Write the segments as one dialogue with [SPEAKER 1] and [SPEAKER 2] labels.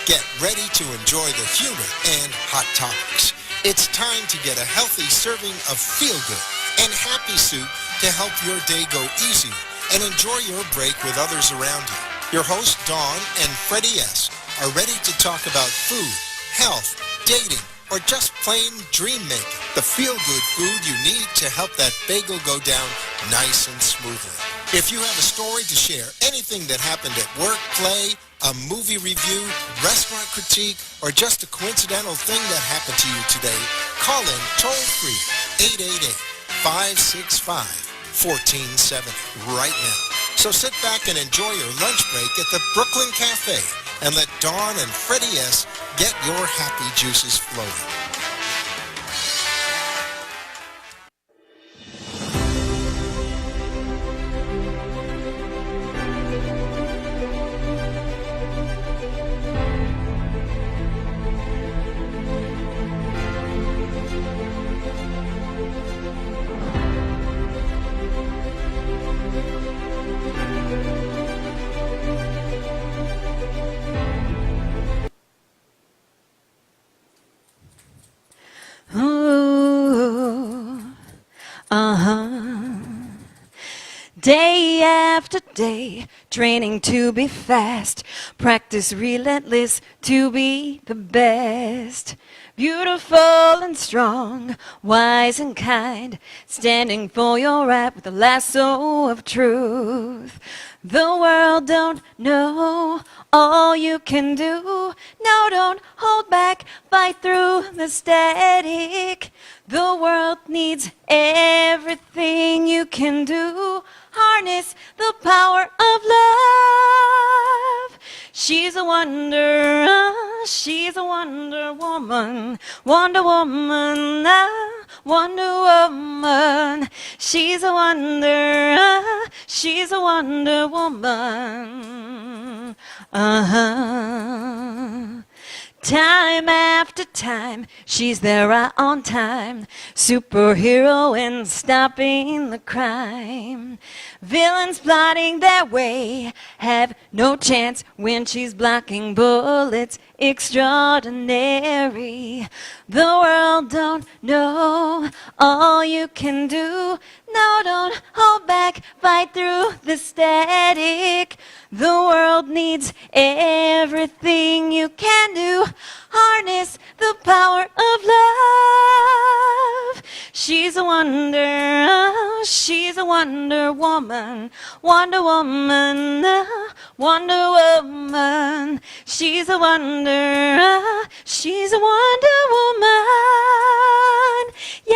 [SPEAKER 1] Get ready to enjoy the humor and hot topics. It's time to get a healthy serving of feel-good and happy soup to help your day go easier and enjoy your break with others around you. Your hosts, Dawn and Freddy S., are ready to talk about food, health, dating, or just plain dream making. The feel-good food you need to help that bagel go down nice and smoothly. If you have a story to share, anything that happened at work, play, a movie review, restaurant critique, or just a coincidental thing that happened to you today, call in toll-free 888-565-1470 right now. So sit back and enjoy your lunch break at the Brooklyn Cafe and let Dawn and Freddy S. get your happy juices flowing.
[SPEAKER 2] Day after day, training to be fast, practice relentless to be the best. Beautiful and strong, wise and kind, standing for your right with a lasso of truth. The world don't know all you can do. No, don't hold back, fight through the static. The world needs everything you can do. Harness the power of love. She's a wonder, she's a Wonder Woman, Wonder Woman, Wonder Woman. She's a wonder, she's a Wonder Woman. Time after time, she's there right on time. Superhero in stopping the crime. Villains plotting their way have no chance when she's blocking bullets. Extraordinary. The world don't know all you can do. No, don't hold back, fight through the static. The world needs everything you can do. Harness the power of love. She's a wonder, she's a Wonder Woman, Wonder Woman, Wonder Woman. She's a wonder, she's a Wonder Woman, yeah.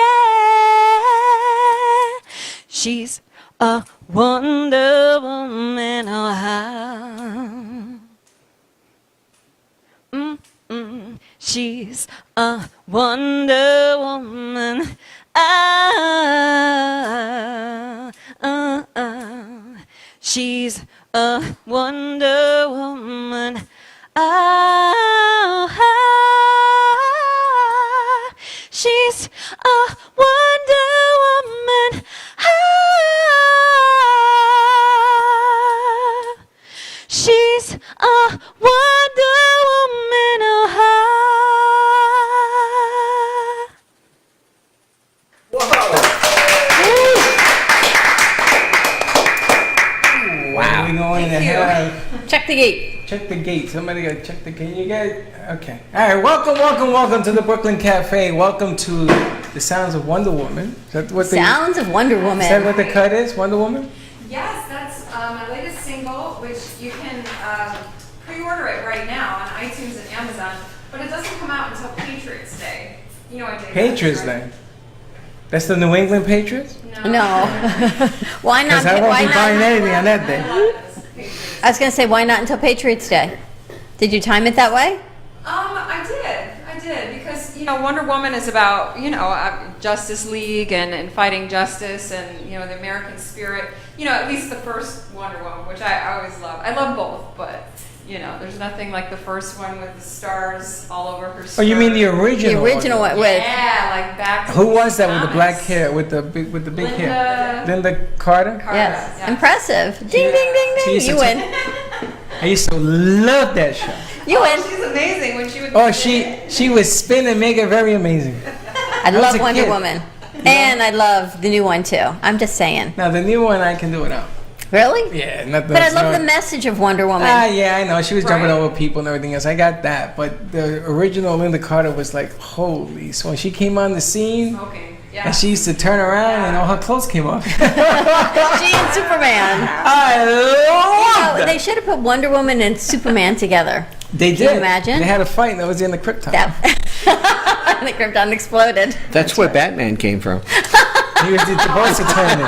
[SPEAKER 2] She's a Wonder Woman, oh how. She's a Wonder Woman. She's a Wonder Woman. She's a Wonder Woman. She's a Wonder Woman.
[SPEAKER 3] Wow.
[SPEAKER 4] We're going to have
[SPEAKER 3] Check the gate.
[SPEAKER 4] check the gate. Somebody got to check the gate. You guys, okay. All right. Welcome to the Brooklyn Cafe. Welcome to the Sounds of Wonder Woman. Is that what
[SPEAKER 3] Sounds of Wonder Woman.
[SPEAKER 4] Is that what the cut is? Wonder Woman.
[SPEAKER 5] Yes, that's my latest single, which you can pre-order it right now on iTunes and Amazon, but it doesn't come out until Patriots Day. You know what day
[SPEAKER 4] Patriots
[SPEAKER 5] that is, right?
[SPEAKER 4] Day. That's the New England Patriots.
[SPEAKER 3] No. Why not?
[SPEAKER 4] Because I won't
[SPEAKER 3] Why
[SPEAKER 4] be buying
[SPEAKER 3] not?
[SPEAKER 4] anything on that day.
[SPEAKER 3] I was going to say, why not until Patriots Day? Did you time it that way?
[SPEAKER 5] I did, because, Wonder Woman is about, Justice League and fighting justice and, the American spirit. At least the first Wonder Woman, which I always love. I love both, but, there's nothing like the first one with the stars all over her skirt.
[SPEAKER 4] Oh, you mean the original?
[SPEAKER 3] The original one with.
[SPEAKER 5] Yeah, like back to
[SPEAKER 4] Who
[SPEAKER 5] the
[SPEAKER 4] was that with the black
[SPEAKER 5] comics.
[SPEAKER 4] hair, with the big hair?
[SPEAKER 5] Linda
[SPEAKER 4] Linda Carter.
[SPEAKER 3] Yes. Impressive. Ding, ding, ding,
[SPEAKER 4] She
[SPEAKER 3] ding.
[SPEAKER 4] used to
[SPEAKER 3] You win.
[SPEAKER 4] I used to love that show.
[SPEAKER 3] You win.
[SPEAKER 5] She's amazing when she would.
[SPEAKER 4] Oh, she would spin and make it very amazing.
[SPEAKER 3] I
[SPEAKER 4] was
[SPEAKER 3] love
[SPEAKER 4] a
[SPEAKER 3] Wonder
[SPEAKER 4] kid.
[SPEAKER 3] Woman. And I love the new one too. I'm just saying.
[SPEAKER 4] Now the new one I can do without.
[SPEAKER 3] Really?
[SPEAKER 4] Yeah, not
[SPEAKER 3] But I love the message of Wonder Woman.
[SPEAKER 4] Yeah, I know. She was jumping
[SPEAKER 5] Right.
[SPEAKER 4] over people and everything else. I got that. But the original Linda Carter was like, holy. So when she came on the scene,
[SPEAKER 5] Smoking. Yeah.
[SPEAKER 4] and she used to turn around and all her clothes came off.
[SPEAKER 3] She and Superman.
[SPEAKER 4] I love that.
[SPEAKER 3] They should have put Wonder Woman and Superman together.
[SPEAKER 4] They
[SPEAKER 3] Can
[SPEAKER 4] did.
[SPEAKER 3] you imagine?
[SPEAKER 4] They had a fight and that was in the Krypton.
[SPEAKER 3] And the Krypton exploded.
[SPEAKER 6] That's where Batman came from.
[SPEAKER 4] He was the divorce attorney.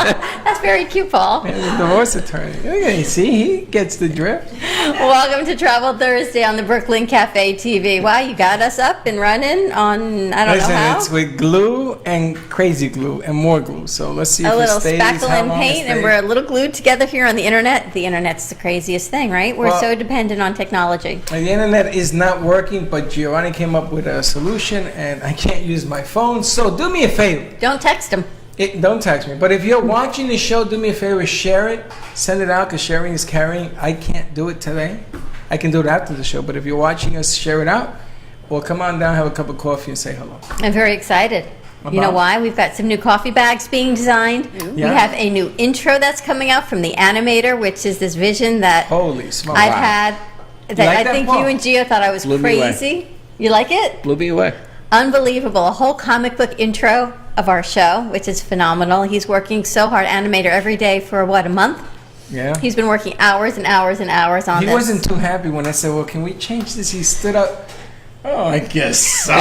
[SPEAKER 3] That's very cute, Paul.
[SPEAKER 4] He was the divorce attorney. Look at him. See, he gets the drift.
[SPEAKER 3] Welcome to Travel Thursday on the Brooklyn Cafe TV. Wow, you got us up and running on, I don't
[SPEAKER 4] Listen,
[SPEAKER 3] know how.
[SPEAKER 4] it's with glue and crazy glue and more glue. So let's see
[SPEAKER 3] A
[SPEAKER 4] if
[SPEAKER 3] little
[SPEAKER 4] it stays.
[SPEAKER 3] spackle
[SPEAKER 4] how
[SPEAKER 3] and
[SPEAKER 4] long it
[SPEAKER 3] paint, and
[SPEAKER 4] stays.
[SPEAKER 3] we're a little glued together here on the internet. The internet's the craziest thing, right? We're
[SPEAKER 4] Well-
[SPEAKER 3] so dependent on technology.
[SPEAKER 4] And the internet is not working, but Giovanni came up with a solution, and I can't use my phone. So do me a favor.
[SPEAKER 3] Don't text them.
[SPEAKER 4] Don't text me. But if you're watching the show, do me a favor, share it, send it out, because sharing is caring. I can't do it today. I can do it after the show. But if you're watching us, share it out, or come on down, have a cup of coffee, and say hello.
[SPEAKER 3] I'm very excited. You know
[SPEAKER 4] About?
[SPEAKER 3] why? We've got some new coffee bags being designed. We
[SPEAKER 4] Yeah.
[SPEAKER 3] have a new intro that's coming out from the animator, which is this vision that
[SPEAKER 4] Holy smokes.
[SPEAKER 3] I've had. That
[SPEAKER 4] like
[SPEAKER 3] I
[SPEAKER 4] that,
[SPEAKER 3] think
[SPEAKER 4] Paul?
[SPEAKER 3] you and Gio thought I was
[SPEAKER 6] Blew me away.
[SPEAKER 3] crazy. You like it?
[SPEAKER 6] Blew me away.
[SPEAKER 3] Unbelievable. A whole comic book intro of our show, which is phenomenal. He's working so hard, animator, every day for what, a month?
[SPEAKER 4] Yeah.
[SPEAKER 3] He's been working hours and hours and hours on
[SPEAKER 4] He
[SPEAKER 3] this.
[SPEAKER 4] wasn't too happy when I said, well, can we change this? He stood up. Oh, I guess so.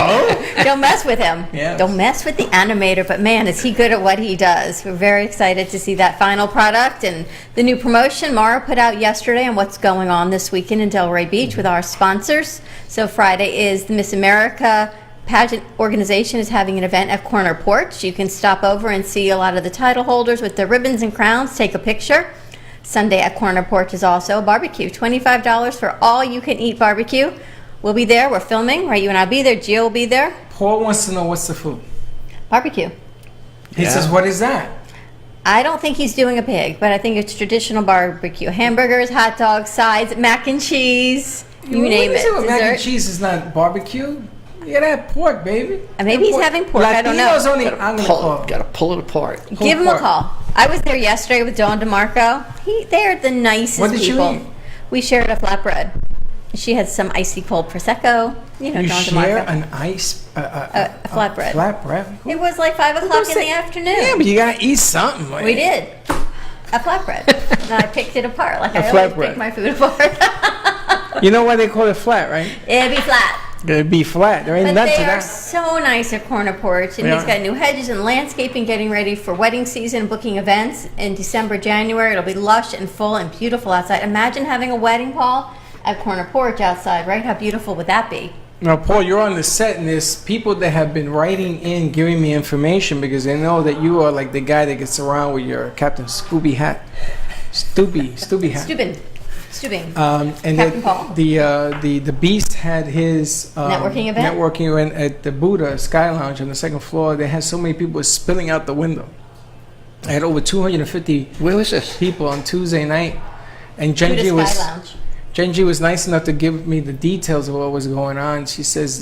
[SPEAKER 3] Don't mess with him.
[SPEAKER 4] Yes.
[SPEAKER 3] Don't mess with the animator, but man, is he good at what he does. We're very excited to see that final product and the new promotion Mara put out yesterday on what's going on this weekend in Delray Beach with our sponsors. So Friday is the Miss America pageant organization is having an event at Corner Porch. You can stop over and see a lot of the title holders with their ribbons and crowns, take a picture. Sunday at Corner Porch is also a barbecue, $25 for all you can eat barbecue. We'll be there. We're filming, right? You and I'll be there. Gio will be there.
[SPEAKER 4] Paul wants to know what's the food.
[SPEAKER 3] Barbecue.
[SPEAKER 4] He
[SPEAKER 6] Yeah.
[SPEAKER 4] says, what is that?
[SPEAKER 3] I don't think he's doing a pig, but I think it's traditional barbecue. Hamburgers, hot dogs, sides, mac and cheese, you name it.
[SPEAKER 4] Mac and
[SPEAKER 3] Dessert.
[SPEAKER 4] cheese is not barbecue. You gotta have pork, baby.
[SPEAKER 3] And maybe he's having pork, I don't know.
[SPEAKER 4] Latinos only, I'm gonna call.
[SPEAKER 6] Gotta pull it apart.
[SPEAKER 3] Give him a
[SPEAKER 4] pork.
[SPEAKER 3] call. I was there yesterday with Dawn DeMarco. They're the nicest
[SPEAKER 4] What did you
[SPEAKER 3] people.
[SPEAKER 4] eat?
[SPEAKER 3] We shared a flatbread. She had some icy cold prosecco. You know,
[SPEAKER 4] You
[SPEAKER 3] Dawn
[SPEAKER 4] share
[SPEAKER 3] DeMarco.
[SPEAKER 4] an ice,
[SPEAKER 3] A flatbread.
[SPEAKER 4] Flatbread.
[SPEAKER 3] It was like 5 o'clock in the afternoon.
[SPEAKER 4] Yeah, but you gotta eat something. Like.
[SPEAKER 3] We did. A flatbread. And I picked it apart like I always
[SPEAKER 4] flatbread.
[SPEAKER 3] pick my food apart.
[SPEAKER 4] You know why they call it flat, right?
[SPEAKER 3] It'd be flat.
[SPEAKER 4] It'd be flat. There ain't
[SPEAKER 3] But
[SPEAKER 4] nothing
[SPEAKER 3] they
[SPEAKER 4] to
[SPEAKER 3] are
[SPEAKER 4] that.
[SPEAKER 3] so nice at Corner Porch, and
[SPEAKER 4] They
[SPEAKER 3] he's
[SPEAKER 4] are.
[SPEAKER 3] got new hedges and landscaping getting ready for wedding season, booking events in December, January. It'll be lush and full and beautiful outside. Imagine having a wedding, Paul, at Corner Porch outside, right? How beautiful would that be?
[SPEAKER 4] Now, Paul, you're on the set, and there's people that have been writing in, giving me information because they know that you are like the guy that gets around with your Captain Scooby hat. Stubby hat.
[SPEAKER 3] Stubing.
[SPEAKER 4] And
[SPEAKER 3] Captain Paul.
[SPEAKER 4] the Beast had his
[SPEAKER 3] Networking event?
[SPEAKER 4] Networking event at the Buddha Sky Lounge on the second floor. They had so many people spilling out the window. I had over 250
[SPEAKER 6] Where was this?
[SPEAKER 4] people on Tuesday night, and
[SPEAKER 3] Buddha
[SPEAKER 4] Genji
[SPEAKER 3] Sky
[SPEAKER 4] was
[SPEAKER 3] Lounge.
[SPEAKER 4] Genji was nice enough to give me the details of what was going on. She says,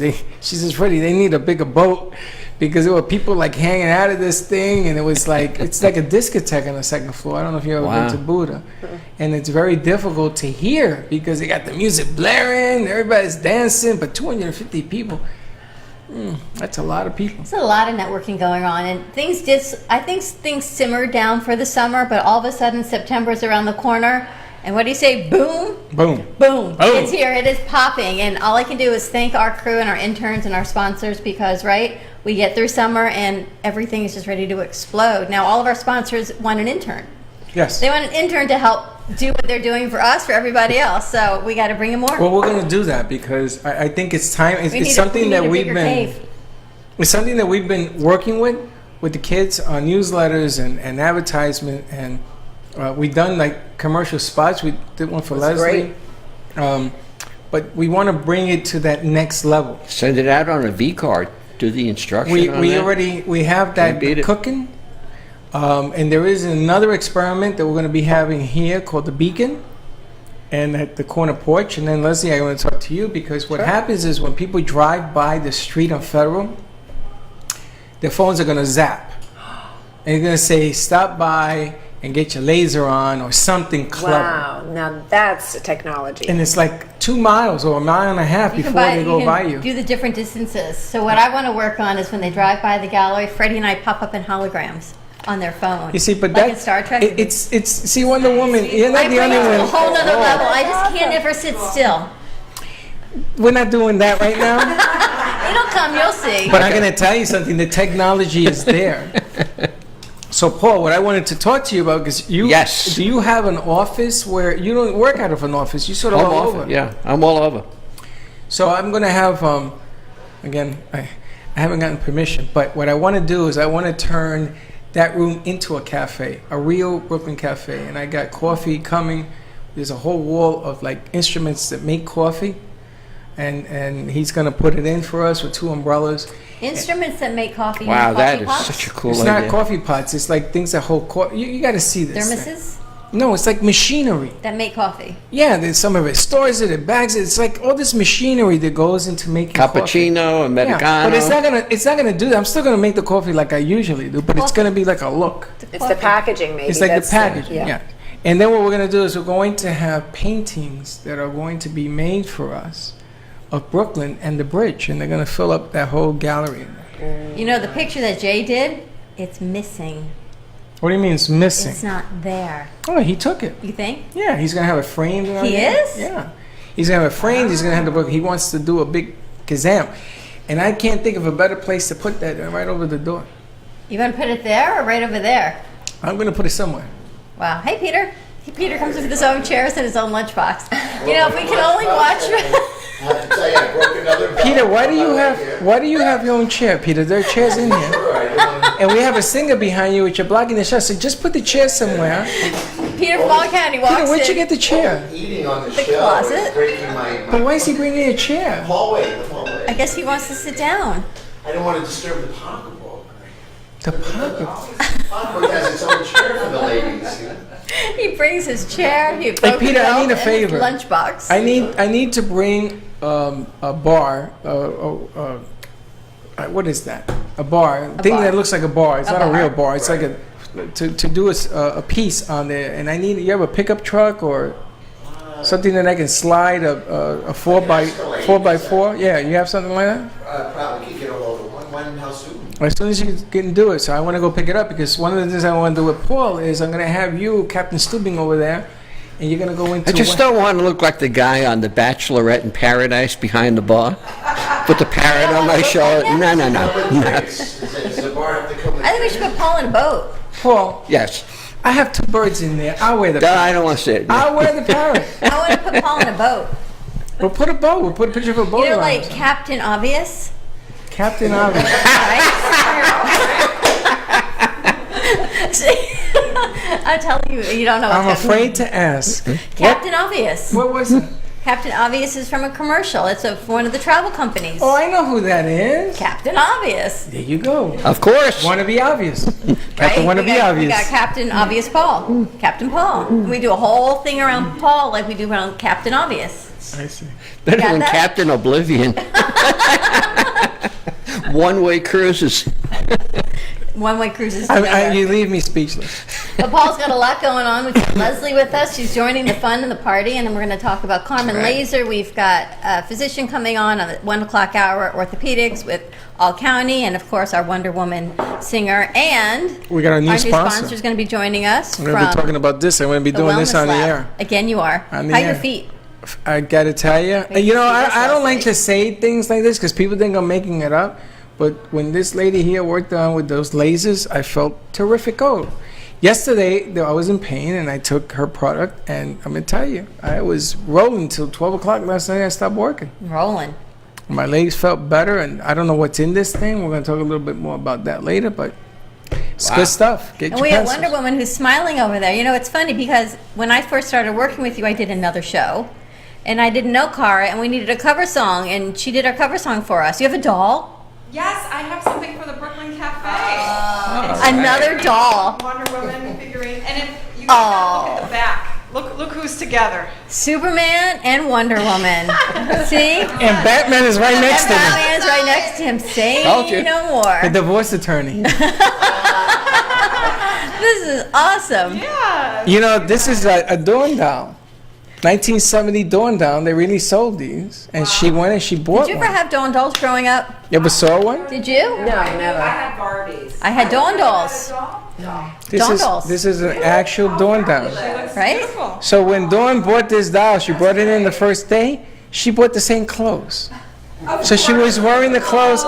[SPEAKER 4] Freddie, they need a bigger boat because there were people like hanging out of this thing, and it was like it's like a discotheque on the second floor. I don't know if you've ever
[SPEAKER 6] Wow.
[SPEAKER 4] been to Buddha, and it's very difficult to hear because they got the music blaring, everybody's dancing, but 250 people. That's a lot of people.
[SPEAKER 3] There's a lot of networking going on, and I think things simmered down for the summer, but all of a sudden September's around the corner, and what do you say? Boom!
[SPEAKER 4] Boom.
[SPEAKER 3] Boom.
[SPEAKER 4] Boom.
[SPEAKER 3] It's here. It is popping. And all I can do is thank our crew and our interns and our sponsors because, right, we get through summer and everything is just ready to explode. Now, all of our sponsors want an intern.
[SPEAKER 4] Yes.
[SPEAKER 3] They want an intern to help do what they're doing for us, for everybody else. So we got to bring in more.
[SPEAKER 4] Well, we're going to do that because I think it's time. It's something that we've been. It's something that we've been working with the kids on newsletters and advertisement, and we've done like commercial spots. We did one for Leslie, but we want to bring it to that next level.
[SPEAKER 6] Send it out on a V card. Do the instruction.
[SPEAKER 4] We
[SPEAKER 6] on
[SPEAKER 4] we
[SPEAKER 6] that.
[SPEAKER 4] already we have that
[SPEAKER 6] Can't beat it.
[SPEAKER 4] cooking, and there is another experiment that we're going to be having here called the Beacon, and at the corner porch. And then Leslie, I want to talk to you because what happens is when people drive by the street on Federal, their phones are going to zap. And you're going to say, stop by and get your laser on or something clever.
[SPEAKER 7] Wow, now that's technology.
[SPEAKER 4] And it's like 2 miles or a mile and a half before they go by you.
[SPEAKER 3] Do the different distances. So what I want to work on is when they drive by the gallery, Freddie and I pop up in holograms on their phone.
[SPEAKER 4] You see, but
[SPEAKER 3] like in
[SPEAKER 4] that's
[SPEAKER 3] Star Trek.
[SPEAKER 4] It's see, Wonder Woman. You're
[SPEAKER 3] I
[SPEAKER 4] not the
[SPEAKER 3] bring
[SPEAKER 4] only
[SPEAKER 3] it to a
[SPEAKER 4] one.
[SPEAKER 3] whole nother level. I just can't ever sit still.
[SPEAKER 4] We're not doing that right now.
[SPEAKER 3] It'll come, you'll see.
[SPEAKER 4] But I'm going to tell you something. The technology is there. So, Paul, what I wanted to talk to you about, because you,
[SPEAKER 6] Yes.
[SPEAKER 4] do you have an office where you don't work out of an office? You sort of all over.
[SPEAKER 6] Yeah, I'm all over.
[SPEAKER 4] So I'm going to have, again, I haven't gotten permission, but what I want to do is I want to turn that room into a cafe, a real Brooklyn cafe. And I got coffee coming. There's a whole wall of like instruments that make coffee. And he's going to put it in for us with 2 umbrellas.
[SPEAKER 3] Instruments that make coffee.
[SPEAKER 6] Wow,
[SPEAKER 3] in
[SPEAKER 6] that
[SPEAKER 3] coffee
[SPEAKER 6] is
[SPEAKER 3] pots?
[SPEAKER 6] such a cool
[SPEAKER 4] It's
[SPEAKER 6] idea.
[SPEAKER 4] not coffee pots. It's like things that hold coffee. You got to see this thing.
[SPEAKER 3] Thermoses
[SPEAKER 4] No, it's like machinery.
[SPEAKER 3] that make coffee.
[SPEAKER 4] Yeah, there's some of it stores it, it bags it. It's like all this machinery that goes into making coffee.
[SPEAKER 6] Cappuccino, Americano.
[SPEAKER 4] Yeah, but it's not gonna do that. I'm still gonna make the coffee like I usually do, but it's gonna be like a look.
[SPEAKER 7] It's the packaging, maybe.
[SPEAKER 4] It's like the
[SPEAKER 7] that's
[SPEAKER 4] packaging, yeah. And then what we're gonna do is we're going to have paintings that are going to be made for us of Brooklyn and the bridge, and they're gonna fill up that whole gallery.
[SPEAKER 3] You know, the picture that Jay did, it's missing.
[SPEAKER 4] What do you mean it's missing?
[SPEAKER 3] It's not there.
[SPEAKER 4] Oh, he took it.
[SPEAKER 3] You think?
[SPEAKER 4] Yeah, he's gonna have it framed. And
[SPEAKER 3] He
[SPEAKER 4] everything.
[SPEAKER 3] is?
[SPEAKER 4] Yeah, he's gonna have it framed. He's gonna have the book. He wants to do a big kazam, and I can't think of a better place to put that than right over the door.
[SPEAKER 3] You want to put it there or right over there?
[SPEAKER 4] I'm gonna put it somewhere.
[SPEAKER 3] Wow. Hey, Peter. Peter comes with his own chairs and his own lunchbox. You know, if we could only watch.
[SPEAKER 8] I have to tell you, I broke another bell.
[SPEAKER 4] Peter, why do you have your own chair, Peter? There are chairs in here,
[SPEAKER 8] Sure, I didn't want
[SPEAKER 4] and we have a singer behind you, which you're blocking the shot. So just put the chair somewhere.
[SPEAKER 3] Peter from All County walks
[SPEAKER 4] Peter, where'd you
[SPEAKER 3] in.
[SPEAKER 4] get the chair?
[SPEAKER 8] to eating on the,
[SPEAKER 3] The
[SPEAKER 8] shelf.
[SPEAKER 3] closet?
[SPEAKER 8] It's breaking my
[SPEAKER 4] But why is he bringing a chair?
[SPEAKER 8] hallway. The hallway.
[SPEAKER 3] I guess he wants to sit down.
[SPEAKER 8] I didn't want to disturb the pocketbook.
[SPEAKER 4] The pocket.
[SPEAKER 8] The pocketbook has its own chair for the ladies. You know?
[SPEAKER 3] He brings his chair. He
[SPEAKER 4] Peter, I need a favor.
[SPEAKER 3] Lunchbox.
[SPEAKER 4] I need to bring a bar. What is that? A bar. Thing
[SPEAKER 3] bar.
[SPEAKER 4] that looks like a bar. It's
[SPEAKER 3] A
[SPEAKER 4] not a
[SPEAKER 3] bar.
[SPEAKER 4] real bar. It's like to do a piece on there. And I need. You have a pickup truck or something that I can slide a 4x4? Yeah, you have something like that?
[SPEAKER 8] Probably could get all over one how soon.
[SPEAKER 4] As soon as you can do it. So I want to go pick it up because one of the things I want to do with Paul is I'm going to have you, Captain Stubing, over there, and you're going to go into.
[SPEAKER 6] I just don't want to look like the guy on The Bachelorette in Paradise behind the bar. Put the parrot on my shoulder. No.
[SPEAKER 8] Does the bar have to come with
[SPEAKER 3] I think we should put Paul in a boat.
[SPEAKER 4] Paul,
[SPEAKER 6] Yes.
[SPEAKER 4] I have 2 birds in there. I'll wear the.
[SPEAKER 6] No, I don't want to say it.
[SPEAKER 4] I'll wear the parrot.
[SPEAKER 3] I want to put Paul in a boat.
[SPEAKER 4] We'll put a boat. We'll put a picture of a boat.
[SPEAKER 3] You know,
[SPEAKER 4] around
[SPEAKER 3] like
[SPEAKER 4] it.
[SPEAKER 3] Captain Obvious,
[SPEAKER 4] Captain Obvious.
[SPEAKER 3] right? See, I'm telling you, you don't know.
[SPEAKER 4] I'm
[SPEAKER 3] what's
[SPEAKER 4] afraid to ask.
[SPEAKER 3] Captain Obvious.
[SPEAKER 4] What was it?
[SPEAKER 3] Captain Obvious is from a commercial. It's one of the travel companies.
[SPEAKER 4] Oh, I know who that is.
[SPEAKER 3] Captain Obvious.
[SPEAKER 4] There you go.
[SPEAKER 6] Of course.
[SPEAKER 4] Want to be obvious.
[SPEAKER 3] Right?
[SPEAKER 4] Captain want to
[SPEAKER 3] We
[SPEAKER 4] be
[SPEAKER 3] got
[SPEAKER 4] obvious.
[SPEAKER 3] Captain Obvious Paul. Captain Paul. And we do a whole thing around Paul like we do around Captain Obvious.
[SPEAKER 4] I see.
[SPEAKER 6] Better
[SPEAKER 3] Got
[SPEAKER 6] than
[SPEAKER 3] that?
[SPEAKER 6] Captain Oblivion. One-way cruises.
[SPEAKER 3] One-way cruises together.
[SPEAKER 4] You leave me speechless.
[SPEAKER 3] But Paul's got a lot going on. We've got Leslie with us. She's joining the fun and the party. And then we're going to talk about Carmen Laser. We've got a physician coming on the 1 o'clock hour, orthopedics with All County. And, of course, our Wonder Woman singer. And
[SPEAKER 4] We got a new
[SPEAKER 3] our
[SPEAKER 4] sponsor.
[SPEAKER 3] new sponsor is going to be joining us
[SPEAKER 4] I'm going to be
[SPEAKER 3] from
[SPEAKER 4] talking about this. I'm going to be
[SPEAKER 3] the
[SPEAKER 4] doing this
[SPEAKER 3] Wellness
[SPEAKER 4] on the
[SPEAKER 3] Lab.
[SPEAKER 4] air.
[SPEAKER 3] Again, you are.
[SPEAKER 4] On the
[SPEAKER 3] How are
[SPEAKER 4] air.
[SPEAKER 3] your feet?
[SPEAKER 4] I got to tell you.
[SPEAKER 3] you
[SPEAKER 4] You know,
[SPEAKER 3] see this,
[SPEAKER 4] I don't like
[SPEAKER 3] Leslie?
[SPEAKER 4] to say things like this because people think I'm making it up. But when this lady here worked on with those lasers, I felt terrific. Yesterday, I was in pain, and I took her product, and I'm going to tell you, I was rolling till 12 o'clock last night. I stopped working.
[SPEAKER 3] Rolling.
[SPEAKER 4] My legs felt better, and I don't know what's in this thing. We're going to talk a little bit more about that later, but it's good stuff. Get
[SPEAKER 3] And
[SPEAKER 4] your
[SPEAKER 3] we have
[SPEAKER 4] pencils.
[SPEAKER 3] Wonder Woman who's smiling over there. You know, it's funny because when I first started working with you, I did another show. And I didn't know Cara, and we needed a cover song, and she did our cover song for us. You have a doll?
[SPEAKER 5] Yes, I have something for the Brooklyn Cafe.
[SPEAKER 3] Another doll.
[SPEAKER 5] Wonder Woman figurine. And if you guys gotta look at the back. Look who's together.
[SPEAKER 3] Superman and Wonder Woman. See?
[SPEAKER 4] And Batman is right next to him.
[SPEAKER 3] Batman's right next to him.
[SPEAKER 6] Told you.
[SPEAKER 3] Say no more.
[SPEAKER 4] The divorce attorney.
[SPEAKER 3] This is awesome.
[SPEAKER 5] Yeah.
[SPEAKER 4] You know, this is a Dawn doll. 1970 Dawn doll. They really sold these. And she went and she bought
[SPEAKER 3] Did you ever
[SPEAKER 4] one.
[SPEAKER 3] have Dawn dolls growing up?
[SPEAKER 4] You ever saw one?
[SPEAKER 3] Did you?
[SPEAKER 7] No, never.
[SPEAKER 5] had Barbies.
[SPEAKER 3] I had Dawn dolls. Dawn dolls.
[SPEAKER 4] This is an actual Dawn doll.
[SPEAKER 3] Right?
[SPEAKER 5] Beautiful.
[SPEAKER 4] So when Dawn bought this doll, she brought it in the first day, she bought the same clothes. So she was wearing the clothes,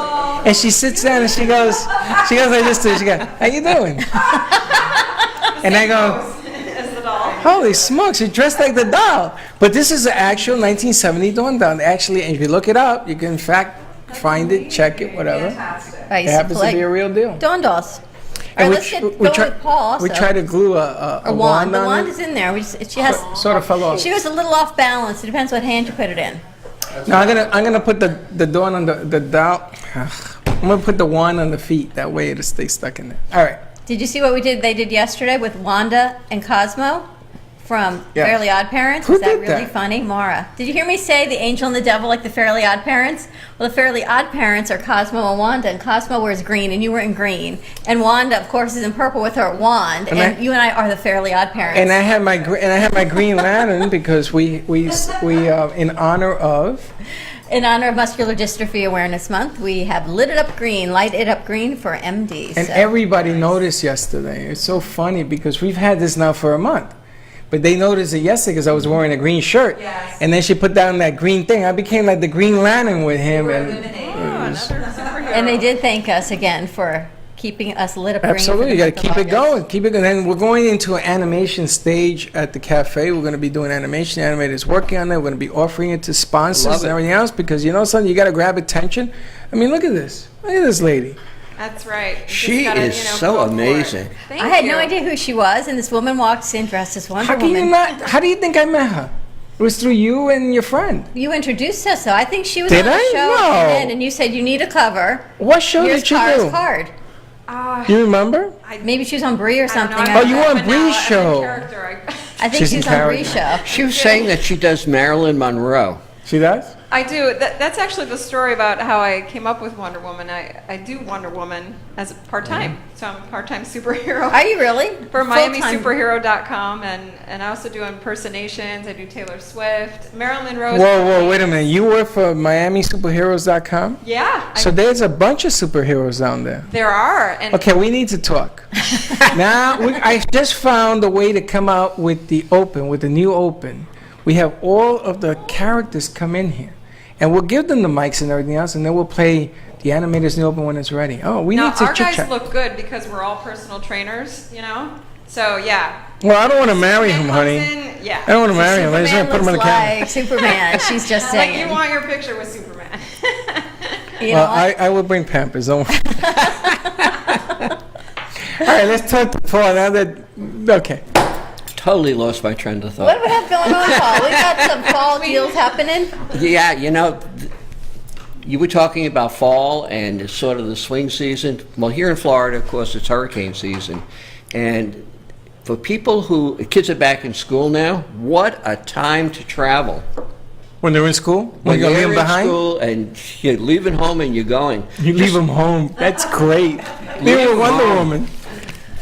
[SPEAKER 4] and she sits down and she goes like this to her. She goes, "How you doing?" And I go,
[SPEAKER 5] As the doll.
[SPEAKER 4] "Holy smokes, she dressed like the doll." But this is an actual 1970 Dawn doll. Actually, and if you look it up, you can in fact find it, check it, whatever.
[SPEAKER 5] Fantastic.
[SPEAKER 3] I
[SPEAKER 4] It
[SPEAKER 3] used to
[SPEAKER 4] happens to be a
[SPEAKER 3] play
[SPEAKER 4] real deal.
[SPEAKER 3] Dawn dolls. All
[SPEAKER 4] And
[SPEAKER 3] right, let's get going with Paul also.
[SPEAKER 4] we try to glue a
[SPEAKER 3] a wand. The
[SPEAKER 4] on
[SPEAKER 3] wand
[SPEAKER 4] it.
[SPEAKER 3] is in there. She has.
[SPEAKER 4] Sort of fell off.
[SPEAKER 3] She was a little off balance. It depends what hand you put it in.
[SPEAKER 4] Now I'm gonna put the Dawn on the doll. I'm gonna put the wand on the feet. That way it'll stay stuck in there. All right.
[SPEAKER 3] Did you see what they did yesterday with Wanda and Cosmo from
[SPEAKER 4] Yeah.
[SPEAKER 3] Fairly Odd Parents?
[SPEAKER 4] Who
[SPEAKER 3] Was that
[SPEAKER 4] did
[SPEAKER 3] really
[SPEAKER 4] that?
[SPEAKER 3] funny? Mara. Did you hear me say the angel and the devil like the Fairly Odd Parents? Well, the Fairly Odd Parents are Cosmo and Wanda, and Cosmo wears green, and you were in green. And Wanda, of course, is in purple with her wand, and you and I are the Fairly Odd Parents.
[SPEAKER 4] And I had my Green Lantern because we in honor of.
[SPEAKER 3] In honor of Muscular Dystrophy Awareness Month, we have lit it up green, light it up green for MD.
[SPEAKER 4] And
[SPEAKER 3] so.
[SPEAKER 4] everybody noticed yesterday. It's so funny because we've had this now for a month. But they noticed it yesterday because I was wearing a green shirt.
[SPEAKER 5] Yes.
[SPEAKER 4] And then she put down that green thing. I became like the Green Lantern with him.
[SPEAKER 5] Another superhero.
[SPEAKER 3] And they did thank us again for keeping us lit up green.
[SPEAKER 4] Absolutely, you
[SPEAKER 3] for the
[SPEAKER 4] got
[SPEAKER 3] month
[SPEAKER 4] to keep
[SPEAKER 3] of
[SPEAKER 4] it
[SPEAKER 3] August.
[SPEAKER 4] going. Keep it going. And we're going into an animation stage at the cafe. We're going to be doing animation. Animators working on it. We're going to be offering it to sponsors
[SPEAKER 6] Love
[SPEAKER 4] and
[SPEAKER 6] it.
[SPEAKER 4] everything else because you know something. You got to grab attention. I mean, look at this. Look at this lady.
[SPEAKER 5] That's right. You
[SPEAKER 6] She
[SPEAKER 5] just gotta,
[SPEAKER 6] is so
[SPEAKER 5] go for it.
[SPEAKER 6] amazing.
[SPEAKER 5] Thank
[SPEAKER 3] I had
[SPEAKER 5] you.
[SPEAKER 3] no idea who she was, and this woman walks in dressed as Wonder
[SPEAKER 4] How can
[SPEAKER 3] Woman.
[SPEAKER 4] you not? How do you think I met her? It was through you and your friend.
[SPEAKER 3] You introduced us, so I think she was
[SPEAKER 4] Did
[SPEAKER 3] on the
[SPEAKER 4] I?
[SPEAKER 3] show,
[SPEAKER 4] No.
[SPEAKER 3] and you said you need a cover.
[SPEAKER 4] What show
[SPEAKER 3] Here's
[SPEAKER 4] did you
[SPEAKER 3] Cara's
[SPEAKER 4] do?
[SPEAKER 3] card.
[SPEAKER 4] You remember?
[SPEAKER 3] Maybe she was on Bree or something.
[SPEAKER 4] Oh, you were on Bree's show.
[SPEAKER 3] I think
[SPEAKER 4] She's
[SPEAKER 3] she
[SPEAKER 4] in
[SPEAKER 3] was on Bree's
[SPEAKER 4] character.
[SPEAKER 3] show.
[SPEAKER 6] She was saying that she does Marilyn Monroe.
[SPEAKER 4] See that?
[SPEAKER 5] I do. That's actually the story about how I came up with Wonder Woman. I do Wonder Woman as a part-time. So I'm a part-time superhero.
[SPEAKER 3] Are you really?
[SPEAKER 5] For
[SPEAKER 3] Full-time.
[SPEAKER 5] MiamiSuperhero.com, and I also do impersonations. I do Taylor Swift, Marilyn Monroe.
[SPEAKER 4] Whoa, wait a minute. You work for MiamiSuperheroes.com?
[SPEAKER 5] Yeah,
[SPEAKER 4] So there's a bunch of superheroes down there.
[SPEAKER 5] there are. And
[SPEAKER 4] Okay, we need to talk. Now, I just found a way to come out with the new open. We have all of the characters come in here. And we'll give them the mics and everything else, and then we'll play the animators new open when it's ready. Oh, we
[SPEAKER 5] now
[SPEAKER 4] need to
[SPEAKER 5] our
[SPEAKER 4] chit
[SPEAKER 5] guys
[SPEAKER 4] chat.
[SPEAKER 5] look good because we're all personal trainers, you know. So yeah.
[SPEAKER 4] Well, I don't want to marry him,
[SPEAKER 5] Superman
[SPEAKER 4] honey.
[SPEAKER 5] comes in, yeah.
[SPEAKER 4] I don't want to marry him. I just want to put him on the
[SPEAKER 3] looks
[SPEAKER 4] camera.
[SPEAKER 3] like Superman. She's just
[SPEAKER 5] Like
[SPEAKER 3] saying.
[SPEAKER 5] you want your picture with Superman.
[SPEAKER 3] You know
[SPEAKER 4] Well,
[SPEAKER 3] what?
[SPEAKER 4] I will bring Pampers. Don't worry. All right, let's talk to Paul now that. Okay.
[SPEAKER 6] Totally lost my trend of
[SPEAKER 3] What
[SPEAKER 6] thought.
[SPEAKER 3] do we have going on, Paul? We got some fall deals happening.
[SPEAKER 6] Yeah, you know, you were talking about fall and it's sort of the swing season. Well, here in Florida, of course, it's hurricane season. And for people kids are back in school now, what a time to travel.
[SPEAKER 4] When they're in school? When
[SPEAKER 6] When
[SPEAKER 4] you
[SPEAKER 6] you're
[SPEAKER 4] leave them
[SPEAKER 6] in
[SPEAKER 4] behind?
[SPEAKER 6] school and you're leaving home and you're going.
[SPEAKER 4] You leave them home. That's great. Leave with Wonder Woman.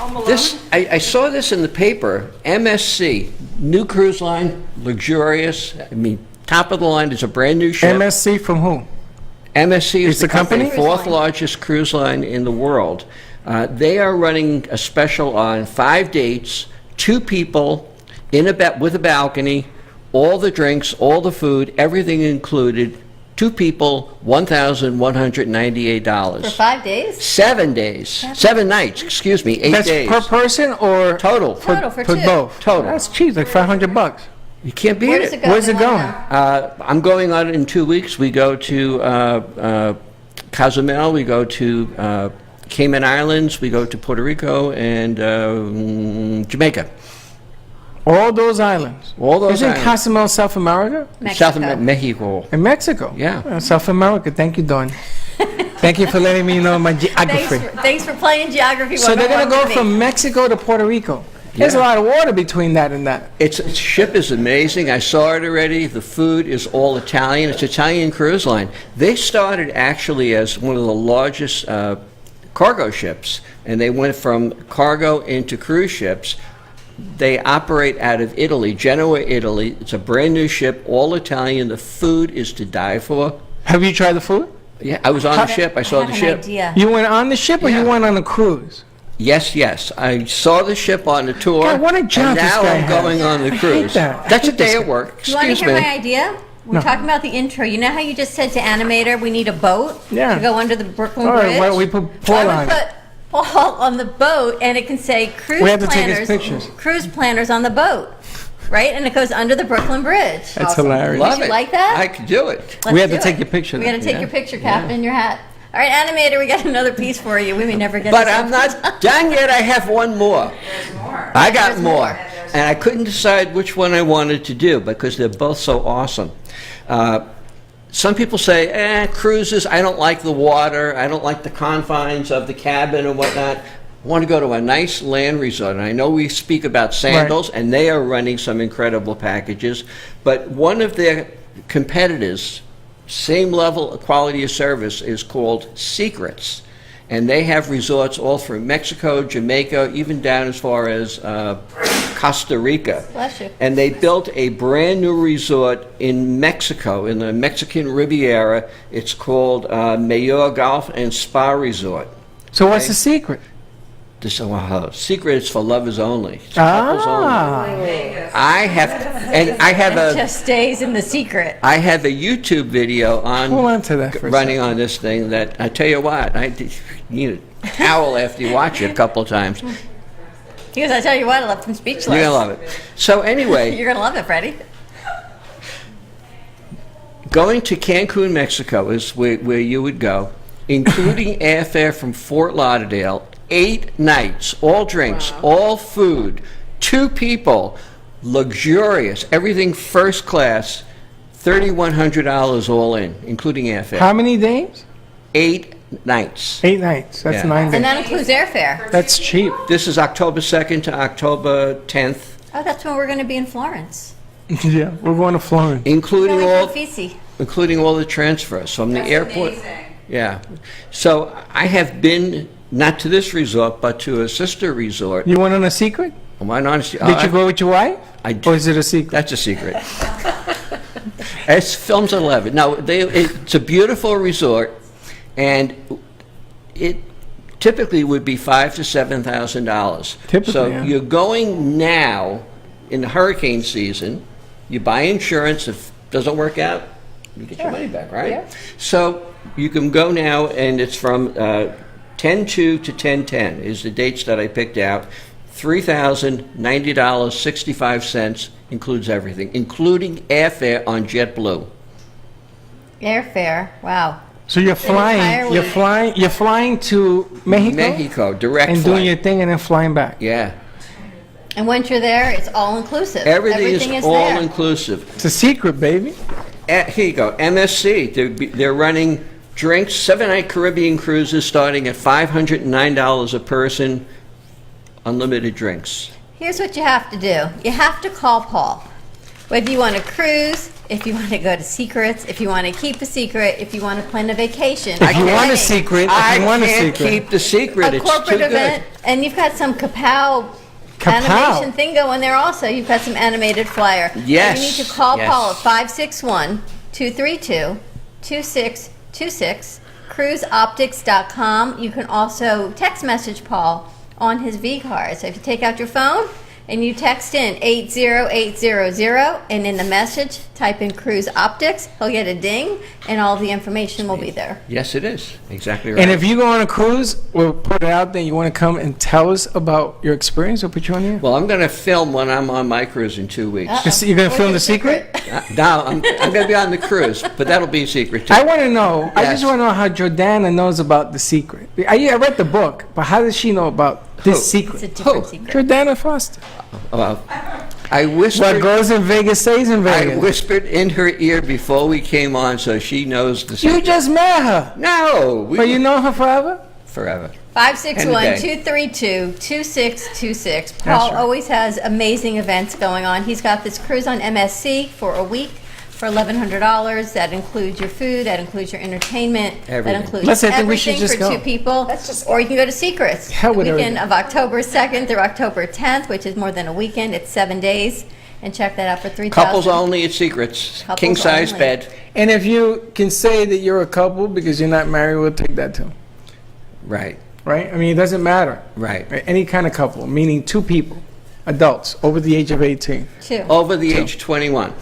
[SPEAKER 6] I saw this in the paper. MSC, new cruise line, luxurious. I mean, top of the line. It's a brand new ship.
[SPEAKER 4] MSC from who?
[SPEAKER 6] MSC is
[SPEAKER 4] It's
[SPEAKER 6] the
[SPEAKER 4] a company?
[SPEAKER 6] company, fourth largest cruise line in the world. They are running a special on 5 dates, 2 people with a balcony, all the drinks, all the food, everything included. 2 people, $1,198.
[SPEAKER 3] For 5 days?
[SPEAKER 6] 7 days, 7 nights. Excuse me, 8
[SPEAKER 4] That's
[SPEAKER 6] days.
[SPEAKER 4] per person or
[SPEAKER 6] Total.
[SPEAKER 3] Total for
[SPEAKER 4] for
[SPEAKER 3] 2.
[SPEAKER 4] both?
[SPEAKER 6] Total.
[SPEAKER 4] That's cheap, like $500.
[SPEAKER 6] You can't beat
[SPEAKER 3] Where does it go?
[SPEAKER 4] Where's it
[SPEAKER 3] They wanna
[SPEAKER 4] going?
[SPEAKER 3] know.
[SPEAKER 6] I'm going on in 2 weeks. We go to Cozumel, we go to Cayman Islands, we go to Puerto Rico, and Jamaica.
[SPEAKER 4] All those islands.
[SPEAKER 6] All those
[SPEAKER 4] Isn't
[SPEAKER 6] islands.
[SPEAKER 4] Cozumel South America?
[SPEAKER 6] South
[SPEAKER 3] Mexico.
[SPEAKER 6] Mexico.
[SPEAKER 4] In Mexico?
[SPEAKER 6] Yeah.
[SPEAKER 4] South America. Thank you, Dawn. Thank you for letting me know my geography.
[SPEAKER 3] Thanks for playing geography.
[SPEAKER 4] So they're going to
[SPEAKER 3] 101
[SPEAKER 4] go
[SPEAKER 3] with me.
[SPEAKER 4] from Mexico to Puerto Rico. There's a
[SPEAKER 6] Yeah.
[SPEAKER 4] lot of water between that and that.
[SPEAKER 6] Its ship is amazing. I saw it already. The food is all Italian. It's Italian cruise line. They started actually as one of the largest cargo ships, and they went from cargo into cruise ships. They operate out of Italy, Genoa, Italy. It's a brand new ship, all Italian. The food is to die for.
[SPEAKER 4] Have you tried the food?
[SPEAKER 6] Yeah, I was on the ship. I saw the ship.
[SPEAKER 3] Idea.
[SPEAKER 4] You went on the ship or
[SPEAKER 6] Yeah.
[SPEAKER 4] you went on a cruise?
[SPEAKER 6] Yes. I saw the ship on the tour.
[SPEAKER 4] God, what a job
[SPEAKER 6] and
[SPEAKER 4] this
[SPEAKER 6] now
[SPEAKER 4] guy
[SPEAKER 6] I'm
[SPEAKER 4] has.
[SPEAKER 6] going on the
[SPEAKER 4] I hate
[SPEAKER 6] cruise.
[SPEAKER 4] that. I
[SPEAKER 6] That's a
[SPEAKER 4] hate this
[SPEAKER 6] day
[SPEAKER 4] guy.
[SPEAKER 6] at work.
[SPEAKER 3] You want to
[SPEAKER 6] Excuse
[SPEAKER 3] hear
[SPEAKER 6] me.
[SPEAKER 3] my idea? We're
[SPEAKER 4] No.
[SPEAKER 3] talking about the intro. You know how you just said to Animator, we need a boat
[SPEAKER 4] Yeah.
[SPEAKER 3] to go under the Brooklyn
[SPEAKER 4] All right,
[SPEAKER 3] Bridge?
[SPEAKER 4] why don't we put
[SPEAKER 3] So I
[SPEAKER 4] Paul
[SPEAKER 3] would
[SPEAKER 4] on it?
[SPEAKER 3] put Paul on the boat, and it can say cruise
[SPEAKER 4] We have to take his
[SPEAKER 3] planners.
[SPEAKER 4] pictures.
[SPEAKER 3] Cruise planners on the boat, right? And it goes under the Brooklyn Bridge.
[SPEAKER 4] That's hilarious.
[SPEAKER 6] Love
[SPEAKER 3] you
[SPEAKER 6] it.
[SPEAKER 3] like that?
[SPEAKER 6] I could do it.
[SPEAKER 3] Let's
[SPEAKER 4] We have
[SPEAKER 3] do
[SPEAKER 4] to take
[SPEAKER 3] it.
[SPEAKER 4] your picture
[SPEAKER 3] We got to
[SPEAKER 4] then.
[SPEAKER 3] take
[SPEAKER 6] Yeah.
[SPEAKER 3] your picture, Captain, in your hat. All right, Animator, we got another piece for you. We may never get.
[SPEAKER 6] But
[SPEAKER 3] this
[SPEAKER 6] I'm
[SPEAKER 3] up.
[SPEAKER 6] not done yet. I have one more.
[SPEAKER 5] There's more.
[SPEAKER 6] I got
[SPEAKER 3] There's
[SPEAKER 6] more.
[SPEAKER 3] more.
[SPEAKER 6] And I couldn't decide which one I wanted to do because they're both so awesome. Some people say, cruises, I don't like the water. I don't like the confines of the cabin and whatnot. I want to go to a nice land resort. And I know we speak about Sandals, and they are running some incredible packages. But one of their competitors, same level of quality of service, is called Secrets. And they have resorts all through Mexico, Jamaica, even down as far as Costa Rica.
[SPEAKER 3] Bless you.
[SPEAKER 6] And they built a brand new resort in Mexico, in the Mexican Riviera. It's called Mayor Golf and Spa Resort.
[SPEAKER 4] So what's the secret?
[SPEAKER 6] The secret is for lovers only. It's couples only. I have
[SPEAKER 3] It
[SPEAKER 6] a
[SPEAKER 3] just stays in the secret.
[SPEAKER 6] I have a YouTube video
[SPEAKER 4] Hold on to that for a
[SPEAKER 6] running on this thing that I tell you what, I need a towel after you watch it a couple of times.
[SPEAKER 3] Because I tell you what, I left him speechless.
[SPEAKER 6] You're gonna love it. So anyway,
[SPEAKER 3] You're gonna love it, Freddie.
[SPEAKER 6] going to Cancun, Mexico is where you would go, including airfare from Fort Lauderdale, 8 nights, all drinks, all food, 2 people, luxurious, everything first class, $3,100 all in, including airfare.
[SPEAKER 4] How many days?
[SPEAKER 6] 8 nights.
[SPEAKER 4] 8 nights. That's
[SPEAKER 6] Yeah.
[SPEAKER 4] 9
[SPEAKER 3] And
[SPEAKER 4] days.
[SPEAKER 3] that includes airfare.
[SPEAKER 4] That's cheap.
[SPEAKER 6] This is October 2nd to October 10th,
[SPEAKER 3] Oh, that's when we're going to be in Florence.
[SPEAKER 4] Yeah, we're going to Florence.
[SPEAKER 6] including
[SPEAKER 3] Going
[SPEAKER 6] all
[SPEAKER 3] to Uffizi.
[SPEAKER 6] the transfers from the
[SPEAKER 5] That's
[SPEAKER 6] airport.
[SPEAKER 5] amazing.
[SPEAKER 6] Yeah. So I have been not to this resort, but to a sister resort.
[SPEAKER 4] You went on a secret?
[SPEAKER 6] Why not?
[SPEAKER 4] Did you go with your wife?
[SPEAKER 6] I
[SPEAKER 4] Or is it a secret?
[SPEAKER 6] That's a secret. It's films 11. No, it's a beautiful resort, and it typically would be $5,000 to $7,000.
[SPEAKER 4] Typically,
[SPEAKER 6] so
[SPEAKER 4] yeah.
[SPEAKER 6] you're going now in the hurricane season. You buy insurance. If it doesn't work out, you get your money back, right?
[SPEAKER 3] Yeah.
[SPEAKER 6] So you can go now, and it's from 10/2 to 10/10 is the dates that I picked out. $3,090.65 includes everything, including airfare on JetBlue.
[SPEAKER 3] Airfare. Wow.
[SPEAKER 4] So you're flying.
[SPEAKER 3] entire
[SPEAKER 4] You're
[SPEAKER 3] week.
[SPEAKER 4] flying. You're flying to Mexico,
[SPEAKER 6] Mexico, direct
[SPEAKER 4] and
[SPEAKER 6] flight.
[SPEAKER 4] doing your thing, and then flying back.
[SPEAKER 6] Yeah.
[SPEAKER 3] And once you're there, it's all inclusive.
[SPEAKER 6] Everything is all
[SPEAKER 3] there.
[SPEAKER 6] inclusive.
[SPEAKER 4] It's a secret, baby.
[SPEAKER 6] Here you go. MSC. They're running drinks, 7-night Caribbean cruises starting at $509 a person, unlimited drinks.
[SPEAKER 3] Here's what you have to do. You have to call Paul. Whether you want to cruise, if you want to go to secrets, if you want to keep a secret, if you want to plan a vacation.
[SPEAKER 4] If you want a
[SPEAKER 3] wedding,
[SPEAKER 4] secret,
[SPEAKER 6] I
[SPEAKER 4] if you want a
[SPEAKER 6] can't
[SPEAKER 4] secret,
[SPEAKER 6] keep the secret.
[SPEAKER 3] a
[SPEAKER 6] It's
[SPEAKER 3] corporate
[SPEAKER 6] too
[SPEAKER 3] event, and you've got some kapow animation thing going there also. You've got some animated flyer.
[SPEAKER 6] Yes,
[SPEAKER 3] And you need to call
[SPEAKER 6] yes.
[SPEAKER 3] Paul at 561-232-2626, cruiseoptics.com. You can also text message Paul on his V card. So if you take out your phone and you text in 80800, and in the message type in Cruise Optics, he'll get a ding, and all the information will be there.
[SPEAKER 6] Yes, it is. Exactly right.
[SPEAKER 4] and if you go on a cruise, we'll put it out there. You want to come and tell us about your experience? We'll put you on here.
[SPEAKER 6] Well, I'm going to film when I'm on my cruise in 2 weeks.
[SPEAKER 4] You're going to
[SPEAKER 3] What's
[SPEAKER 4] film
[SPEAKER 3] your
[SPEAKER 4] the secret?
[SPEAKER 6] No, I'm going to be on the cruise, but that'll be a secret too.
[SPEAKER 4] I want to know. I just
[SPEAKER 6] Yes.
[SPEAKER 4] want to know how Jordana knows about the secret. I read the book, but how does she know about this
[SPEAKER 6] Who?
[SPEAKER 3] It's a
[SPEAKER 4] secret?
[SPEAKER 3] different
[SPEAKER 6] Who?
[SPEAKER 3] secret.
[SPEAKER 4] Jordana Foster.
[SPEAKER 6] I
[SPEAKER 4] What
[SPEAKER 6] whispered.
[SPEAKER 4] goes in Vegas stays in
[SPEAKER 6] I
[SPEAKER 4] Vegas.
[SPEAKER 6] whispered in her ear before we came on, so she knows the
[SPEAKER 4] You
[SPEAKER 6] secret.
[SPEAKER 4] just met her,
[SPEAKER 6] No, we
[SPEAKER 4] but you know her forever.
[SPEAKER 6] forever.
[SPEAKER 3] 561-232-2626. Paul always has amazing events going on. He's got this cruise on MSC for a week for $1,100. That includes your food, that includes your entertainment,
[SPEAKER 6] Everything.
[SPEAKER 3] that includes
[SPEAKER 4] Listen, I think we
[SPEAKER 3] everything
[SPEAKER 4] should just
[SPEAKER 3] for
[SPEAKER 4] go.
[SPEAKER 3] two people.
[SPEAKER 7] That's just-
[SPEAKER 3] Or you can go to Secrets
[SPEAKER 4] Hell
[SPEAKER 3] the
[SPEAKER 4] with
[SPEAKER 3] weekend
[SPEAKER 4] everything.
[SPEAKER 3] of October 2nd through October 10th, which is more than a weekend. It's 7 days. And check that out for $3,000.
[SPEAKER 6] Couples only at Secrets.
[SPEAKER 3] Couples
[SPEAKER 6] King size
[SPEAKER 3] only.
[SPEAKER 6] bed.
[SPEAKER 4] And if you can say that you're a couple because you're not married, we'll take that too.
[SPEAKER 6] Right.
[SPEAKER 4] Right? I mean, it doesn't matter.
[SPEAKER 6] Right.
[SPEAKER 4] Any kind of couple, meaning two people, adults, over the age of 18.
[SPEAKER 3] Two.
[SPEAKER 6] Over the age of 21.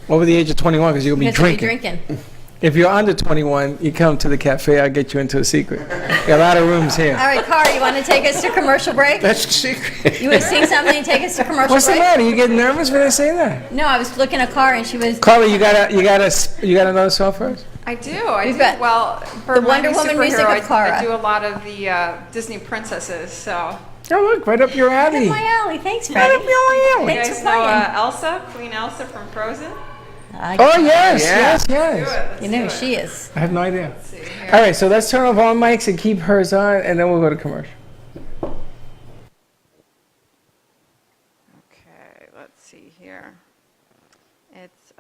[SPEAKER 4] Over the age of 21 because you'll be
[SPEAKER 3] Because you'll be
[SPEAKER 4] drinking.
[SPEAKER 3] drinking.
[SPEAKER 4] If you're under 21, you come to the cafe, I'll get you into a secret. Got a lot of rooms here.
[SPEAKER 3] All right, Cara, you want to take us to commercial break?
[SPEAKER 6] That's a secret.
[SPEAKER 3] You want to sing something and take us to commercial
[SPEAKER 4] What's the
[SPEAKER 3] break?
[SPEAKER 4] matter? You get nervous when I say that?
[SPEAKER 3] No, I was looking at Cara and she was...
[SPEAKER 4] Carla, you got another song first?
[SPEAKER 5] I do. I
[SPEAKER 3] We've
[SPEAKER 5] do.
[SPEAKER 3] got
[SPEAKER 5] Well, for
[SPEAKER 3] the
[SPEAKER 5] my
[SPEAKER 3] Wonder
[SPEAKER 5] new
[SPEAKER 3] Woman music
[SPEAKER 5] superhero,
[SPEAKER 3] of Cara.
[SPEAKER 5] I do a lot of the Disney princesses. So
[SPEAKER 4] Oh, look, right up your alley.
[SPEAKER 3] In my alley. Thanks,
[SPEAKER 4] Right
[SPEAKER 3] Freddy.
[SPEAKER 4] up your
[SPEAKER 5] you
[SPEAKER 4] alley.
[SPEAKER 3] Thanks
[SPEAKER 5] guys
[SPEAKER 3] for
[SPEAKER 5] know
[SPEAKER 3] playing.
[SPEAKER 5] Elsa, Queen Elsa from Frozen.
[SPEAKER 4] Oh, yes,
[SPEAKER 6] Yeah.
[SPEAKER 4] yes,
[SPEAKER 5] Do it.
[SPEAKER 4] yes.
[SPEAKER 5] Let's
[SPEAKER 3] You know
[SPEAKER 5] do
[SPEAKER 3] who
[SPEAKER 5] it.
[SPEAKER 3] she is.
[SPEAKER 4] I have no idea.
[SPEAKER 5] Let's see here.
[SPEAKER 4] All right, so let's turn off all mics and keep hers on, and then we'll go to commercial.
[SPEAKER 5] Okay, let's see here. It's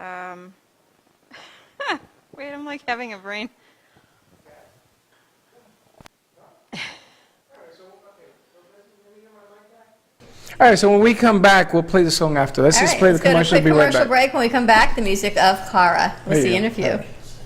[SPEAKER 5] wait, I'm like having a brain.
[SPEAKER 4] All right, so when we come back, we'll play the song after. Let's
[SPEAKER 3] All
[SPEAKER 4] just
[SPEAKER 3] right,
[SPEAKER 4] play the
[SPEAKER 3] let's go to a
[SPEAKER 4] commercial
[SPEAKER 3] quick
[SPEAKER 4] and be right
[SPEAKER 3] commercial
[SPEAKER 4] back.
[SPEAKER 3] break. When we come back, the music of Cara. We'll
[SPEAKER 4] There
[SPEAKER 3] see
[SPEAKER 4] you
[SPEAKER 3] you in a
[SPEAKER 4] go.
[SPEAKER 3] few.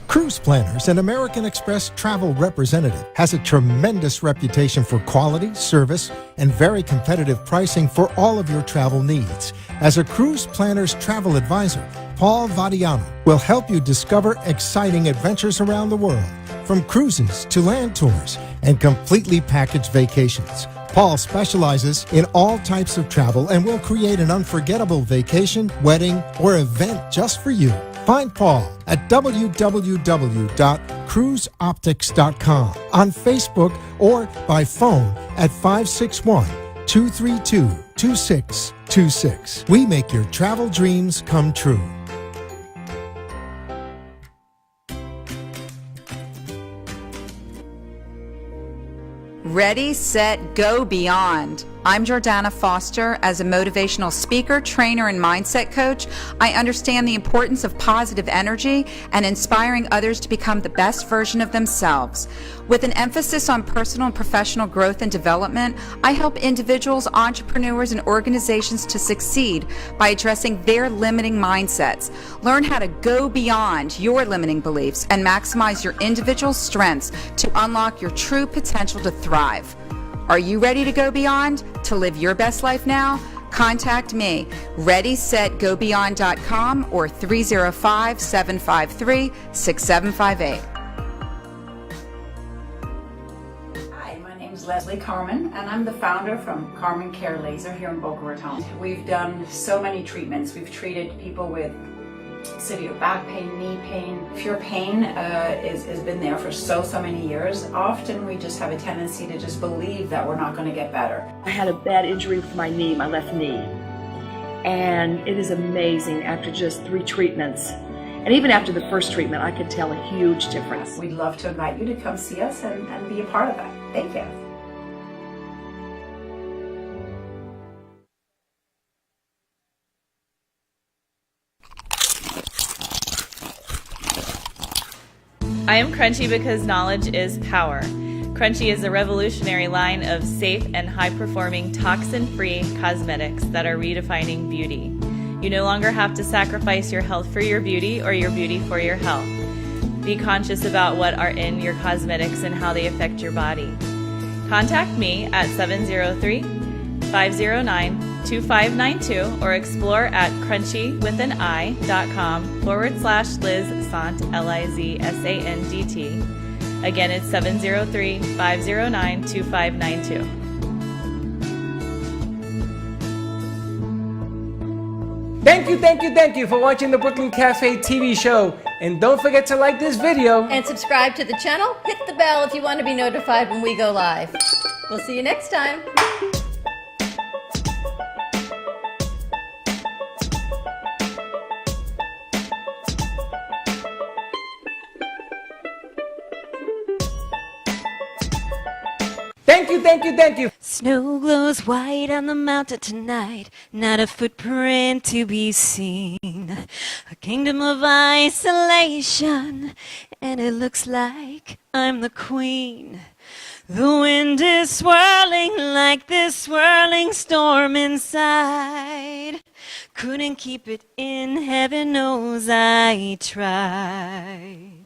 [SPEAKER 9] Cruise Planners, an American Express travel representative, has a tremendous reputation for quality, service, and very competitive pricing for all of your travel needs. As a Cruise Planners travel advisor, Paul Vadiano will help you discover exciting adventures around the world, from cruises to land tours and completely packaged vacations. Paul specializes in all types of travel and will create an unforgettable vacation, wedding, or event just for you. Find Paul at www.cruiseoptics.com, on Facebook, or by phone at 561-232-2626. We make your travel dreams come true.
[SPEAKER 10] Ready, set, go beyond. I'm Jordana Foster. As a motivational speaker, trainer, and mindset coach, I understand the importance of positive energy and inspiring others to become the best version of themselves. With an emphasis on personal and professional growth and development, I help individuals, entrepreneurs, and organizations to succeed by addressing their limiting mindsets. Learn how to go beyond your limiting beliefs and maximize your individual strengths to unlock your true potential to thrive. Are you ready to go beyond, to live your best life now? Contact me, ReadySetGoBeyond.com or 305-753-6758.
[SPEAKER 11] Hi, my name is Leslie Carmen, and I'm the founder from Carmen Care Laser here in Boca Raton. We've done so many treatments. We've treated people with severe back pain, knee pain. If your pain has been there for so many years, often we just have a tendency to just believe that we're not going to get better.
[SPEAKER 12] I had a bad injury with my knee, my left knee, and it is amazing after just 3 treatments. And even after the first treatment, I could tell a huge difference.
[SPEAKER 11] We'd love to invite you to come see us and be a part of that. Thank you.
[SPEAKER 13] I am Crunchy because knowledge is power. Crunchy is a revolutionary line of safe and high-performing toxin-free cosmetics that are redefining beauty. You no longer have to sacrifice your health for your beauty or your beauty for your health. Be conscious about what are in your cosmetics and how they affect your body. Contact me at 703-509-2592 or explore at crunchywithanI.com/Liz Sant, LIZSANDT. Again, it's 703-509-2592.
[SPEAKER 4] Thank you for watching the Brooklyn Cafe TV show. And don't forget to like this video.
[SPEAKER 3] And subscribe to the channel. Hit the bell if you want to be notified when we go live. We'll see you next time.
[SPEAKER 4] Thank you, thank you, thank you.
[SPEAKER 2] Snow glows white on the mountain tonight, not a footprint to be seen. A kingdom of isolation, and it looks like I'm the queen. The wind is swirling like this swirling storm inside. Couldn't keep it in, heaven knows I tried.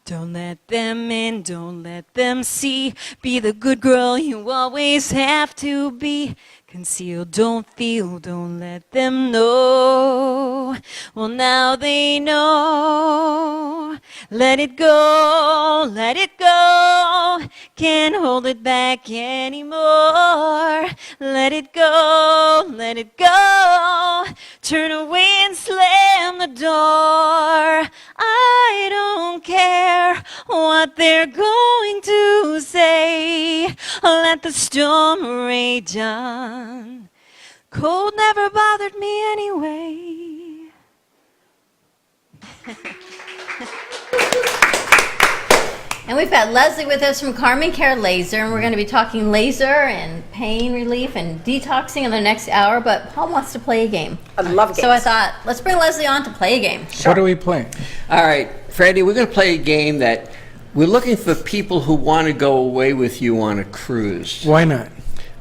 [SPEAKER 2] Don't let them in, don't let them see. Be the good girl you always have to be. Conceal, don't feel, don't let them know. Well, now they know. Let it go, let it go. Can't hold it back anymore. Let it go, let it go. Turn away and slam the door. I don't care what they're going to say. Let the storm rage on. Cold never bothered me anyway.
[SPEAKER 3] And we've got Leslie with us from Carmen Care Laser, and we're going to be talking laser and pain relief and detoxing in the next hour, but Paul wants to play a game.
[SPEAKER 7] I love games.
[SPEAKER 3] So I thought, let's bring Leslie on to play a game.
[SPEAKER 4] What are we playing?
[SPEAKER 6] All right, Freddie, we're going to play a game that we're looking for people who want to go away with you on a cruise.
[SPEAKER 4] Why not?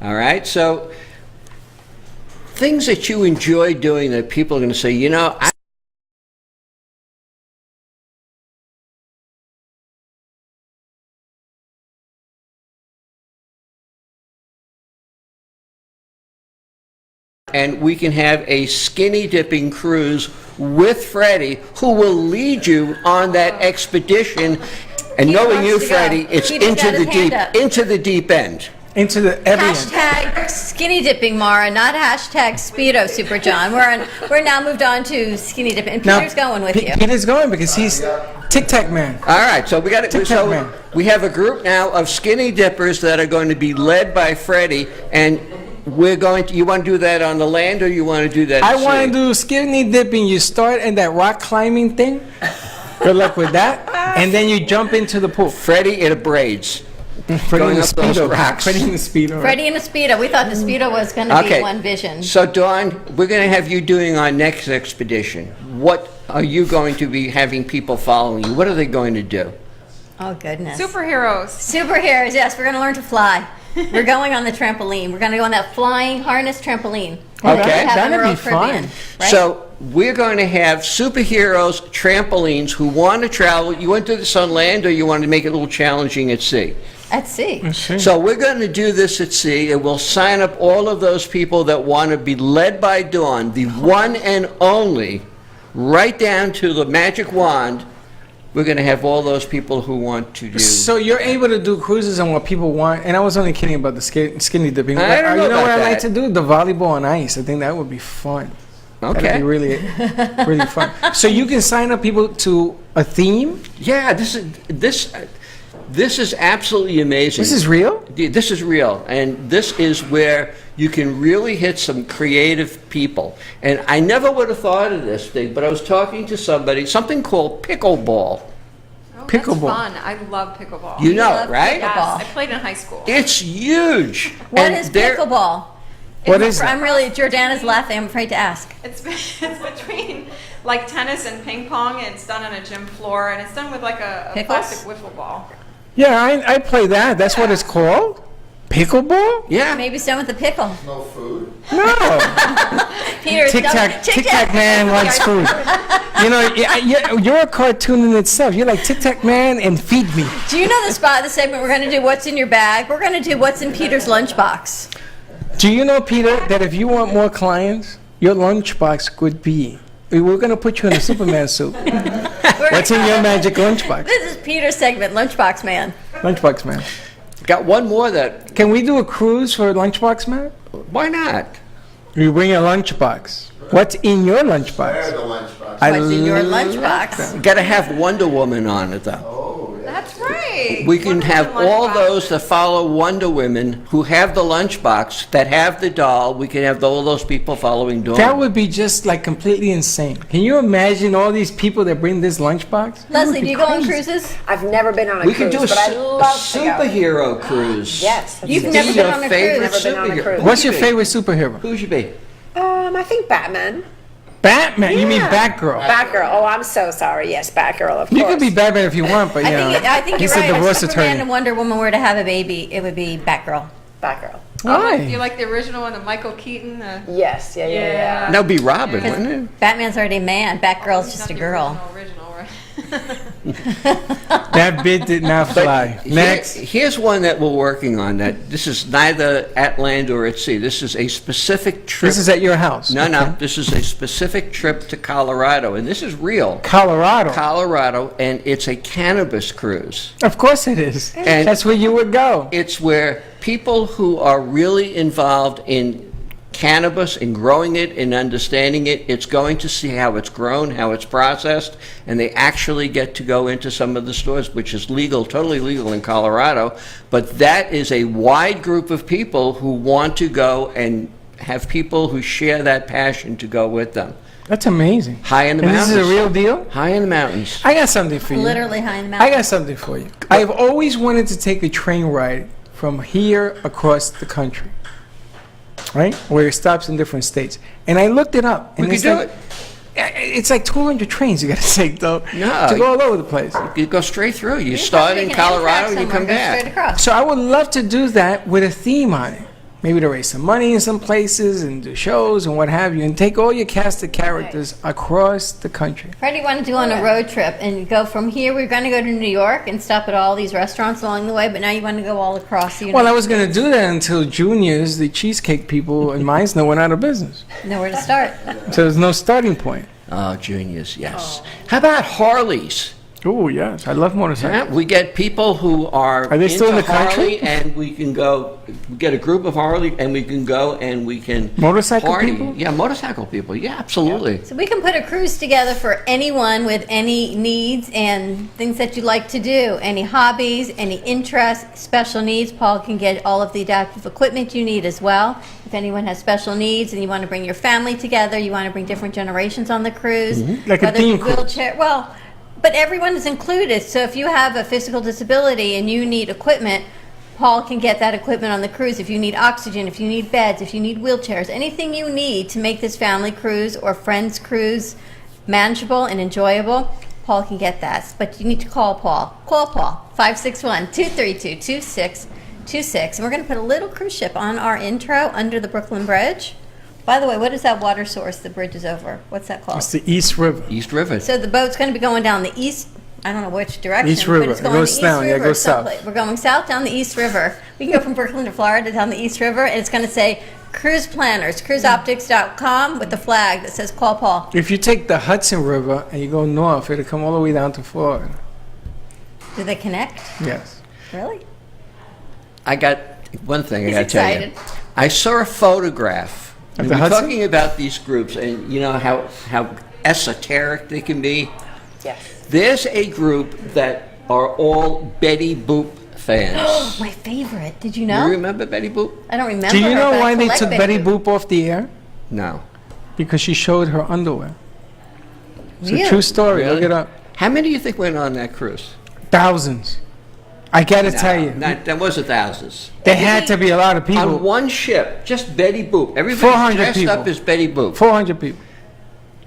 [SPEAKER 6] All right, so things that you enjoy doing that people are going to say, you know, and we can have a skinny dipping cruise with Freddie, who will lead you on that expedition. And
[SPEAKER 3] He
[SPEAKER 6] knowing
[SPEAKER 3] wants
[SPEAKER 6] you,
[SPEAKER 3] to go.
[SPEAKER 6] Freddie, it's
[SPEAKER 3] He just got his hand up.
[SPEAKER 6] into the deep end.
[SPEAKER 4] Into the every end.
[SPEAKER 3] Hashtag skinny dipping, Mara, not hashtag Speedo, Super John. We're now moved on to skinny dipping. And Peter's going with you.
[SPEAKER 4] Peter's going because he's Tic Tac Man.
[SPEAKER 6] All right, so we got it.
[SPEAKER 4] Tic Tac Man.
[SPEAKER 6] We have a group now of skinny dippers that are going to be led by Freddie, and we're going to. You want to do that on the land, or you want to do that?
[SPEAKER 4] I want to do skinny dipping. You start in that rock climbing thing. Good luck with that. And then you jump into the pool.
[SPEAKER 6] Freddie in a braids.
[SPEAKER 4] Freddie in
[SPEAKER 6] Going
[SPEAKER 4] the
[SPEAKER 6] up those
[SPEAKER 4] Speedo.
[SPEAKER 6] rocks.
[SPEAKER 4] Freddie in the Speedo.
[SPEAKER 3] Freddie in a Speedo. We thought the Speedo was going to be one vision.
[SPEAKER 6] So, Dawn, we're going to have you doing our next expedition. What are you going to be having people following you? What are they going to do?
[SPEAKER 3] Oh, goodness.
[SPEAKER 5] Superheroes.
[SPEAKER 3] Superheroes, yes. We're going to learn to fly. We're going on the trampoline. We're going to go on that flying harness trampoline.
[SPEAKER 6] Okay.
[SPEAKER 4] That'd be fun.
[SPEAKER 3] Right?
[SPEAKER 6] So we're going to have superheroes, trampolines who want to travel. You want to do this on land, or you want to make it a little challenging at sea?
[SPEAKER 3] At sea.
[SPEAKER 6] So we're going to do this at sea, and we'll sign up all of those people that want to be led by Dawn, the one and only, right down to the magic wand. We're going to have all those people who want to do.
[SPEAKER 4] So you're able to do cruises on what people want, and I was only kidding about the skinny dipping.
[SPEAKER 6] I don't know
[SPEAKER 4] you know
[SPEAKER 6] about
[SPEAKER 4] what I like
[SPEAKER 6] that.
[SPEAKER 4] to do? The volleyball on ice. I think that would be fun.
[SPEAKER 6] Okay.
[SPEAKER 4] That'd be really, really fun. So you can sign up people to a theme.
[SPEAKER 6] Yeah, this is absolutely amazing.
[SPEAKER 4] This is real?
[SPEAKER 6] This is real, and this is where you can really hit some creative people. And I never would have thought of this thing, but I was talking to something called pickleball.
[SPEAKER 5] Oh,
[SPEAKER 4] Pickleball.
[SPEAKER 5] That's fun. I love pickleball.
[SPEAKER 6] You know,
[SPEAKER 3] love
[SPEAKER 6] right?
[SPEAKER 5] Yes,
[SPEAKER 3] pickleball.
[SPEAKER 5] I played in high school.
[SPEAKER 6] It's huge.
[SPEAKER 3] What
[SPEAKER 6] And
[SPEAKER 3] is
[SPEAKER 6] there-
[SPEAKER 3] pickleball?
[SPEAKER 4] What is
[SPEAKER 3] I'm
[SPEAKER 4] it?
[SPEAKER 3] really, Jordana's laughing. I'm afraid to ask.
[SPEAKER 5] It's between like tennis and ping pong, and it's done on a gym floor, and it's done with like a
[SPEAKER 3] Pickles?
[SPEAKER 5] plastic wiffle ball.
[SPEAKER 4] Yeah, I play that. That's what it's called? Pickleball?
[SPEAKER 6] Yeah.
[SPEAKER 3] Maybe it's done with the pickle.
[SPEAKER 8] No food.
[SPEAKER 4] No.
[SPEAKER 3] Peter,
[SPEAKER 4] Tic Tac Man wants food. You know, you're a cartoon in itself. You're like Tic Tac Man and feed me.
[SPEAKER 3] Do you know the segment we're going to do what's in your bag? We're going to do what's in Peter's lunchbox.
[SPEAKER 4] Do you know, Peter, that if you want more clients, your lunchbox could be, we're going to put you in a Superman suit. What's in your magic lunchbox?
[SPEAKER 3] This is Peter's segment, Lunchbox Man.
[SPEAKER 4] Lunchbox Man.
[SPEAKER 6] Got one more that.
[SPEAKER 4] Can we do a cruise for Lunchbox Man?
[SPEAKER 6] Why not?
[SPEAKER 4] You bring a lunchbox. What's in your lunchbox?
[SPEAKER 8] There's the lunchbox.
[SPEAKER 3] What's in your lunchbox?
[SPEAKER 6] Got to have Wonder Woman on it, though.
[SPEAKER 5] That's right. Hey,
[SPEAKER 6] We can
[SPEAKER 5] Wonder
[SPEAKER 6] have
[SPEAKER 5] Woman
[SPEAKER 6] all
[SPEAKER 5] lunchbox.
[SPEAKER 6] those that follow Wonder Women who have the lunchbox, that have the doll. We can have all those people following Dawn.
[SPEAKER 4] That would be just like completely insane. Can you imagine all these people that bring this lunchbox?
[SPEAKER 3] Leslie, do you go on cruises?
[SPEAKER 7] I've never been on a
[SPEAKER 6] We
[SPEAKER 7] cruise,
[SPEAKER 6] could do a,
[SPEAKER 7] but I'd
[SPEAKER 6] a
[SPEAKER 7] love to go.
[SPEAKER 6] superhero cruise.
[SPEAKER 7] Yes. that's
[SPEAKER 3] You've
[SPEAKER 7] it.
[SPEAKER 3] never been
[SPEAKER 6] Your
[SPEAKER 3] on a
[SPEAKER 6] favorite
[SPEAKER 3] cruise.
[SPEAKER 7] Never been on a
[SPEAKER 6] superhero.
[SPEAKER 7] cruise.
[SPEAKER 4] What's your
[SPEAKER 6] Who'd you
[SPEAKER 4] favorite superhero?
[SPEAKER 6] be? Who would you be?
[SPEAKER 7] I think Batman.
[SPEAKER 4] Batman. You mean
[SPEAKER 7] Yeah.
[SPEAKER 4] Batgirl?
[SPEAKER 7] Batgirl. Oh, I'm so sorry. Yes, Batgirl, of
[SPEAKER 4] You
[SPEAKER 7] course.
[SPEAKER 4] could be Batman if you want, but
[SPEAKER 3] I
[SPEAKER 4] you know,
[SPEAKER 3] think
[SPEAKER 4] he's
[SPEAKER 3] you're right.
[SPEAKER 4] a divorce
[SPEAKER 3] If Superman
[SPEAKER 4] attorney.
[SPEAKER 3] and Wonder Woman were to have a baby, it would be Batgirl.
[SPEAKER 7] Batgirl.
[SPEAKER 4] Why?
[SPEAKER 5] Do you like the original one, the Michael Keaton?
[SPEAKER 7] Yes, yeah.
[SPEAKER 6] That would be Robin, wouldn't it?
[SPEAKER 3] Batman's already a man. Batgirl's just a girl.
[SPEAKER 5] Original, right?
[SPEAKER 4] That bit did not fly. Next.
[SPEAKER 6] Here's one that we're working on. That this is neither at land or at sea. This is a specific trip.
[SPEAKER 4] This is at your house.
[SPEAKER 6] No, no. This is a specific trip to Colorado, and this is real.
[SPEAKER 4] Colorado.
[SPEAKER 6] Colorado, and it's a cannabis cruise.
[SPEAKER 4] Of course it is.
[SPEAKER 6] And
[SPEAKER 4] that's where you would go.
[SPEAKER 6] It's where people who are really involved in cannabis and growing it and understanding it, it's going to see how it's grown, how it's processed, and they actually get to go into some of the stores, which is legal, totally legal in Colorado. But that is a wide group of people who want to go and have people who share that passion to go with them.
[SPEAKER 4] That's amazing.
[SPEAKER 6] High in the
[SPEAKER 4] And
[SPEAKER 6] mountains.
[SPEAKER 4] this is a real deal?
[SPEAKER 6] High in the mountains.
[SPEAKER 4] I got something for you.
[SPEAKER 3] Literally high in the
[SPEAKER 4] I
[SPEAKER 3] mountains.
[SPEAKER 4] got something for you. I've always wanted to take a train ride from here across the country, right? Where it stops in different states. And I looked it up. And
[SPEAKER 6] We
[SPEAKER 4] it's
[SPEAKER 6] could do
[SPEAKER 4] like, it's like 200 trains you got to take, though,
[SPEAKER 6] No.
[SPEAKER 4] to go all over the place.
[SPEAKER 6] You go straight through. You start in Colorado and you come back.
[SPEAKER 3] across.
[SPEAKER 4] So I would love to do that with a theme on it. Maybe to raise some money in some places and do shows and what have you, and take all your cast of characters across the country.
[SPEAKER 3] Freddie wanted to go on a road trip and go from here. We're going to go to New York and stop at all these restaurants along the way, but now you want to go all across the United
[SPEAKER 4] Well, I was going to do that until Junior's, the cheesecake people in Meisner, went out of business.
[SPEAKER 3] Nowhere to start.
[SPEAKER 4] So there's no starting point.
[SPEAKER 6] Oh, Juniors, yes. How about Harleys?
[SPEAKER 4] Oh, yes. I love motorcycles.
[SPEAKER 6] Yeah, we get people who are
[SPEAKER 4] they still in
[SPEAKER 6] into
[SPEAKER 4] the country?
[SPEAKER 6] Harley, and we can go. We get a group of Harley, and we can go and we can
[SPEAKER 4] Motorcycle
[SPEAKER 6] party.
[SPEAKER 4] people?
[SPEAKER 6] Yeah, motorcycle people. Yeah, absolutely.
[SPEAKER 3] So we can put a cruise together for anyone with any needs and things that you like to do, any hobbies, any interests, special needs. Paul can get all of the adaptive equipment you need as well. If anyone has special needs and you want to bring your family together, you want to bring different generations on the cruise,
[SPEAKER 4] Like a
[SPEAKER 3] whether
[SPEAKER 4] theme
[SPEAKER 3] it's
[SPEAKER 4] cruise.
[SPEAKER 3] wheelchair, well, but everyone is included. So if you have a physical disability and you need equipment, Paul can get that equipment on the cruise. If you need oxygen, if you need beds, if you need wheelchairs, anything you need to make this family cruise or friends cruise manageable and enjoyable, Paul can get that. But you need to call Paul. Call Paul, 561-232-2626. And we're going to put a little cruise ship on our intro under the Brooklyn Bridge. By the way, what is that water source the bridge is over? What's that called?
[SPEAKER 4] It's the East River.
[SPEAKER 6] East River.
[SPEAKER 3] So the boat's going to be going down the east, I don't know which direction.
[SPEAKER 4] East River.
[SPEAKER 3] But it's
[SPEAKER 4] It
[SPEAKER 3] going
[SPEAKER 4] goes
[SPEAKER 3] the East
[SPEAKER 4] down. Yeah, it
[SPEAKER 3] River
[SPEAKER 4] goes south.
[SPEAKER 3] someplace. We're going south down the East River. We can go from Brooklyn to Florida down the East River, and it's going to say Cruise Planners, cruiseoptics.com with the flag that says call Paul.
[SPEAKER 4] If you take the Hudson River and you go north, it'll come all the way down to Florida.
[SPEAKER 3] Do they connect?
[SPEAKER 4] Yes.
[SPEAKER 3] Really?
[SPEAKER 6] I got one thing
[SPEAKER 3] He's
[SPEAKER 6] I got to tell you.
[SPEAKER 3] excited.
[SPEAKER 6] I saw a photograph.
[SPEAKER 4] Of
[SPEAKER 6] And
[SPEAKER 4] the
[SPEAKER 6] we're
[SPEAKER 4] Hudson?
[SPEAKER 6] talking about these groups, and you know how esoteric they can be.
[SPEAKER 7] Yes.
[SPEAKER 6] There's a group that are all Betty Boop fans.
[SPEAKER 3] My favorite. Did you
[SPEAKER 6] You
[SPEAKER 3] know?
[SPEAKER 6] remember Betty Boop?
[SPEAKER 3] I don't remember.
[SPEAKER 4] Do you
[SPEAKER 3] her,
[SPEAKER 4] know
[SPEAKER 3] but I
[SPEAKER 4] why they
[SPEAKER 3] collect
[SPEAKER 4] took Betty Boop off the air?
[SPEAKER 6] No.
[SPEAKER 4] Because she showed her underwear. It's
[SPEAKER 3] Really?
[SPEAKER 4] a true story.
[SPEAKER 6] Really?
[SPEAKER 4] Look it up.
[SPEAKER 6] How many do you think went on that cruise?
[SPEAKER 4] Thousands. I gotta tell you,
[SPEAKER 6] That wasn't thousands.
[SPEAKER 4] there had to be a lot of
[SPEAKER 6] On
[SPEAKER 4] people.
[SPEAKER 6] one ship, just Betty Boop.
[SPEAKER 4] 400
[SPEAKER 6] Everybody dressed
[SPEAKER 4] people.
[SPEAKER 6] up as Betty Boop.
[SPEAKER 4] 400 people.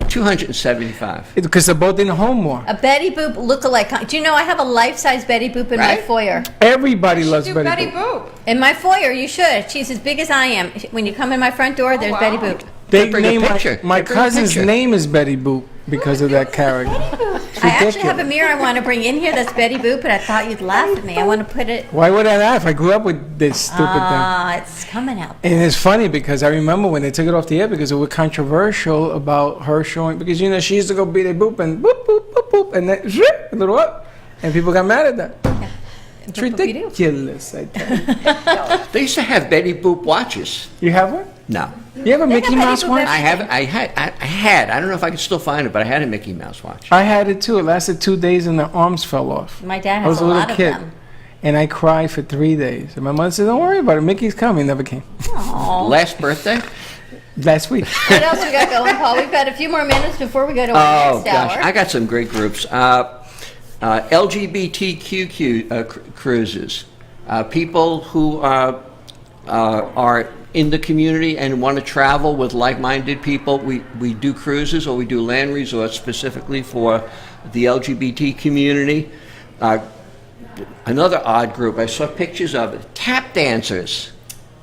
[SPEAKER 6] 275.
[SPEAKER 4] Because they're both in the home more.
[SPEAKER 3] A Betty Boop look-alike. Do you know I have a life-size Betty Boop in my
[SPEAKER 6] Right?
[SPEAKER 3] foyer?
[SPEAKER 4] Everybody loves
[SPEAKER 5] Do
[SPEAKER 4] Betty,
[SPEAKER 5] Betty
[SPEAKER 4] Boop.
[SPEAKER 5] Boop.
[SPEAKER 3] In my foyer, you should. She's as big as I am. When you come in my front door, there's
[SPEAKER 5] wow.
[SPEAKER 3] Betty Boop.
[SPEAKER 4] They
[SPEAKER 6] Bring a
[SPEAKER 4] name
[SPEAKER 6] picture.
[SPEAKER 4] my
[SPEAKER 6] Bring a
[SPEAKER 4] cousin's
[SPEAKER 6] picture.
[SPEAKER 4] name is Betty Boop because of that character.
[SPEAKER 3] I actually have a mirror I want to bring in here that's Betty Boop, but I thought you'd laugh at me. I want to put it.
[SPEAKER 4] Why would I laugh? I grew up with this stupid thing.
[SPEAKER 3] It's coming out.
[SPEAKER 4] And it's funny because I remember when they took it off the air because it was controversial about her showing, because you know she used to go Betty Boop and boop, boop, boop, boop, and then zip, a little up. And people got mad at that. It's ridiculous, I tell you.
[SPEAKER 6] They used to have Betty Boop watches.
[SPEAKER 4] You have one?
[SPEAKER 6] No.
[SPEAKER 4] You have a
[SPEAKER 3] They
[SPEAKER 4] Mickey
[SPEAKER 3] got Betty
[SPEAKER 4] Mouse
[SPEAKER 3] Boop
[SPEAKER 4] watch?
[SPEAKER 6] I had. I don't know if I can still find it, but I had a Mickey Mouse watch.
[SPEAKER 4] I had it too. It lasted 2 days and the arms fell off.
[SPEAKER 3] My dad
[SPEAKER 4] I was
[SPEAKER 3] has
[SPEAKER 4] a
[SPEAKER 3] a
[SPEAKER 4] little
[SPEAKER 3] lot of
[SPEAKER 4] kid.
[SPEAKER 3] them.
[SPEAKER 4] and I cried for 3 days. And my mother said, "Don't worry about it. Mickey's coming." Never came.
[SPEAKER 6] Last birthday?
[SPEAKER 4] Last week.
[SPEAKER 3] What else we got going, Paul? We've got a few more minutes before we go to our
[SPEAKER 6] Oh
[SPEAKER 3] next
[SPEAKER 6] gosh,
[SPEAKER 3] hour.
[SPEAKER 6] I got some great groups. LGBTQ cruises. People who are in the community and want to travel with like-minded people. We do cruises, or we do land resorts specifically for the LGBT community. Another odd group I saw pictures of, tap dancers.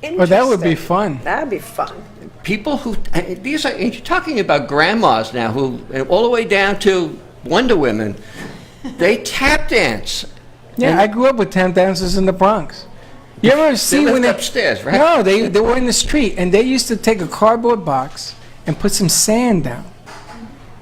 [SPEAKER 4] Oh, that would be fun.
[SPEAKER 7] That'd be fun.
[SPEAKER 6] People who, these are, you're talking about grandmas now, who, all the way down to Wonder Women, they tap dance.
[SPEAKER 4] Yeah, I grew up with tap dancers in the Bronx. You ever see
[SPEAKER 6] lived
[SPEAKER 4] when they
[SPEAKER 6] upstairs, right?
[SPEAKER 4] No, they were in the street, and they used to take a cardboard box and put some sand down.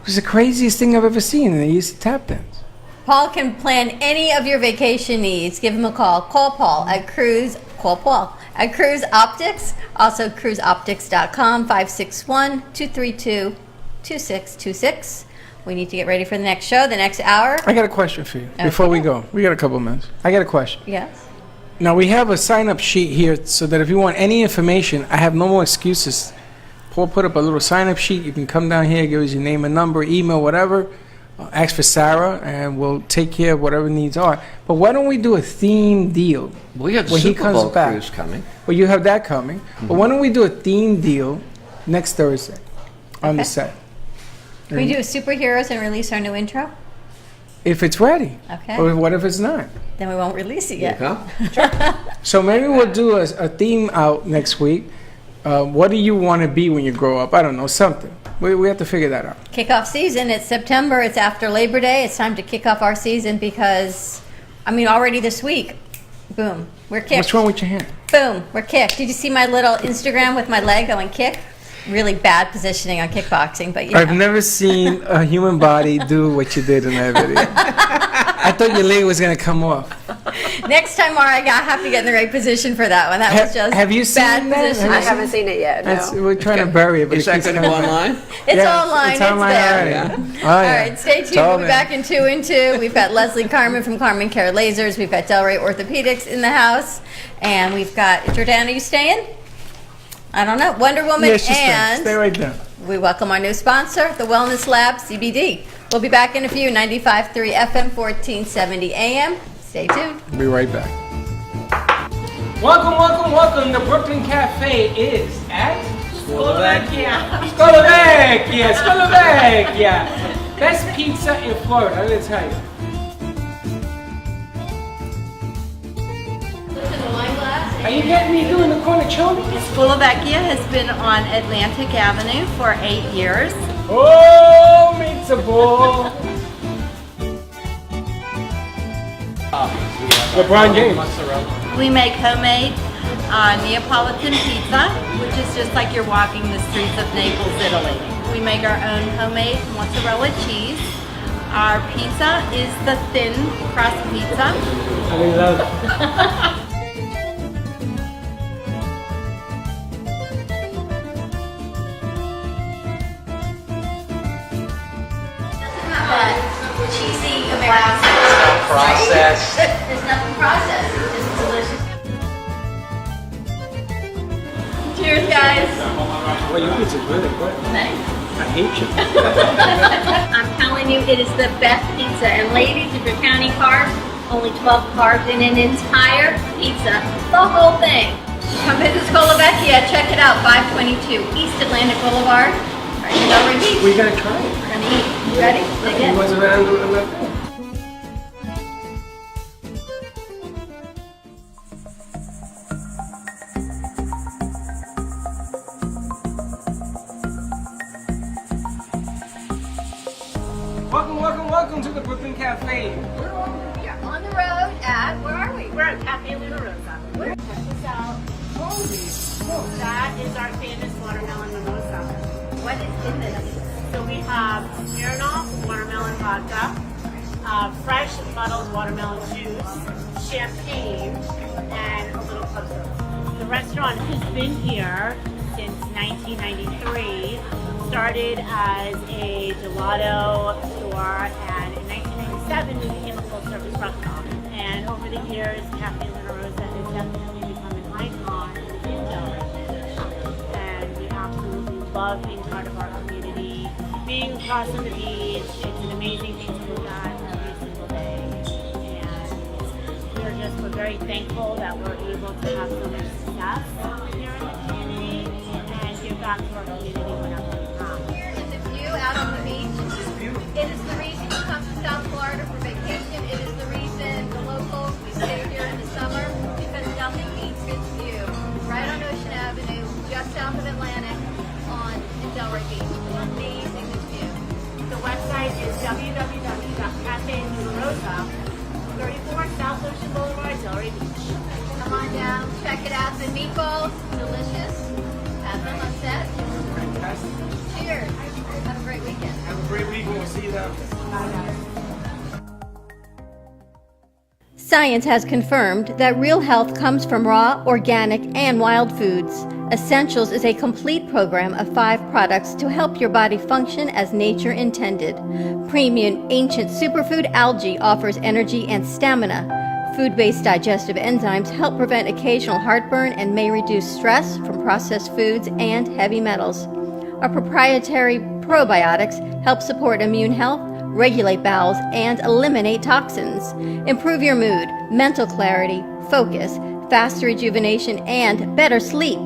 [SPEAKER 4] It was the craziest thing I've ever seen, and they used to tap dance.
[SPEAKER 3] Paul can plan any of your vacation needs. Give him a call. Call Paul at Cruise Optics. Also, cruiseoptics.com, 561-232-2626. We need to get ready for the next show, the next hour.
[SPEAKER 4] I got a question for you before we go. We got a couple minutes. I got a question.
[SPEAKER 3] Yes.
[SPEAKER 4] Now, we have a sign-up sheet here so that if you want any information, I have no more excuses. Paul put up a little sign-up sheet. You can come down here, give us your name and number, email, whatever. Ask for Sarah, and we'll take care of whatever needs are. But why don't we do a theme deal?
[SPEAKER 6] We have the
[SPEAKER 4] when he
[SPEAKER 6] Super
[SPEAKER 4] comes
[SPEAKER 6] Bowl
[SPEAKER 4] back?
[SPEAKER 6] cruise coming.
[SPEAKER 4] Well, you have that coming. But why don't we do a theme deal next Thursday on the set?
[SPEAKER 3] Can we do a superheroes and release our new intro?
[SPEAKER 4] If it's ready.
[SPEAKER 3] Okay.
[SPEAKER 4] Or what if it's not?
[SPEAKER 3] Then we won't release it yet.
[SPEAKER 4] So maybe we'll do a theme out next week. What do you want to be when you grow up? I don't know, something. We have to figure that out.
[SPEAKER 3] Kickoff season. It's September. It's after Labor Day. It's time to kick off our season because, already this week, boom, we're kicked.
[SPEAKER 4] What's wrong with your hand?
[SPEAKER 3] Boom, we're kicked. Did you see my little Instagram with my leg going kick? Really bad positioning on kickboxing, but
[SPEAKER 4] I've never seen a human body do what you did in that video. I thought your leg was going to come off.
[SPEAKER 3] Next time, Mara, I have to get in the right position for that one. That was just
[SPEAKER 4] have you seen
[SPEAKER 3] bad
[SPEAKER 4] that?
[SPEAKER 3] positioning.
[SPEAKER 7] I haven't seen it yet. No.
[SPEAKER 4] We're trying to bury it. But
[SPEAKER 6] Is that going to go online?
[SPEAKER 3] It's online. It's
[SPEAKER 4] online
[SPEAKER 3] there.
[SPEAKER 4] already.
[SPEAKER 6] Yeah.
[SPEAKER 4] Oh, yeah.
[SPEAKER 3] All right, stay tuned.
[SPEAKER 4] all
[SPEAKER 3] We'll be
[SPEAKER 4] there.
[SPEAKER 3] back in 2 and 2. We've got Leslie Carmen from Carmen Care Lasers. We've got Delray Orthopedics in the house. And we've got, Jordana, are you staying? I don't know. Wonder Woman.
[SPEAKER 4] Yeah, she's
[SPEAKER 3] and
[SPEAKER 4] stay right there.
[SPEAKER 3] we welcome our new sponsor, the Wellness Lab CBD. We'll be back in a few. 95.3 FM, 1470 AM. Stay tuned.
[SPEAKER 4] Be right back. Welcome. The Brooklyn Cafe is at Slovakia. Best pizza in Florida, let me tell you. Are you getting me doing the cornichoni?
[SPEAKER 14] Slovakia has been on Atlantic Avenue for 8 years.
[SPEAKER 4] Oh, pizza ball. LeBron James.
[SPEAKER 14] We make homemade Neapolitan pizza, which is just like you're walking the streets of Naples, Italy. We make our own homemade mozzarella cheese. Our pizza is the thin crust pizza.
[SPEAKER 4] I love it.
[SPEAKER 3] Cheesy American
[SPEAKER 8] Process.
[SPEAKER 3] There's nothing processed. It's just delicious. Cheers, guys.
[SPEAKER 4] Well, your pizza's really good.
[SPEAKER 3] Thanks.
[SPEAKER 4] I hate you.
[SPEAKER 14] I'm telling you, it is the best pizza. And ladies, if you're counting carbs, only 12 carbs in an entire pizza. The whole thing.
[SPEAKER 3] Come visit Slovakia. Check it out. 522 East Atlantic Boulevard. Right in Delray Beach.
[SPEAKER 4] We gotta try it.
[SPEAKER 3] We're gonna eat. You ready? Dig in.
[SPEAKER 4] He wasn't ready to do it. Welcome to the Brooklyn Cafe.
[SPEAKER 3] We're on the road at, where are we?
[SPEAKER 14] We're at Cafe Luna Rosa. Check this out. That is our famous watermelon mimosa.
[SPEAKER 3] What is in this?
[SPEAKER 14] So we have Smirnoff watermelon vodka, fresh muddled watermelon juice, champagne, and a little club soda. The restaurant has been here since 1993. Started as a gelato store, and in 1997 we became a full-service restaurant. And over the years, years, Cafe Luna Rosa has definitely become an icon in Delray. And we absolutely love being part of our community. Being across on the beach, it's an amazing thing to look at every single day. And we're very thankful that we're able to have so much success here in the community and give back to our community whenever we can.
[SPEAKER 3] Here is the view out on the beach. It is the reason you come to South Florida for vacation. It is the reason the locals, we stay here in the summer because nothing beats this view. Right on Ocean Avenue, just south of Atlantic in Delray Beach. Amazing this view.
[SPEAKER 14] The website is www.cafelunarosa, 34 South Ocean Boulevard, Delray Beach.
[SPEAKER 3] Come on down, check it out. The meatballs, delicious. Have them on set.
[SPEAKER 4] Fantastic.
[SPEAKER 3] Cheers. Have a great weekend.
[SPEAKER 4] Have a great week. We'll see you then.
[SPEAKER 3] Science has confirmed that real health comes from raw, organic, and wild foods. Essentials is a complete program of 5 products to help your body function as nature intended. Premium Ancient Superfood Algae offers energy and stamina. Food-based digestive enzymes help prevent occasional heartburn and may reduce stress from processed foods and heavy metals. Our proprietary probiotics help support immune health, regulate bowels, and eliminate toxins. Improve your mood, mental clarity, focus, faster rejuvenation, and better sleep.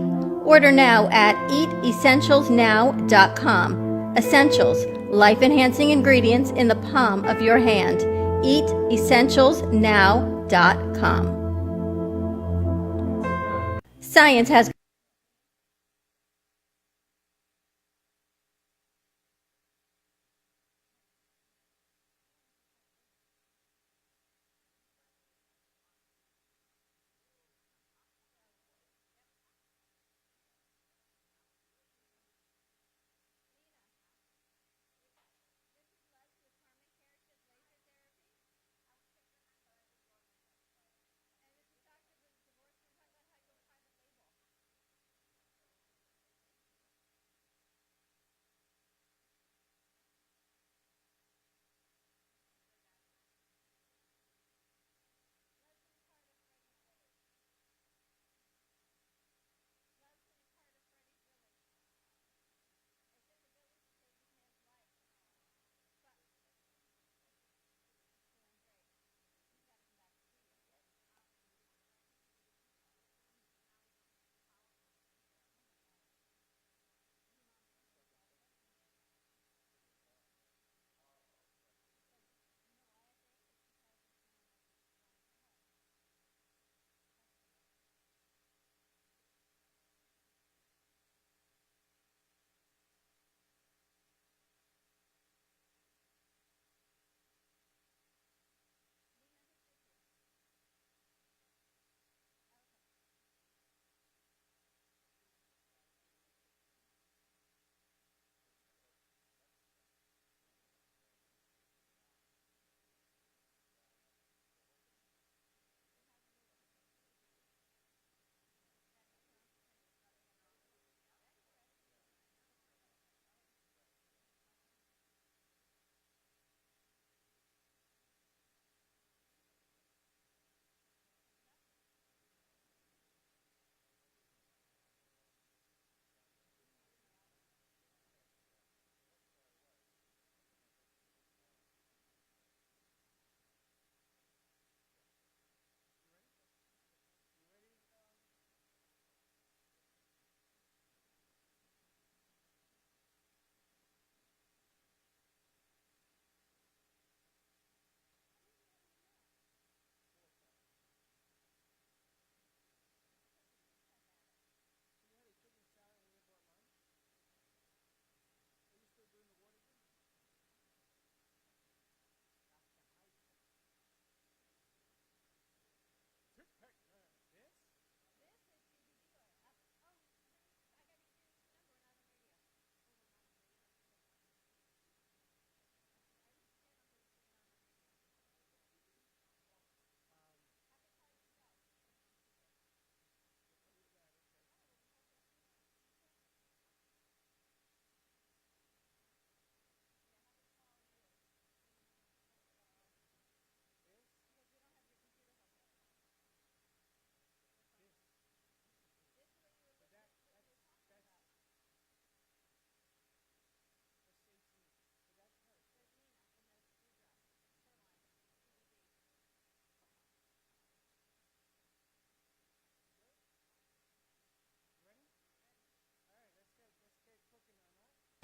[SPEAKER 3] Order now at eatessentialsnow.com. Essentials, life-enhancing ingredients in the palm of your hand. Eatessentialsnow.com. Science has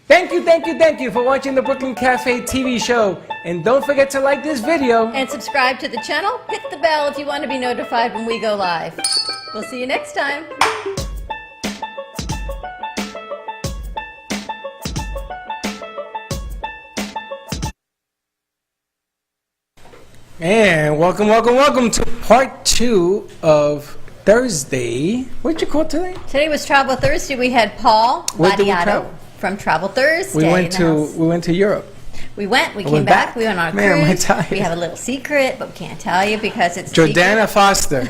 [SPEAKER 4] Thank you for watching the Brooklyn Cafe TV show. And don't forget to like this video.
[SPEAKER 3] And subscribe to the channel. Hit the bell if you want to be notified when we go live. We'll see you next time.
[SPEAKER 4] And welcome to part 2 of Thursday. What'd you call today?
[SPEAKER 3] Today was Travel Thursday. We had Paul
[SPEAKER 4] Where did we
[SPEAKER 3] Vadiato
[SPEAKER 4] travel?
[SPEAKER 3] from Travel Thursday.
[SPEAKER 4] We went to Europe.
[SPEAKER 3] We came
[SPEAKER 4] went
[SPEAKER 3] back.
[SPEAKER 4] back.
[SPEAKER 3] We went on a
[SPEAKER 4] Man, am I
[SPEAKER 3] cruise.
[SPEAKER 4] tired.
[SPEAKER 3] We have a little secret, but we can't tell you because it's
[SPEAKER 4] Jordana Foster.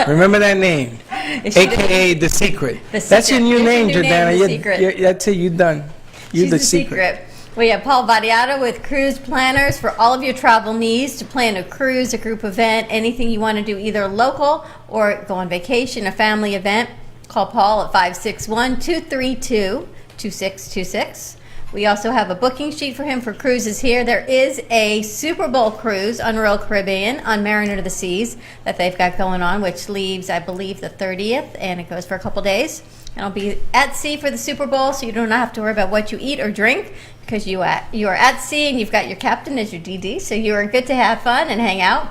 [SPEAKER 4] Remember that name? AKA The Secret. That's your new name, Jordana.
[SPEAKER 3] The Secret.
[SPEAKER 4] That's it. You done. You're
[SPEAKER 3] She's
[SPEAKER 4] the
[SPEAKER 3] the
[SPEAKER 4] secret.
[SPEAKER 3] We have Paul Vadiato with Cruise Planners for all of your travel needs to plan a cruise, a group event, anything you want to do, either local or go on vacation, a family event. Call Paul at 561-232-2626. We also have a booking sheet for him for cruises here. There is a Super Bowl cruise on Royal Caribbean on Mariner to the Seas that they've got going on, which leaves, I believe, the 30th, and it goes for a couple days. And I'll be at sea for the Super Bowl, so you don't have to worry about what you eat or drink because you are at sea and you've got your captain as your DD, so you are good to have fun and hang out.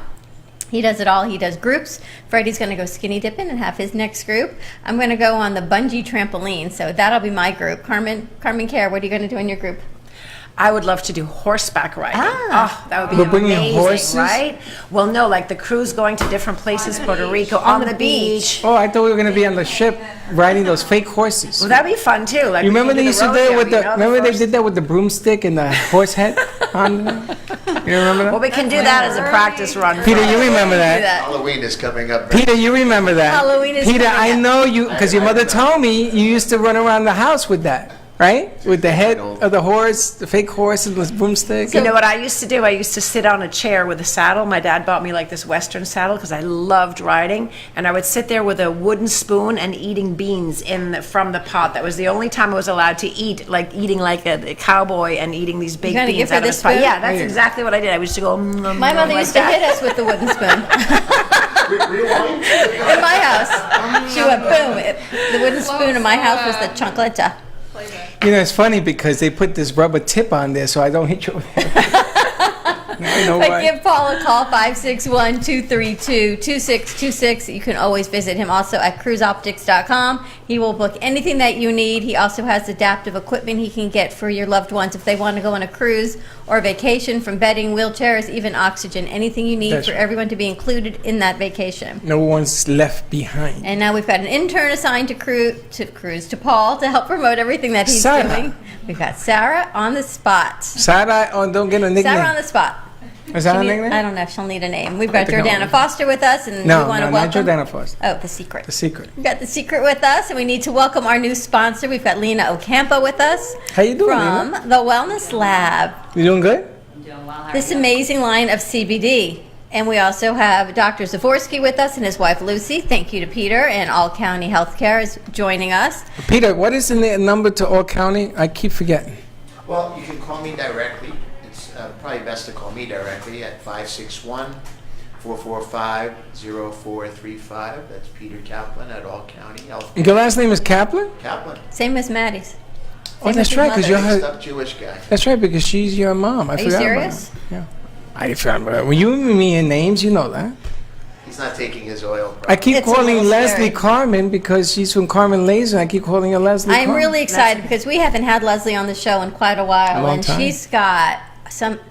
[SPEAKER 3] He does it all. He does groups. Freddy's going to go skinny dipping and have his next group. I'm going to go on the bungee trampoline, so that'll be my group. Carmen Care, what are you going to do in your group?
[SPEAKER 7] I would love to do horseback riding.
[SPEAKER 3] Ah.
[SPEAKER 7] Oh, that would be
[SPEAKER 4] We're bringing
[SPEAKER 7] amazing,
[SPEAKER 4] horses?
[SPEAKER 7] right? Well, no, like the cruise going to different places, Puerto Rico, on the beach.
[SPEAKER 4] Oh, I thought we were going to be on the ship riding those fake horses.
[SPEAKER 7] Well, that'd be fun too. Like
[SPEAKER 4] You remember they used to do it with the? Remember they
[SPEAKER 7] first-
[SPEAKER 4] did that with the broomstick and the horse head on them? You remember that?
[SPEAKER 7] Well, we can do that as a practice run.
[SPEAKER 4] Peter, you remember that?
[SPEAKER 8] Halloween is coming up.
[SPEAKER 4] Peter, you remember that?
[SPEAKER 3] Halloween is
[SPEAKER 4] Peter,
[SPEAKER 3] coming
[SPEAKER 4] I
[SPEAKER 3] up.
[SPEAKER 4] know you because your mother told me you used to run around the house with that, right? With the head of the horse, the fake horse, and the broomstick.
[SPEAKER 7] You know what I used to do? I used to sit on a chair with a saddle. My dad bought me like this Western saddle because I loved riding, and I would sit there with a wooden spoon and eating beans from the pot. That was the only time I was allowed to eat, like eating like a cowboy and eating these big
[SPEAKER 3] gonna
[SPEAKER 7] beans
[SPEAKER 3] give her
[SPEAKER 7] out of
[SPEAKER 3] this
[SPEAKER 7] the pot.
[SPEAKER 3] spoon?
[SPEAKER 7] Yeah, that's exactly what I did. I used to go.
[SPEAKER 3] My mother used to hit us with the wooden spoon. In my house. She went boom. The wooden spoon in my house was the chancleta.
[SPEAKER 4] You know, it's funny because they put this rubber tip on there so I don't hit you over there. I know
[SPEAKER 3] But
[SPEAKER 4] why.
[SPEAKER 3] give Paul a call, 561-232-2626. You can always visit him also at cruiseoptics.com. He will book anything that you need. He also has adaptive equipment he can get for your loved ones if they want to go on a cruise or vacation, from bedding, wheelchairs, even oxygen, anything you need
[SPEAKER 4] That's
[SPEAKER 3] for
[SPEAKER 4] right.
[SPEAKER 3] everyone to be included in that vacation.
[SPEAKER 4] No one's left behind.
[SPEAKER 3] And now we've got an intern assigned to Paul to help promote everything that he's
[SPEAKER 4] Sarah.
[SPEAKER 3] doing. We've got Sarah on the spot.
[SPEAKER 4] Sarah, don't get a nickname.
[SPEAKER 3] Sarah on the spot.
[SPEAKER 4] Is that
[SPEAKER 3] She
[SPEAKER 4] a
[SPEAKER 3] need-
[SPEAKER 4] nickname?
[SPEAKER 3] I don't know if she'll need a name. We've got
[SPEAKER 4] think I
[SPEAKER 3] Jordana
[SPEAKER 4] will.
[SPEAKER 3] Foster with us, and
[SPEAKER 4] No,
[SPEAKER 3] we want
[SPEAKER 4] no,
[SPEAKER 3] to
[SPEAKER 4] not
[SPEAKER 3] welcome.
[SPEAKER 4] Jordana Foster.
[SPEAKER 3] Oh, the secret.
[SPEAKER 4] The secret.
[SPEAKER 3] We've got the secret with us, and we need to welcome our new sponsor. We've got Lena Ocampo with us.
[SPEAKER 4] How you doing,
[SPEAKER 3] From
[SPEAKER 4] Lena?
[SPEAKER 3] the Wellness Lab.
[SPEAKER 4] You doing good?
[SPEAKER 3] This amazing line of CBD. And we also have Dr. Zavorsky with us and his wife Lucy. Thank you to Peter, and All County Healthcare is joining us.
[SPEAKER 4] Peter, what is the number to All County? I keep forgetting.
[SPEAKER 8] Well, you can call me directly. It's probably best to call me directly at 561-445-0435. That's Peter Kaplan at All County Health.
[SPEAKER 4] Your last name is Kaplan?
[SPEAKER 8] Kaplan.
[SPEAKER 3] Same as Maddie's.
[SPEAKER 4] Oh, that's right, because you're
[SPEAKER 8] Mixed
[SPEAKER 4] her.
[SPEAKER 8] up Jewish guy.
[SPEAKER 4] That's right, because she's your mom. I
[SPEAKER 3] Are you
[SPEAKER 4] forgot
[SPEAKER 3] serious?
[SPEAKER 4] About her. Yeah. I forgot. When you and me in names, you know that.
[SPEAKER 8] He's not taking his oil.
[SPEAKER 4] I keep
[SPEAKER 3] It's a
[SPEAKER 4] calling
[SPEAKER 3] little
[SPEAKER 4] Leslie
[SPEAKER 3] scary.
[SPEAKER 4] Carmen because she's from Carmen Laser. I keep calling her Leslie
[SPEAKER 3] I'm
[SPEAKER 4] Carmen.
[SPEAKER 3] really excited because we haven't had Leslie on the show in quite a while,
[SPEAKER 4] Long
[SPEAKER 3] and
[SPEAKER 4] time.
[SPEAKER 3] she's got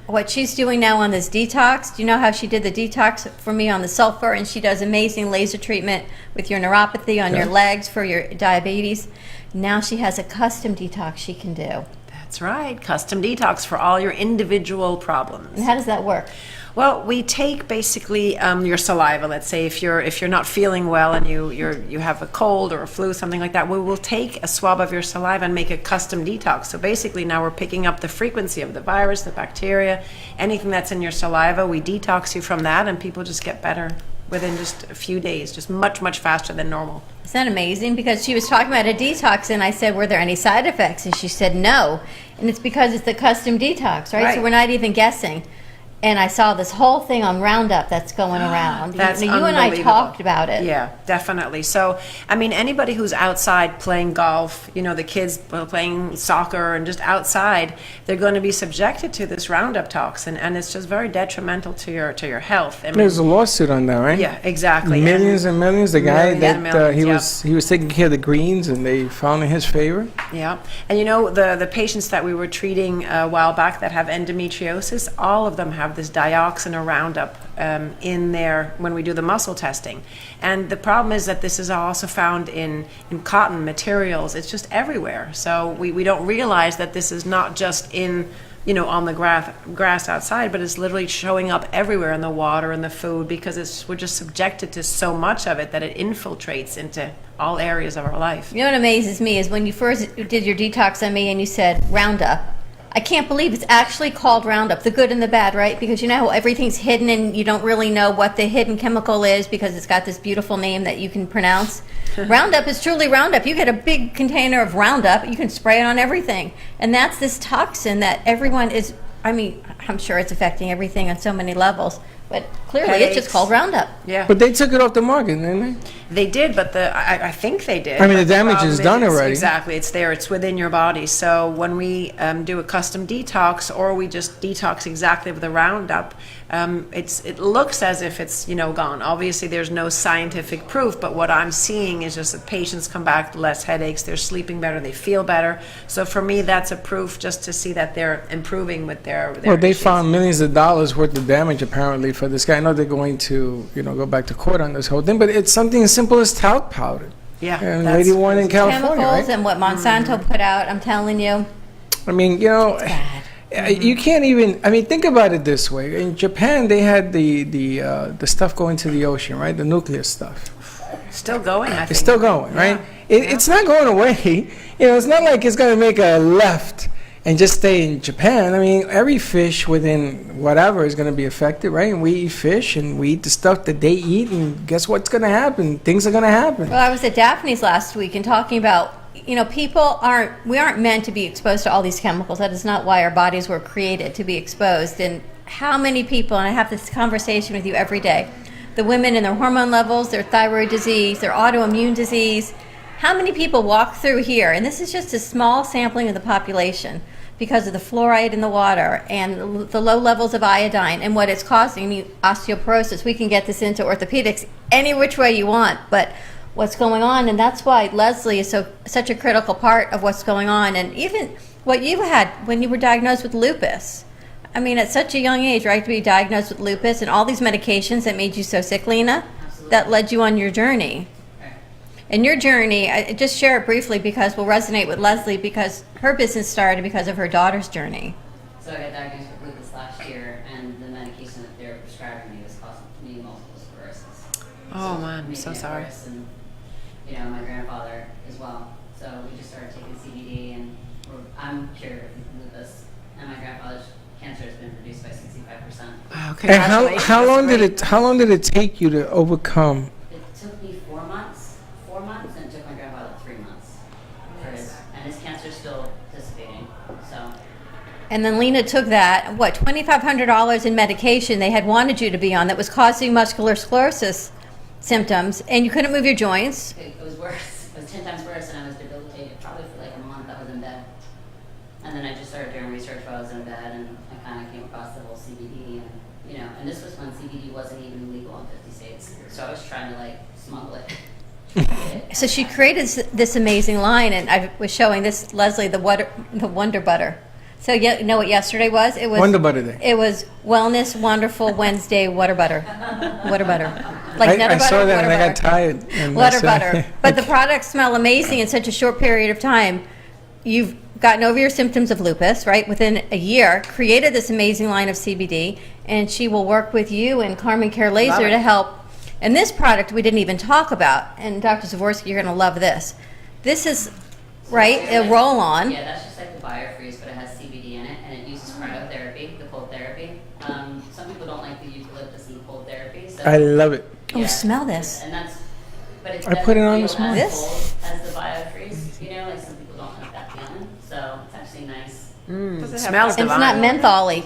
[SPEAKER 3] what she's doing now on this detox. Do you know how she did the detox for me on the sulfur? And she does amazing laser treatment with your neuropathy on your legs for your diabetes. Now she has a custom detox she can do.
[SPEAKER 7] That's right, custom detox for all your individual problems.
[SPEAKER 3] And how does that work?
[SPEAKER 7] Well, we take basically your saliva. Let's say if you're not feeling well and you have a cold or a flu, something like that, we will take a swab of your saliva and make a custom detox. So basically now we're picking up the frequency of the virus, the bacteria, anything that's in your saliva. We detox you from that, and people just get better within just a few days, just much, much faster than normal.
[SPEAKER 3] Isn't that amazing? Because she was talking about a detox, and I said, were there any side effects? And she said no. And it's because it's the custom detox, right?
[SPEAKER 7] Right.
[SPEAKER 3] So we're not even guessing. And I saw this whole thing on Roundup that's going around.
[SPEAKER 7] That's
[SPEAKER 3] you and I
[SPEAKER 7] unbelievable.
[SPEAKER 3] talked about it.
[SPEAKER 7] Yeah, definitely. So, I mean, anybody who's outside playing golf, you know, the kids playing soccer and just outside, they're going to be subjected to this Roundup toxin, and it's just very detrimental to your health. I mean,
[SPEAKER 4] There's a lawsuit on that, right?
[SPEAKER 7] Yeah, exactly.
[SPEAKER 4] Millions and millions. The guy
[SPEAKER 7] Millions and
[SPEAKER 4] that
[SPEAKER 7] millions,
[SPEAKER 4] he was taking care of the greens, and they found in his favor.
[SPEAKER 7] Yeah, and you know, the patients that we were treating a while back that have endometriosis, all of them have this dioxin or Roundup in there when we do the muscle testing. And the problem is that this is also found in cotton materials. It's just everywhere. So we don't realize that this is not just in, you know, on the grass outside, but it's literally showing up everywhere in the water and the food, because we're just subjected to so much of it that it infiltrates into all areas of our life.
[SPEAKER 3] You know what amazes me is when you first did your detox on me and you said Roundup. I can't believe it's actually called Roundup, the good and the bad, right? Because you know how everything's hidden and you don't really know what the hidden chemical is because it's got this beautiful name that you can pronounce. Roundup is truly Roundup. You get a big container of Roundup, you can spray it on everything. And that's this toxin that everyone is, I mean, I'm sure it's affecting everything on so many levels, but clearly it's just called Roundup.
[SPEAKER 7] Yeah.
[SPEAKER 4] But they took it off the market, didn't they?
[SPEAKER 7] They did, but I think they did.
[SPEAKER 4] I mean,
[SPEAKER 7] but
[SPEAKER 4] the damage
[SPEAKER 7] problem
[SPEAKER 4] is done already.
[SPEAKER 7] Exactly, it's there, it's within your body. So when we do a custom detox, or we just detox exactly with the Roundup, it looks as if it's, you know, gone. Obviously, there's no scientific proof, but what I'm seeing is just that patients come back, less headaches, they're sleeping better, they feel better. So for me, that's a proof just to see that they're improving with their
[SPEAKER 4] Well, they
[SPEAKER 7] issues.
[SPEAKER 4] found millions of dollars worth of damage apparently for this guy. I know they're going to, you know, go back to court on this whole thing, but it's something as simple as talc powder.
[SPEAKER 7] Yeah,
[SPEAKER 4] And
[SPEAKER 7] that's
[SPEAKER 4] lady one in California,
[SPEAKER 3] Chemicals
[SPEAKER 4] right?
[SPEAKER 3] and what Monsanto put out, I'm telling you.
[SPEAKER 4] I mean, you know, you can't even. I mean, think about it this way. In Japan, they had the stuff going to the ocean, right? The nuclear stuff.
[SPEAKER 7] Still going, I think.
[SPEAKER 4] It's still going, right? It's not going away. You know, it's not like it's going to make a left and just stay in Japan. I mean, every fish within whatever is going to be affected, right? And we eat fish and we eat the stuff that they eat, and guess what's going to happen? Things are going to happen.
[SPEAKER 3] Well, I was at Daphne's last week and talking about, you know, we aren't meant to be exposed to all these chemicals. That is not why our bodies were created, to be exposed. And how many people, and I have this conversation with you every day, the women and their hormone levels, their thyroid disease, their autoimmune disease, how many people walk through here, and this is just a small sampling of the population, because of the fluoride in the water and the low levels of iodine and what it's causing, I mean, osteoporosis. We can get this into orthopedics any which way you want, but what's going on, and that's why Leslie is such a critical part of what's going on, and even what you had when you were diagnosed with lupus. I mean, at such a young age, right, to be diagnosed with lupus and all these medications that made you so sick, Lena, that led you on your journey. And your journey, I just share it briefly because we'll resonate with Leslie, because her business started because of her daughter's journey.
[SPEAKER 15] So I got diagnosed with lupus last year, and the medication that they were prescribing me was causing me multiple sclerosis.
[SPEAKER 7] Oh man, I'm so sorry.
[SPEAKER 15] And, you know, my grandfather as well. So we just started taking CBD, and I'm cured of lupus, and my grandfather's cancer has been reduced by 65%.
[SPEAKER 7] Wow,
[SPEAKER 4] and how long did it take you to overcome?
[SPEAKER 15] It took me 4 months. 4 months, and it took my grandfather 3 months. And his cancer's still dissipating. So.
[SPEAKER 3] And then Lena took that, what, $2,500 in medication they had wanted you to be on that was causing muscular sclerosis symptoms, and you couldn't move your joints.
[SPEAKER 15] It was worse. It was 10 times worse, and I was debilitated probably for like a month. I was in bed. And then I just started doing research while I was in bed, and I kind of came across the whole CBD, and, you know, and this was when CBD wasn't even legal in 50 states. So I was trying to, like, smuggle it.
[SPEAKER 3] So she created this amazing line, and I was showing this, Leslie, the Wonder Butter. So you know what yesterday was? It was
[SPEAKER 4] Wonder Butter Day.
[SPEAKER 3] It was Wellness Wonderful Wednesday Water Butter. Water butter. Like
[SPEAKER 4] I saw that and I got tired.
[SPEAKER 3] Water butter. But the products smell amazing in such a short period of time. You've gotten over your symptoms of lupus, right? Within a year, created this amazing line of CBD, and she will work with you and Carmen Care Laser to help. And this product we didn't even talk about, and Dr. Zavorsky, you're going to love this. This is, right, a roll-on.
[SPEAKER 15] Yeah, that's just like the BioFreeze, but it has CBD in it, and it uses cryotherapy, the cold therapy. Some people don't like the eucalyptus and the cold therapy. So
[SPEAKER 4] I love it.
[SPEAKER 3] Oh, smell this.
[SPEAKER 15] And that's, but it
[SPEAKER 4] I put it on
[SPEAKER 15] doesn't
[SPEAKER 4] this
[SPEAKER 15] feel
[SPEAKER 4] morning.
[SPEAKER 15] as cold as the BioFreeze, you know, like some people don't like that feeling. So it's actually nice.
[SPEAKER 5] Does it have
[SPEAKER 7] Smells
[SPEAKER 3] And it's not mentholy.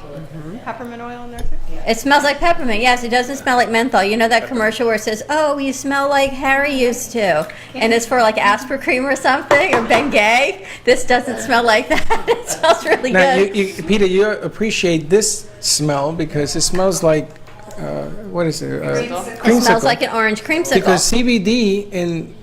[SPEAKER 5] peppermint oil in there too?
[SPEAKER 3] It smells like peppermint. Yes, it doesn't smell like menthol. You know that commercial where it says, "Oh, you smell like Harry used to," and it's for like Asper cream or something or Bengay. This doesn't smell like that. It smells really
[SPEAKER 4] Now,
[SPEAKER 3] good.
[SPEAKER 4] Peter, you appreciate this smell because it smells like what is it?
[SPEAKER 3] It smells like an orange creamsicle.
[SPEAKER 4] Because CBD in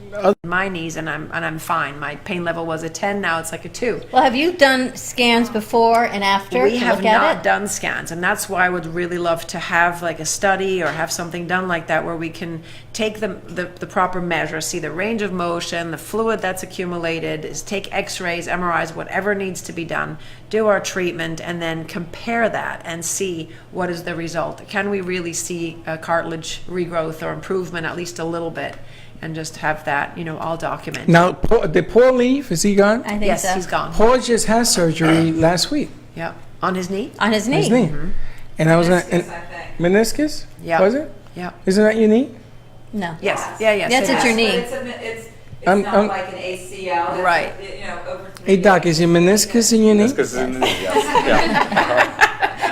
[SPEAKER 7] my knees, and I'm fine. My pain level was a 10. Now it's like a 2.
[SPEAKER 3] Well, have you done scans before and after?
[SPEAKER 7] We
[SPEAKER 3] to
[SPEAKER 7] have
[SPEAKER 3] look at
[SPEAKER 7] not
[SPEAKER 3] it?
[SPEAKER 7] done scans, and that's why I would really love to have like a study or have something done like that where we can take the proper measures, see the range of motion, the fluid that's accumulated, is take x-rays, MRIs, whatever needs to be done, do our treatment, and then compare that and see what is the result. Can we really see a cartilage regrowth or improvement, at least a little bit? And just have that, all documented.
[SPEAKER 4] Now, the Paul Leaf, is he gone?
[SPEAKER 3] I think
[SPEAKER 7] Yes,
[SPEAKER 3] so.
[SPEAKER 7] he's gone.
[SPEAKER 4] Paul just had surgery last week.
[SPEAKER 7] Yep. On his knee?
[SPEAKER 3] On his knee.
[SPEAKER 4] His knee. And I was meniscus?
[SPEAKER 7] Yeah.
[SPEAKER 4] Was it?
[SPEAKER 7] Yeah.
[SPEAKER 4] Isn't that your knee?
[SPEAKER 3] No.
[SPEAKER 7] Yes. Yeah.
[SPEAKER 3] That's at your knee.
[SPEAKER 5] It's
[SPEAKER 4] I'm-
[SPEAKER 5] not
[SPEAKER 4] I'm-
[SPEAKER 5] like an ACL. It's,
[SPEAKER 7] Right.
[SPEAKER 5] Over to
[SPEAKER 4] Hey, Doc, is your meniscus in your knee?
[SPEAKER 16] Meniscus is in the knee, yes.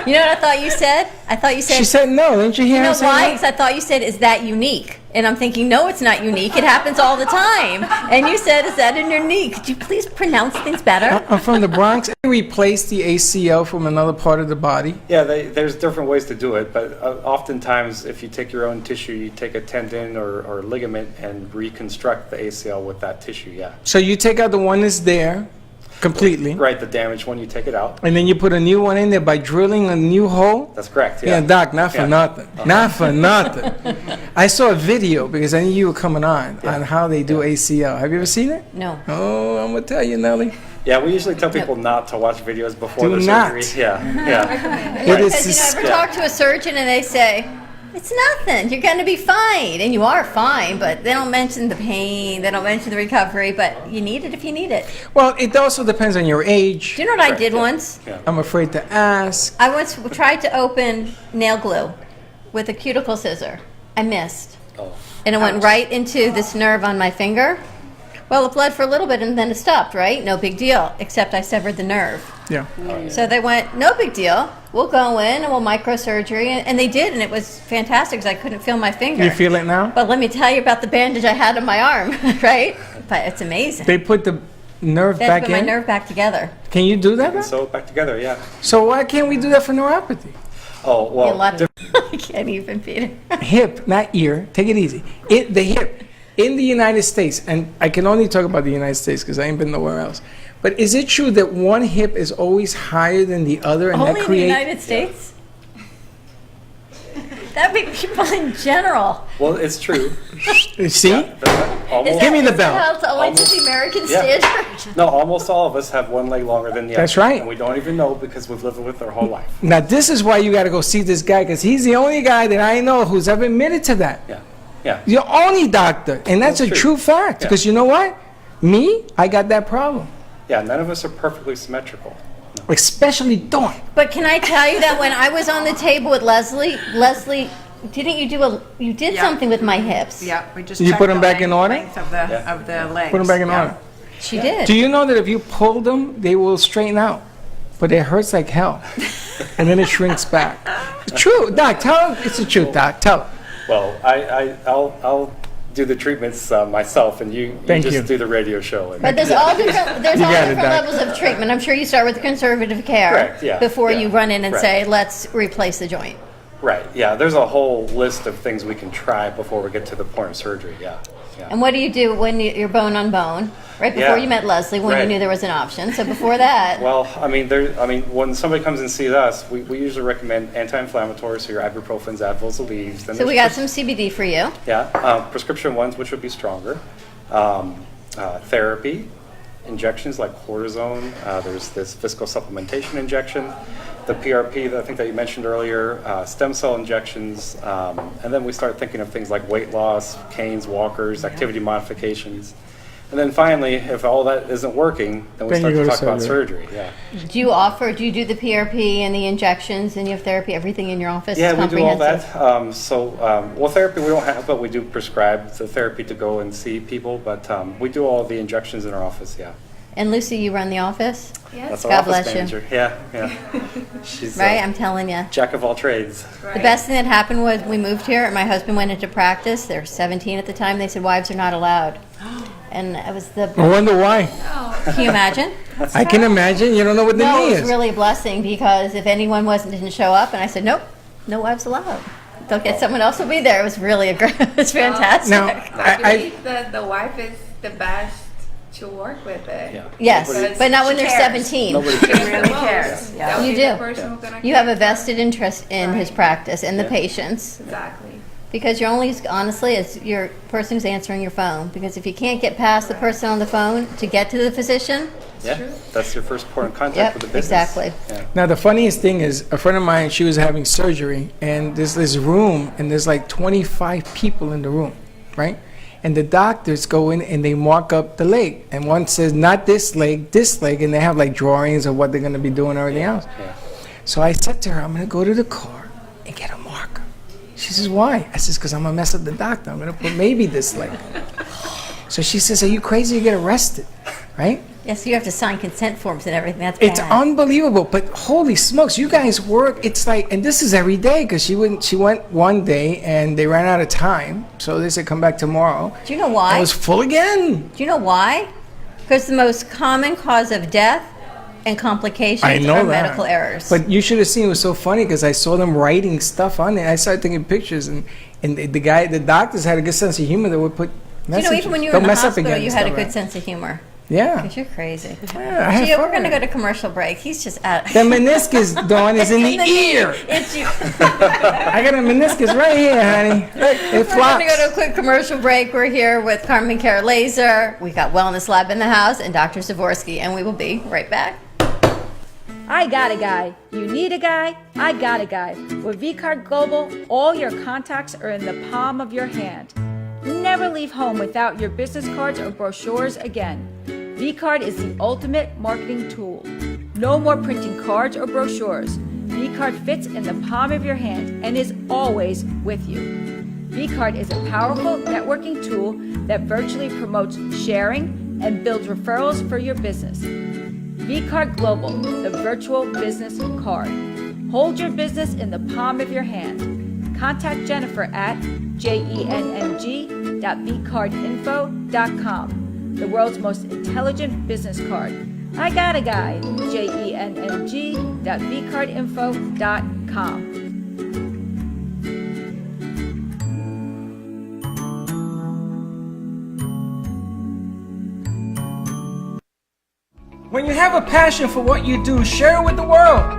[SPEAKER 3] You know what I thought you said? I thought you said.
[SPEAKER 4] She said no. Didn't you hear
[SPEAKER 3] You
[SPEAKER 4] her
[SPEAKER 3] know
[SPEAKER 4] say
[SPEAKER 3] why?
[SPEAKER 4] that?
[SPEAKER 3] Because I thought you said, "Is that unique?" And I'm thinking, no, it's not unique. It happens all the time. And you said, "Is that in your knee?" Could you please pronounce things better?
[SPEAKER 4] I'm from the Bronx. They replaced the ACL from another part of the body.
[SPEAKER 16] Yeah, there's different ways to do it, but oftentimes if you take your own tissue, you take a tendon or ligament and reconstruct the ACL with that tissue, yeah.
[SPEAKER 4] So you take out the one that's there completely,
[SPEAKER 16] Right, the damaged one, you take it out.
[SPEAKER 4] and then you put a new one in there by drilling a new hole?
[SPEAKER 16] That's correct,
[SPEAKER 4] Yeah,
[SPEAKER 16] yeah.
[SPEAKER 4] Doc, not for
[SPEAKER 16] Yeah.
[SPEAKER 4] nothing. Not for nothing. I saw a video because I knew you were coming on how they do ACL. Have you ever seen it?
[SPEAKER 3] No.
[SPEAKER 4] Oh, I'm going to tell you, Nellie.
[SPEAKER 16] Yeah, we usually tell people not to watch videos before
[SPEAKER 4] Do
[SPEAKER 16] the
[SPEAKER 4] not.
[SPEAKER 16] surgery. Yeah.
[SPEAKER 4] It is
[SPEAKER 3] Because, ever talk to a surgeon and they say, "It's nothing. You're going to be fine." And you are fine, but they don't mention the pain. They don't mention the recovery, but you need it if you need it.
[SPEAKER 4] Well, it also depends on your age.
[SPEAKER 3] Do you know what I did once?
[SPEAKER 4] I'm afraid to ask.
[SPEAKER 3] I once tried to open nail glue with a cuticle scissor. I missed. And it went right into this nerve on my finger. Well, it bled for a little bit and then it stopped, right? No big deal, except I severed the nerve.
[SPEAKER 4] Yeah.
[SPEAKER 3] So they went, "No big deal. We'll go in and we'll microsurgery." And they did, and it was fantastic because I couldn't feel my finger.
[SPEAKER 4] You feel it now?
[SPEAKER 3] But let me tell you about the bandage I had on my arm, right? But it's amazing.
[SPEAKER 4] They put the nerve
[SPEAKER 3] They
[SPEAKER 4] back
[SPEAKER 3] put my
[SPEAKER 4] in?
[SPEAKER 3] nerve back together.
[SPEAKER 4] Can you do that?
[SPEAKER 16] Sew it back together, yeah.
[SPEAKER 4] So why can't we do that for neuropathy?
[SPEAKER 16] Oh,
[SPEAKER 3] You
[SPEAKER 16] well,
[SPEAKER 3] love it. I can't even, Peter.
[SPEAKER 4] Hip, not ear. Take it easy. The hip in the United States, and I can only talk about the United States because I ain't been nowhere else. But is it true that one hip is always higher than the other, and
[SPEAKER 3] Only
[SPEAKER 4] that
[SPEAKER 3] in the
[SPEAKER 4] creates?
[SPEAKER 3] United States? That'd be people in general.
[SPEAKER 16] well, it's true.
[SPEAKER 4] See?
[SPEAKER 16] Almost,
[SPEAKER 4] Give me the
[SPEAKER 3] Is that
[SPEAKER 4] bell.
[SPEAKER 3] how it's only to the American
[SPEAKER 16] Yeah.
[SPEAKER 3] standard?
[SPEAKER 16] No, almost all of us have one leg longer than the other.
[SPEAKER 4] That's right.
[SPEAKER 16] And we don't even know because we've lived with it our whole life.
[SPEAKER 4] Now this is why you got to go see this guy because he's the only guy that I know who's ever admitted to that.
[SPEAKER 16] Yeah. Yeah.
[SPEAKER 4] The only doctor, and that's a
[SPEAKER 16] That's
[SPEAKER 4] true
[SPEAKER 16] true.
[SPEAKER 4] fact.
[SPEAKER 16] Yeah.
[SPEAKER 4] Because you know what? Me, I got that problem,
[SPEAKER 16] Yeah, none of us are perfectly symmetrical.
[SPEAKER 4] especially Dawn.
[SPEAKER 3] But can I tell you that when I was on the table with Leslie, didn't you you did
[SPEAKER 7] Yeah.
[SPEAKER 3] something with my hips?
[SPEAKER 7] Yeah, we just
[SPEAKER 4] You
[SPEAKER 7] checked
[SPEAKER 4] put 'em
[SPEAKER 7] the
[SPEAKER 4] back in order?
[SPEAKER 7] length of the legs.
[SPEAKER 4] Put them back in
[SPEAKER 7] Yeah.
[SPEAKER 4] order.
[SPEAKER 3] She did.
[SPEAKER 4] Do you know that if you pull them, they will straighten out, but it hurts like hell, and then it shrinks back. It's true, Doc. Tell him it's the truth, Doc. Tell him.
[SPEAKER 16] Well, I'll do the treatments myself, and you
[SPEAKER 4] Thank
[SPEAKER 16] just
[SPEAKER 4] you.
[SPEAKER 16] do the radio show. And
[SPEAKER 3] But there's all different
[SPEAKER 4] You got it, Doc.
[SPEAKER 3] levels of treatment. I'm sure you start with conservative care
[SPEAKER 16] Correct, yeah,
[SPEAKER 3] before
[SPEAKER 16] yeah.
[SPEAKER 3] you run in and
[SPEAKER 16] Right.
[SPEAKER 3] say, "Let's replace the joint."
[SPEAKER 16] Right, yeah, there's a whole list of things we can try before we get to the point of surgery, yeah.
[SPEAKER 3] And what do you do when you're bone on bone? Right before
[SPEAKER 16] Yeah.
[SPEAKER 3] you met Leslie, when you
[SPEAKER 16] Right.
[SPEAKER 3] knew there was an option. So before that,
[SPEAKER 16] Well, I mean, when somebody comes and sees us, we usually recommend anti-inflammatories, so your ibuprofens, Advils, Aleve. Then
[SPEAKER 3] so we
[SPEAKER 16] there's
[SPEAKER 3] got some CBD for you.
[SPEAKER 16] prescription ones, which would be stronger. Therapy, injections like cortisone. There's this physical supplementation injection. The PRP that I think that you mentioned earlier, stem cell injections, and then we start thinking of things like weight loss, canes, walkers, activity modifications. And then finally, if all that isn't working, then we
[SPEAKER 4] Then
[SPEAKER 16] start
[SPEAKER 4] you
[SPEAKER 16] to
[SPEAKER 4] go
[SPEAKER 16] talk
[SPEAKER 4] to
[SPEAKER 16] about
[SPEAKER 4] surgery.
[SPEAKER 16] surgery, yeah.
[SPEAKER 3] Do you do the PRP and the injections and you have therapy, everything in your office?
[SPEAKER 16] Yeah,
[SPEAKER 3] is
[SPEAKER 16] we do all
[SPEAKER 3] comprehensive?
[SPEAKER 16] that. Well, therapy we don't have, but we do prescribe the therapy to go and see people. But we do all the injections in our office, yeah.
[SPEAKER 3] And Lucy, you run the office?
[SPEAKER 16] That's our
[SPEAKER 3] God
[SPEAKER 16] office
[SPEAKER 3] bless
[SPEAKER 16] manager.
[SPEAKER 3] you.
[SPEAKER 16] Yeah. She's
[SPEAKER 3] Right, I'm telling you.
[SPEAKER 16] jack of all trades.
[SPEAKER 3] The best thing that happened was we moved here and my husband went into practice. They were 17 at the time. They said wives are not allowed. And it was the...
[SPEAKER 4] I wonder why.
[SPEAKER 3] Can you imagine?
[SPEAKER 4] I can imagine. You don't know what the
[SPEAKER 3] No,
[SPEAKER 4] knee
[SPEAKER 3] it was
[SPEAKER 4] is.
[SPEAKER 3] really a blessing because if anyone didn't show up, and I said, nope, no wives allowed. They'll get someone else will be there. It was really it's fantastic.
[SPEAKER 4] Now,
[SPEAKER 17] I believe that the wife is the best to work with it.
[SPEAKER 3] Yes,
[SPEAKER 17] Because
[SPEAKER 3] but not when
[SPEAKER 17] she
[SPEAKER 3] they're
[SPEAKER 17] cares.
[SPEAKER 3] 17.
[SPEAKER 17] Nobody cares. She really cares.
[SPEAKER 3] Yeah.
[SPEAKER 17] That would
[SPEAKER 3] You
[SPEAKER 17] be the
[SPEAKER 3] do.
[SPEAKER 17] person who's gonna
[SPEAKER 3] You
[SPEAKER 17] care.
[SPEAKER 3] have a vested interest in his practice and the patients.
[SPEAKER 17] Exactly.
[SPEAKER 3] Because you're only, honestly, it's your person who's answering your phone. Because if you can't get past the person on the phone to get to the physician,
[SPEAKER 16] That's your first point of contact
[SPEAKER 3] Yep,
[SPEAKER 16] with the business.
[SPEAKER 3] exactly.
[SPEAKER 16] Yeah.
[SPEAKER 4] Now the funniest thing is, a friend of mine, she was having surgery, and there's this room, and there's like 25 people in the room, right? And the doctors go in and they mark up the leg, and one says not this leg, and they have like drawings of what they're going to be doing and everything else. So I said to her, I'm going to go to the car and get a marker. She says, why? I says, because I'm going to mess up the doctor. I'm going to put maybe this leg. So she says, are you crazy? You get arrested, right?
[SPEAKER 3] yes, you have to sign consent forms and everything. That's
[SPEAKER 4] It's
[SPEAKER 3] bad.
[SPEAKER 4] unbelievable, but holy smokes, you guys work. It's like, and this is every day because she went one day and they ran out of time, so they said come back tomorrow.
[SPEAKER 3] Do you know why?
[SPEAKER 4] It was full again.
[SPEAKER 3] Do you know why? Because the most common cause of death and complications
[SPEAKER 4] I know
[SPEAKER 3] are
[SPEAKER 4] that.
[SPEAKER 3] medical errors.
[SPEAKER 4] But you should have seen, it was so funny because I saw them writing stuff on it. I started taking pictures, and the doctors had a good sense of humor that would put
[SPEAKER 3] Do you
[SPEAKER 4] messages.
[SPEAKER 3] know, even when you were
[SPEAKER 4] Don't
[SPEAKER 3] in the
[SPEAKER 4] mess up
[SPEAKER 3] hospital,
[SPEAKER 4] again
[SPEAKER 3] you
[SPEAKER 4] and
[SPEAKER 3] had a
[SPEAKER 4] stuff
[SPEAKER 3] good
[SPEAKER 4] like
[SPEAKER 3] sense of humor.
[SPEAKER 4] Yeah.
[SPEAKER 3] Because you're crazy.
[SPEAKER 4] Yeah, I had
[SPEAKER 3] Gee, we're
[SPEAKER 4] fun.
[SPEAKER 3] going to go to commercial break. He's just out.
[SPEAKER 4] The meniscus, Dawn, is in the ear.
[SPEAKER 3] It's you.
[SPEAKER 4] I got a meniscus right here, honey. Look, it
[SPEAKER 3] We're
[SPEAKER 4] flops.
[SPEAKER 3] going to go to a quick commercial break. We're here with Carmen Care Laser. We got Wellness Lab in the house and Dr. Zavorsky, and we will be right back.
[SPEAKER 18] I got a guy. You need a guy? I got a guy. With VCard Global, all your contacts are in the palm of your hand. Never leave home without your business cards or brochures again. VCard is the ultimate marketing tool. No more printing cards or brochures. VCard fits in the palm of your hand and is always with you. VCard is a powerful networking tool that virtually promotes sharing and builds referrals for your business. VCard Global, the virtual business card. Hold your business in the palm of your hand. Contact Jennifer at jenng.vcardinfo.com, the world's most intelligent business card. I got a guy, jenng.vcardinfo.com.
[SPEAKER 4] When you have a passion for what you do, share it with the world.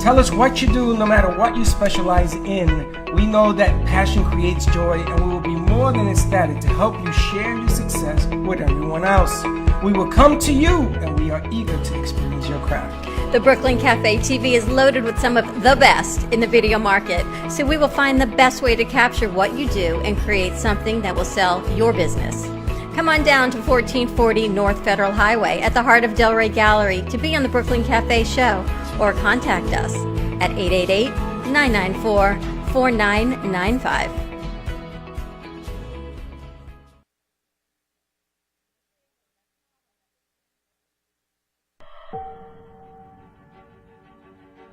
[SPEAKER 4] Tell us what you do, no matter what you specialize in. We know that passion creates joy, and we will be more than ecstatic to help you share your success with everyone else. We will come to you, and we are eager to experience your craft.
[SPEAKER 3] The Brooklyn Cafe TV is loaded with some of the best in the video market, so we will find the best way to capture what you do and create something that will sell your business. Come on down to 1440 North Federal Highway at the heart of Delray Gallery to be on the Brooklyn Cafe show, or contact us at 888-994-4995.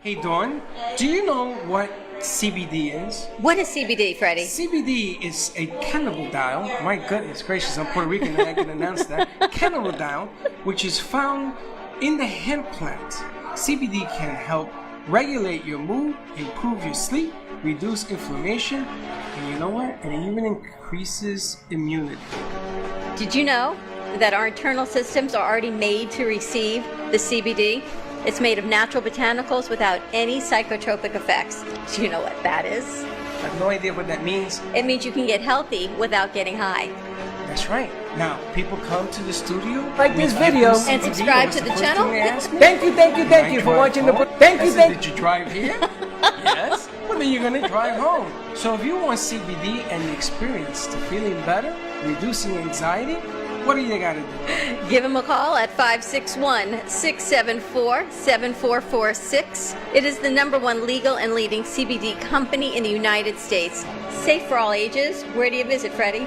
[SPEAKER 4] Hey, Dawn, do you know what CBD is?
[SPEAKER 3] What is CBD, Freddie?
[SPEAKER 4] CBD is a cannabidiol. My goodness gracious, I'm Puerto Rican and I can announce that. Cannabidiol, which is found in the hemp plant. CBD can help regulate your mood, improve your sleep, reduce inflammation, and you know what? And it even increases immunity.
[SPEAKER 3] Did you know that our internal systems are already made to receive the CBD? It's made of natural botanicals without any psychotropic effects. Do you know what that is?
[SPEAKER 4] I have no idea what that means.
[SPEAKER 3] It means you can get healthy without getting high.
[SPEAKER 4] That's right. Now, people come to the studio, like this video,
[SPEAKER 3] And subscribe to the channel.
[SPEAKER 4] Thank you for watching the. Thank you.
[SPEAKER 16] Did you drive here?
[SPEAKER 4] Yes. Well, then you're gonna drive home. So if you want CBD and the experience to feeling better, reducing anxiety, what do you gotta do?
[SPEAKER 3] Give him a call at 561-674-7446. It is the #1 legal and leading CBD company in the United States. Safe for all ages. Where do you visit, Freddie?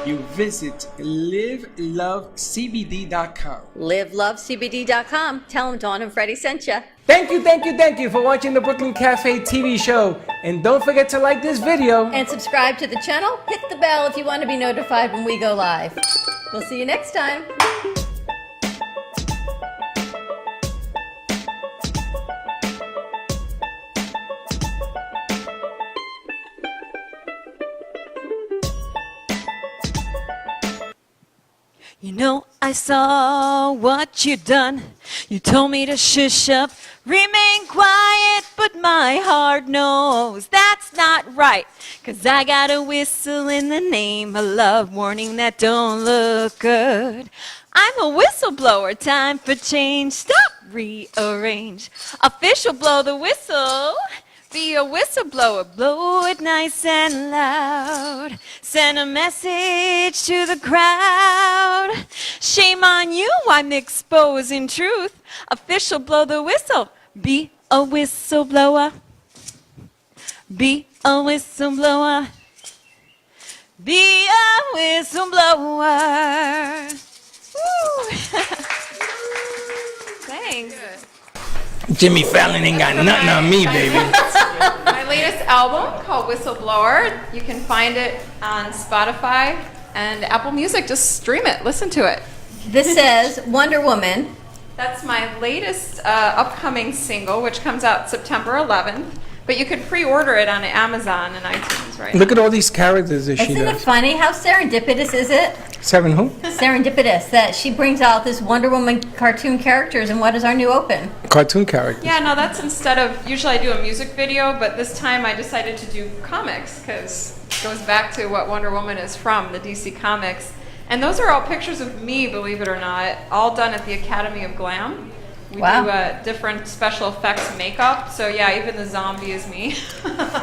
[SPEAKER 4] you visit livelovecbd.com.
[SPEAKER 3] LiveLoveCBD.com. Tell them Dawn and Freddy sent you.
[SPEAKER 4] Thank you for watching the Brooklyn Cafe TV show. And don't forget to like this video.
[SPEAKER 3] And subscribe to the channel. Hit the bell if you want to be notified when we go live. We'll see you next time.
[SPEAKER 2] You know, I saw what you done. You told me to shush up, remain quiet, but my heart knows that's not right. 'Cause I got a whistle in the name of love, warning that don't look good. I'm a whistleblower, time for change. Stop, rearrange. Official, blow the whistle. Be a whistleblower, blow it nice and loud. Send a message to the crowd. Shame on you, I'm exposing truth. Official, blow the whistle. Be a whistleblower. Be a whistleblower. Be a whistleblower. Woo. Thanks.
[SPEAKER 4] Jimmy Fallon ain't got nothing on me, baby.
[SPEAKER 5] My latest album called Whistleblower. You can find it on Spotify and Apple Music. Just stream it, listen to it.
[SPEAKER 3] This says Wonder Woman.
[SPEAKER 5] That's my latest upcoming single, which comes out September 11th. But you can pre-order it on Amazon and iTunes right now.
[SPEAKER 4] Look at all these characters that she
[SPEAKER 3] Isn't it
[SPEAKER 4] does.
[SPEAKER 3] funny? How serendipitous is it?
[SPEAKER 4] Seven who?
[SPEAKER 3] Serendipitous that she brings out this Wonder Woman cartoon characters, and what is our new open?
[SPEAKER 4] Cartoon characters.
[SPEAKER 5] Yeah, no, that's instead of, usually I do a music video, but this time I decided to do comics because it goes back to what Wonder Woman is from, the DC Comics. And those are all pictures of me, believe it or not, all done at the Academy of Glam. We
[SPEAKER 3] Wow.
[SPEAKER 5] do different special effects makeup, so yeah, even the zombie is me.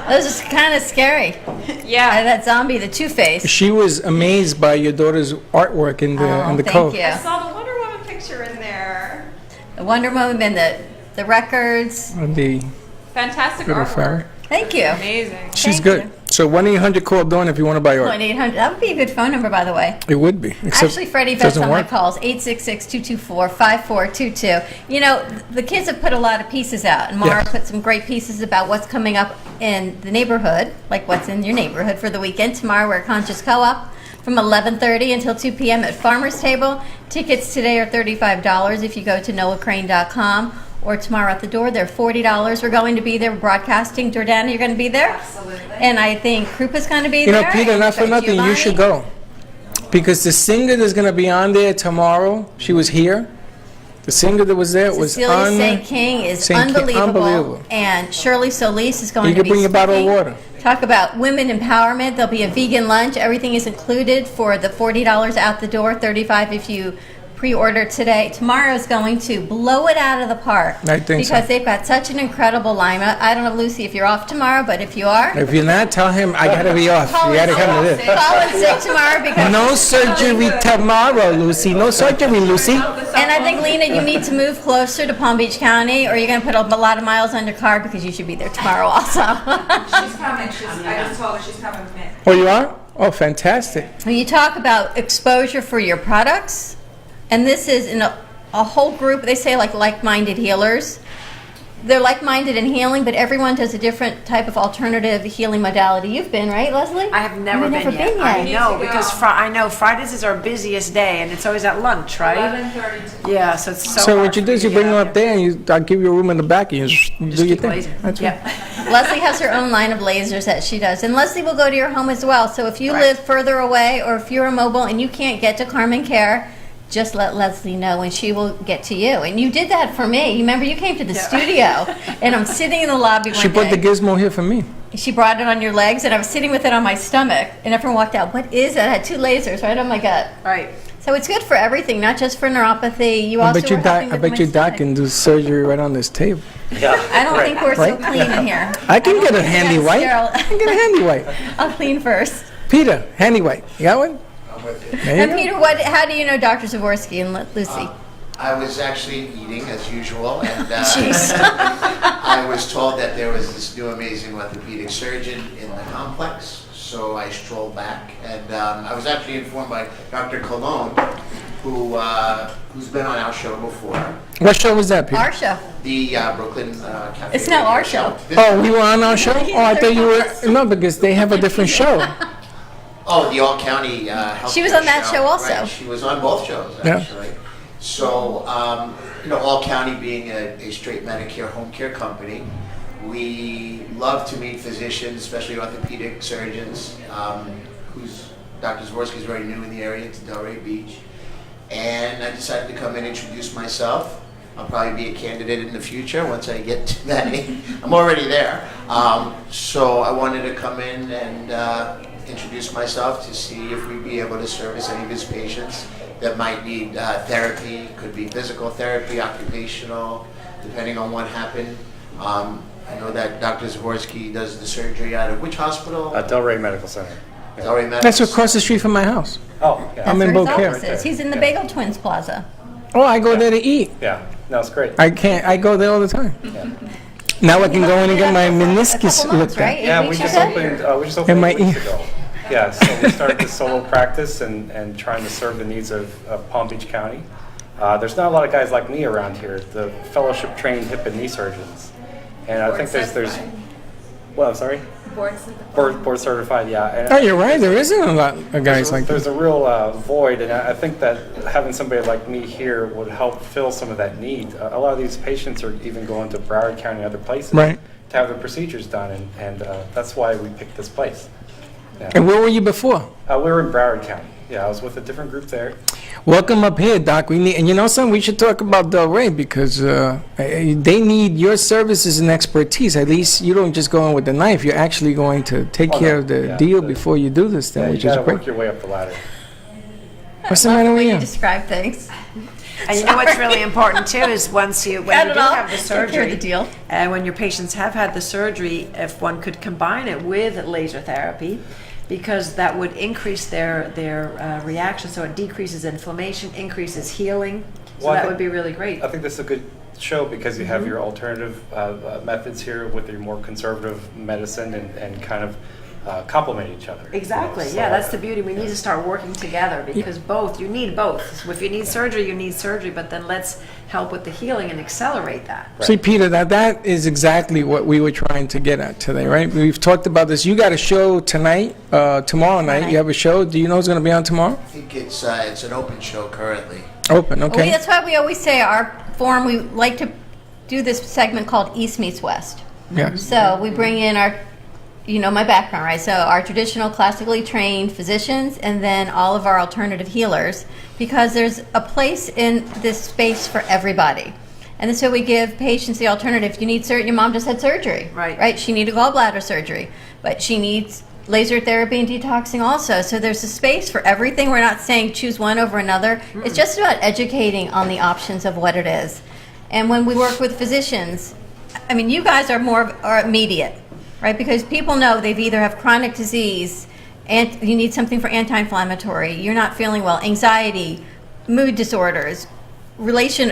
[SPEAKER 3] Those are kind of scary.
[SPEAKER 5] Yeah.
[SPEAKER 3] That zombie, the Two-Face.
[SPEAKER 4] She was amazed by your daughter's artwork in the
[SPEAKER 3] thank
[SPEAKER 4] coat.
[SPEAKER 3] you.
[SPEAKER 5] I saw the Wonder Woman picture in there.
[SPEAKER 3] The Wonder Woman and the records.
[SPEAKER 4] The
[SPEAKER 5] Fantastic
[SPEAKER 4] little
[SPEAKER 5] artwork.
[SPEAKER 4] fairy.
[SPEAKER 3] Thank you.
[SPEAKER 5] Amazing.
[SPEAKER 4] She's good. So 1-800-CALL-DAWN if you want to buy art.
[SPEAKER 3] 1-800. That would be a good phone number, by the way.
[SPEAKER 4] It would be. Except
[SPEAKER 3] Actually, Freddie
[SPEAKER 4] it
[SPEAKER 3] bets
[SPEAKER 4] doesn't
[SPEAKER 3] on my
[SPEAKER 4] work.
[SPEAKER 3] calls, 866-224-5422. You know, the kids have put a lot of pieces out, and Mara
[SPEAKER 4] Yes.
[SPEAKER 3] put some great pieces about what's coming up in the neighborhood, like what's in your neighborhood for the weekend. Tomorrow we're at Conscious Co-op from 11:30 until 2 p.m. at Farmer's Table. Tickets today are $35 if you go to noahcrane.com. Or tomorrow at the door, they're $40. We're going to be there broadcasting. Jordana, you're going to be there?
[SPEAKER 5] Absolutely.
[SPEAKER 3] And I think Krupa's going to be
[SPEAKER 4] You
[SPEAKER 3] there.
[SPEAKER 4] know, Peter, not for nothing, you should go. Because the singer that's going to be on there tomorrow, she was here. The singer that was there was
[SPEAKER 3] Cecilia St. King is unbelievable. And Shirley Solis is going
[SPEAKER 4] You
[SPEAKER 3] to
[SPEAKER 4] can
[SPEAKER 3] be
[SPEAKER 4] bring a bottle of
[SPEAKER 3] speaking.
[SPEAKER 4] water.
[SPEAKER 3] Talk about women empowerment. There'll be a vegan lunch. Everything is included for the $40 out the door, $35 if you pre-order today. Tomorrow's going to blow it out of the park.
[SPEAKER 4] I think so.
[SPEAKER 3] Because they've got such an incredible lineup. I don't know, Lucy, if you're off tomorrow, but if you are,
[SPEAKER 4] If you're not, tell him I got to be off. You got to come to this.
[SPEAKER 3] call in sick tomorrow because
[SPEAKER 4] No surgery tomorrow, Lucy. No surgery, Lucy.
[SPEAKER 3] And I think, Lena, you need to move closer to Palm Beach County, or you're going to put a lot of miles on your car because you should be there tomorrow also.
[SPEAKER 2] She's coming. I just told her she's coming with me.
[SPEAKER 4] Oh, you are? Oh, fantastic.
[SPEAKER 3] When you talk about exposure for your products, and this is in a whole group, they say like-minded healers. They're like-minded in healing, but everyone does a different type of alternative healing modality. You've been, right, Leslie?
[SPEAKER 7] I have never
[SPEAKER 3] You've
[SPEAKER 7] been yet. I know, because I know Fridays is our busiest day, and it's always at lunch, right?
[SPEAKER 2] 11:30.
[SPEAKER 7] Yeah, so it's so
[SPEAKER 4] So
[SPEAKER 7] hard
[SPEAKER 4] what you
[SPEAKER 7] for
[SPEAKER 4] do is
[SPEAKER 7] me
[SPEAKER 4] you
[SPEAKER 7] to
[SPEAKER 4] bring
[SPEAKER 7] get
[SPEAKER 4] them
[SPEAKER 7] out
[SPEAKER 4] up there, and I'll give you a room in the back, and you just do your
[SPEAKER 7] keep
[SPEAKER 4] thing.
[SPEAKER 7] laser.
[SPEAKER 4] That's right.
[SPEAKER 7] Yeah.
[SPEAKER 3] Leslie has her own line of lasers that she does. And Leslie will go to your home as well. So if you
[SPEAKER 7] Right.
[SPEAKER 3] live further away or if you're immobile and you can't get to Carmen Care, just let Leslie know and she will get to you. And you did that for me. You remember you came to the studio and I'm sitting in the lobby one
[SPEAKER 4] She put the
[SPEAKER 3] day.
[SPEAKER 4] gizmo here for me.
[SPEAKER 3] She brought it on your legs and I was sitting with it on my stomach and everyone walked out, what is that? I had 2 lasers right on my gut.
[SPEAKER 7] Right.
[SPEAKER 3] So it's good for everything, not just for neuropathy. You
[SPEAKER 4] I
[SPEAKER 3] also
[SPEAKER 4] bet you
[SPEAKER 3] were
[SPEAKER 4] doc.
[SPEAKER 3] helping
[SPEAKER 4] I
[SPEAKER 3] with
[SPEAKER 4] bet
[SPEAKER 3] my
[SPEAKER 4] you doc
[SPEAKER 3] stomach.
[SPEAKER 4] can do surgery right on this table.
[SPEAKER 3] I don't think we're so
[SPEAKER 4] Right?
[SPEAKER 3] clean in here.
[SPEAKER 4] I can get a handy
[SPEAKER 3] I'm
[SPEAKER 4] wipe.
[SPEAKER 3] sterile.
[SPEAKER 4] I can get a handy wipe.
[SPEAKER 3] I'll clean first.
[SPEAKER 4] Peter, handy wipe. You got one? There you
[SPEAKER 3] And
[SPEAKER 4] go.
[SPEAKER 3] Peter, how do you know Dr. Zavorsky and Lucy?
[SPEAKER 8] I was actually eating as usual, and
[SPEAKER 3] Jeez.
[SPEAKER 8] I was told that there was this new amazing orthopedic surgeon in the complex. So so I strolled back, and I was actually informed by Dr. Cologne, who's been on our show before.
[SPEAKER 4] What show was that, Peter?
[SPEAKER 3] Our show.
[SPEAKER 8] The Brooklyn Cafe.
[SPEAKER 3] It's now our show.
[SPEAKER 4] Oh, we were on our show? Oh, I thought you were... No, because they have a different show.
[SPEAKER 8] Oh, the All County Health.
[SPEAKER 3] She was on that show also.
[SPEAKER 8] Right. She was on both shows, actually. Yeah. So, All County being a straight Medicare home care company, we love to meet physicians, especially orthopedic surgeons, who's Dr. Zworsky is very new in the area to Delray Beach. And I decided to come in and introduce myself. I'll probably be a candidate in the future once I get to that age. I'm already there. So I wanted to come in and introduce myself to see if we'd be able to service any of his patients that might need therapy. Could be physical therapy, occupational, depending on what happened. I know that Dr. Zworsky does the surgery out of which hospital?
[SPEAKER 16] At Delray Medical Center.
[SPEAKER 8] Yeah. Delray Medical
[SPEAKER 4] That's across the street from my house.
[SPEAKER 16] Oh, yeah.
[SPEAKER 4] I'm in Beaucaire.
[SPEAKER 3] Right. He's in the Bagel Twins Plaza.
[SPEAKER 4] Oh, I go there to eat.
[SPEAKER 16] Yeah, no, it's great.
[SPEAKER 4] I go there all the time.
[SPEAKER 16] Yeah.
[SPEAKER 4] Now I can go in and get my meniscus looked
[SPEAKER 3] right?
[SPEAKER 4] at.
[SPEAKER 16] Yeah, we just opened 8 weeks ago. Yeah, so we started this solo practice and trying to serve the needs of Palm Beach County. There's not a lot of guys like me around here, the fellowship-trained hip and knee surgeons. And I think there's well, I'm sorry? Board certified, yeah. And
[SPEAKER 4] oh, you're right. There isn't a lot of guys like that.
[SPEAKER 16] There's a real void, and I think that having somebody like me here would help fill some of that need. A lot of these patients are even going to Broward County and other places
[SPEAKER 4] to
[SPEAKER 16] have the procedures done, and that's why we picked this place. Yeah.
[SPEAKER 4] And where were you before?
[SPEAKER 16] We were in Broward County. Yeah, I was with a different group there.
[SPEAKER 4] Welcome up here, Doc. We need, and you know something, we should talk about Delray because they need your services and expertise. At least you don't just go in with the knife. You're actually going to take care of the deal before you do this thing,
[SPEAKER 16] Yeah,
[SPEAKER 4] which
[SPEAKER 16] you
[SPEAKER 4] is
[SPEAKER 16] gotta
[SPEAKER 4] great.
[SPEAKER 16] work your way up the ladder.
[SPEAKER 4] What's the matter with
[SPEAKER 3] you
[SPEAKER 4] you?
[SPEAKER 3] describe things.
[SPEAKER 7] And you know what's really important too is when you do have the
[SPEAKER 3] Take care of
[SPEAKER 7] surgery,
[SPEAKER 3] the deal.
[SPEAKER 7] and when your patients have had the surgery, if one could combine it with laser therapy, because that would increase their reaction, so it decreases inflammation, increases healing. So that would be really great.
[SPEAKER 16] I think this is a good show because you have your alternative methods here with your more conservative medicine and kind of complement each other.
[SPEAKER 7] Exactly.
[SPEAKER 16] So,
[SPEAKER 7] yeah, that's the beauty. We need to start working together because you need both. So if you need surgery, you need surgery, but then let's help with the healing and accelerate that.
[SPEAKER 16] Right.
[SPEAKER 4] See, Peter, that is exactly what we were trying to get at today, right? We've talked about this. You got a show tonight, tomorrow night. You have a show. Do you know who's going to be on tomorrow?
[SPEAKER 8] I think it's an open show currently.
[SPEAKER 4] Open, okay.
[SPEAKER 3] That's why we always say our forum, we like to do this segment called East Meets West.
[SPEAKER 4] Yeah.
[SPEAKER 3] So we bring in our, my background, right? So our traditional classically trained physicians and then all of our alternative healers, because there's a place in this space for everybody. And so we give patients the alternative. You need your mom just had surgery, right? She needed gallbladder surgery, but she needs laser therapy and detoxing also. So there's a space for everything. We're not saying choose one over another. It's just about educating on the options of what it is. And when we work with physicians, you guys are immediate, right? Because people know they've either have chronic disease and you need something for anti-inflammatory, you're not feeling well, anxiety, mood disorders, regulation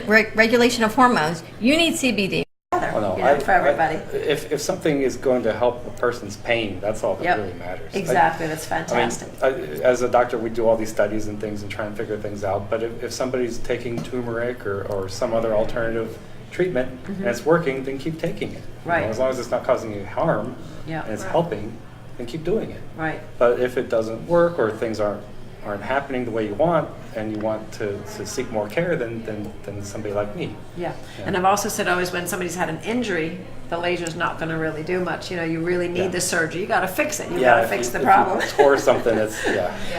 [SPEAKER 3] of hormones, you need CBD.
[SPEAKER 7] For everybody.
[SPEAKER 16] If something is going to help a person's pain, that's all that really matters.
[SPEAKER 7] Exactly, that's fantastic.
[SPEAKER 16] As a doctor, we do all these studies and things and try and figure things out. But if somebody's taking turmeric or some other alternative treatment and it's working, then keep taking it.
[SPEAKER 7] Right.
[SPEAKER 16] As long as it's not causing you harm and it's helping, then keep doing it.
[SPEAKER 7] Right.
[SPEAKER 16] But if it doesn't work or things aren't happening the way you want and you want to seek more care than somebody like me.
[SPEAKER 7] Yeah. And I've also said always when somebody's had an injury, the laser's not going to really do much. You really need the surgery. You got to fix it. You got to fix the problem.
[SPEAKER 16] If you tore something, it's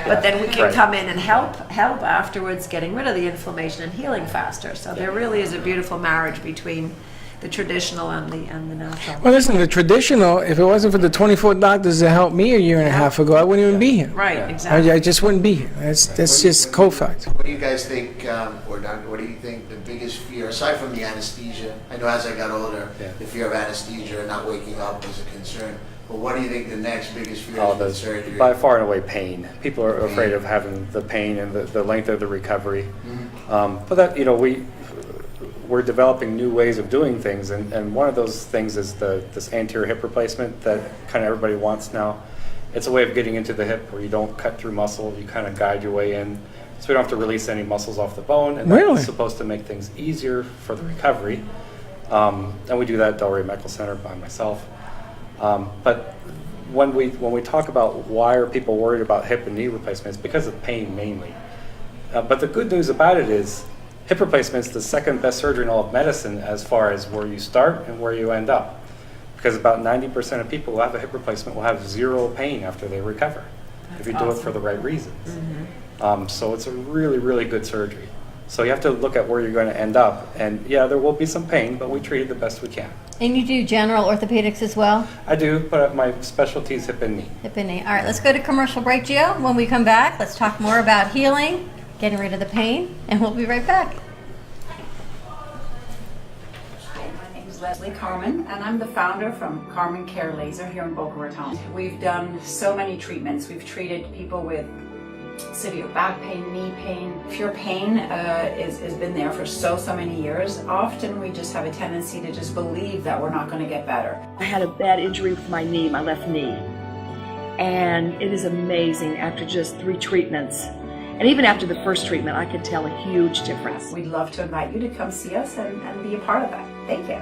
[SPEAKER 7] But then we can come in and help afterwards, getting rid of the inflammation and healing faster. So there really is a beautiful marriage between the traditional and the natural.
[SPEAKER 4] Well, listen, the traditional, if it wasn't for the 24 doctors that helped me a year and a half ago, I wouldn't even be here.
[SPEAKER 7] Right, exactly.
[SPEAKER 4] I just wouldn't be here. That's just co-fact.
[SPEAKER 8] What do you guys think, or Doctor, what do you think the biggest fear, aside from the anesthesia? I know as I got older, the fear of anesthesia and not waking up was a concern. But what do you think the next biggest fear is with surgery?
[SPEAKER 16] By far and away, pain. People are afraid of having the pain and the length of the recovery. But that, we're developing new ways of doing things, and one of those things is this anterior hip replacement that kind of everybody wants now. It's a way of getting into the hip where you don't cut through muscle, you kind of guide your way in. So we don't have to release any muscles off the bone, and that's supposed to make things easier for the recovery. And we do that at Delray Medical Center by myself. But when we talk about why are people worried about hip and knee replacements, because of pain mainly. But the good news about it is hip replacement is the second best surgery in all of medicine as far as where you start and where you end up. Because about 90% of people who have a hip replacement will have zero pain after they recover, if you do it for the right reasons. So it's a really, really good surgery. So you have to look at where you're going to end up. And yeah, there will be some pain, but we treat it the best we can.
[SPEAKER 3] And you do general orthopedics as well?
[SPEAKER 16] I do, but my specialty is hip and knee.
[SPEAKER 3] Hip and knee. All right, let's go to commercial break, Gio. When we come back, let's talk more about healing, getting rid of the pain, and we'll be right back.
[SPEAKER 11] Leslie Carmen, and I'm the founder from Carmen Care Laser here in Boca Raton. We've done so many treatments. We've treated people with severe back pain, knee pain. If your pain has been there for so many years, often we just have a tendency to just believe that we're not going to get better.
[SPEAKER 12] I had a bad injury with my knee, my left knee, and it is amazing after just 3 treatments. And even after the first treatment, I could tell a huge difference.
[SPEAKER 11] We'd love to invite you to come see us and be a part of that. Thank you.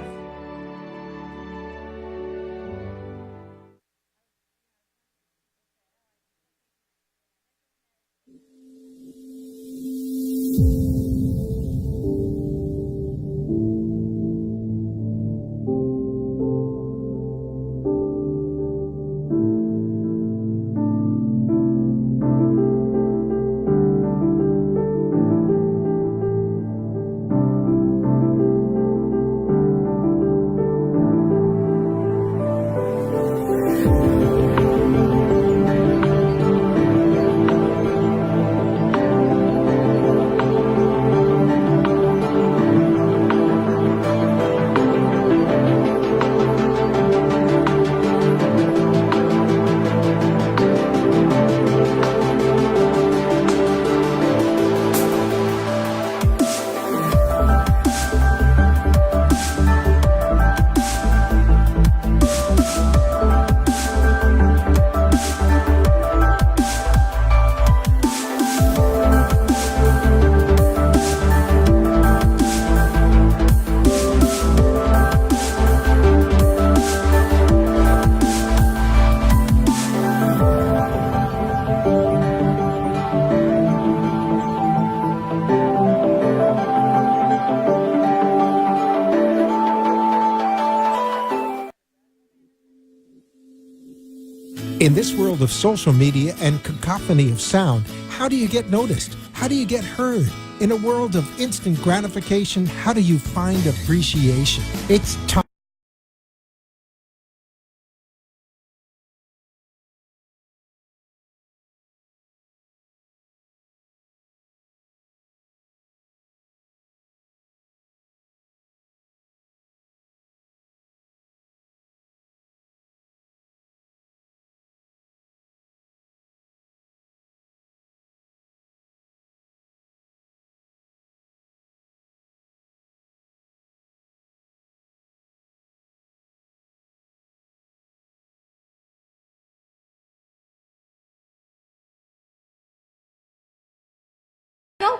[SPEAKER 9] In this world of social media and cacophony of sound, how do you get noticed? How do you get heard? In a world of instant gratification, how do you find appreciation? It's time.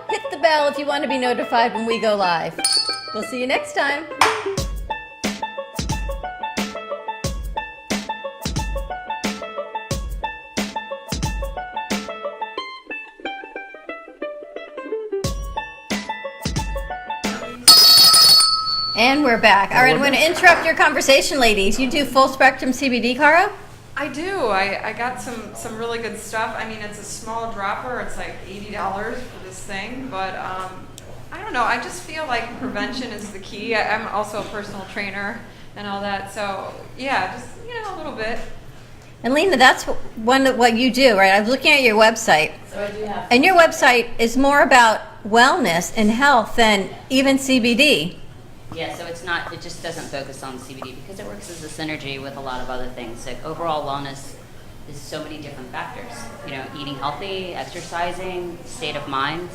[SPEAKER 3] Hit the bell if you want to be notified when we go live. We'll see you next time. And we're back. All right, I'm going to interrupt your conversation, ladies. You do full spectrum CBD, Caro?
[SPEAKER 5] I do. I got some really good stuff. I mean, it's a small dropper. It's like $80 for this thing, but I don't know. I just feel like prevention is the key. I'm also a personal trainer and all that, so yeah, just a little bit.
[SPEAKER 3] And Lena, that's what you do, right? I was looking at your website.
[SPEAKER 15] So I do have.
[SPEAKER 3] And your website is more about wellness and health than even CBD.
[SPEAKER 15] Yeah, so it just doesn't focus on CBD because it works as a synergy with a lot of other things. Like overall wellness is so many different factors. Eating healthy, exercising, state of mind.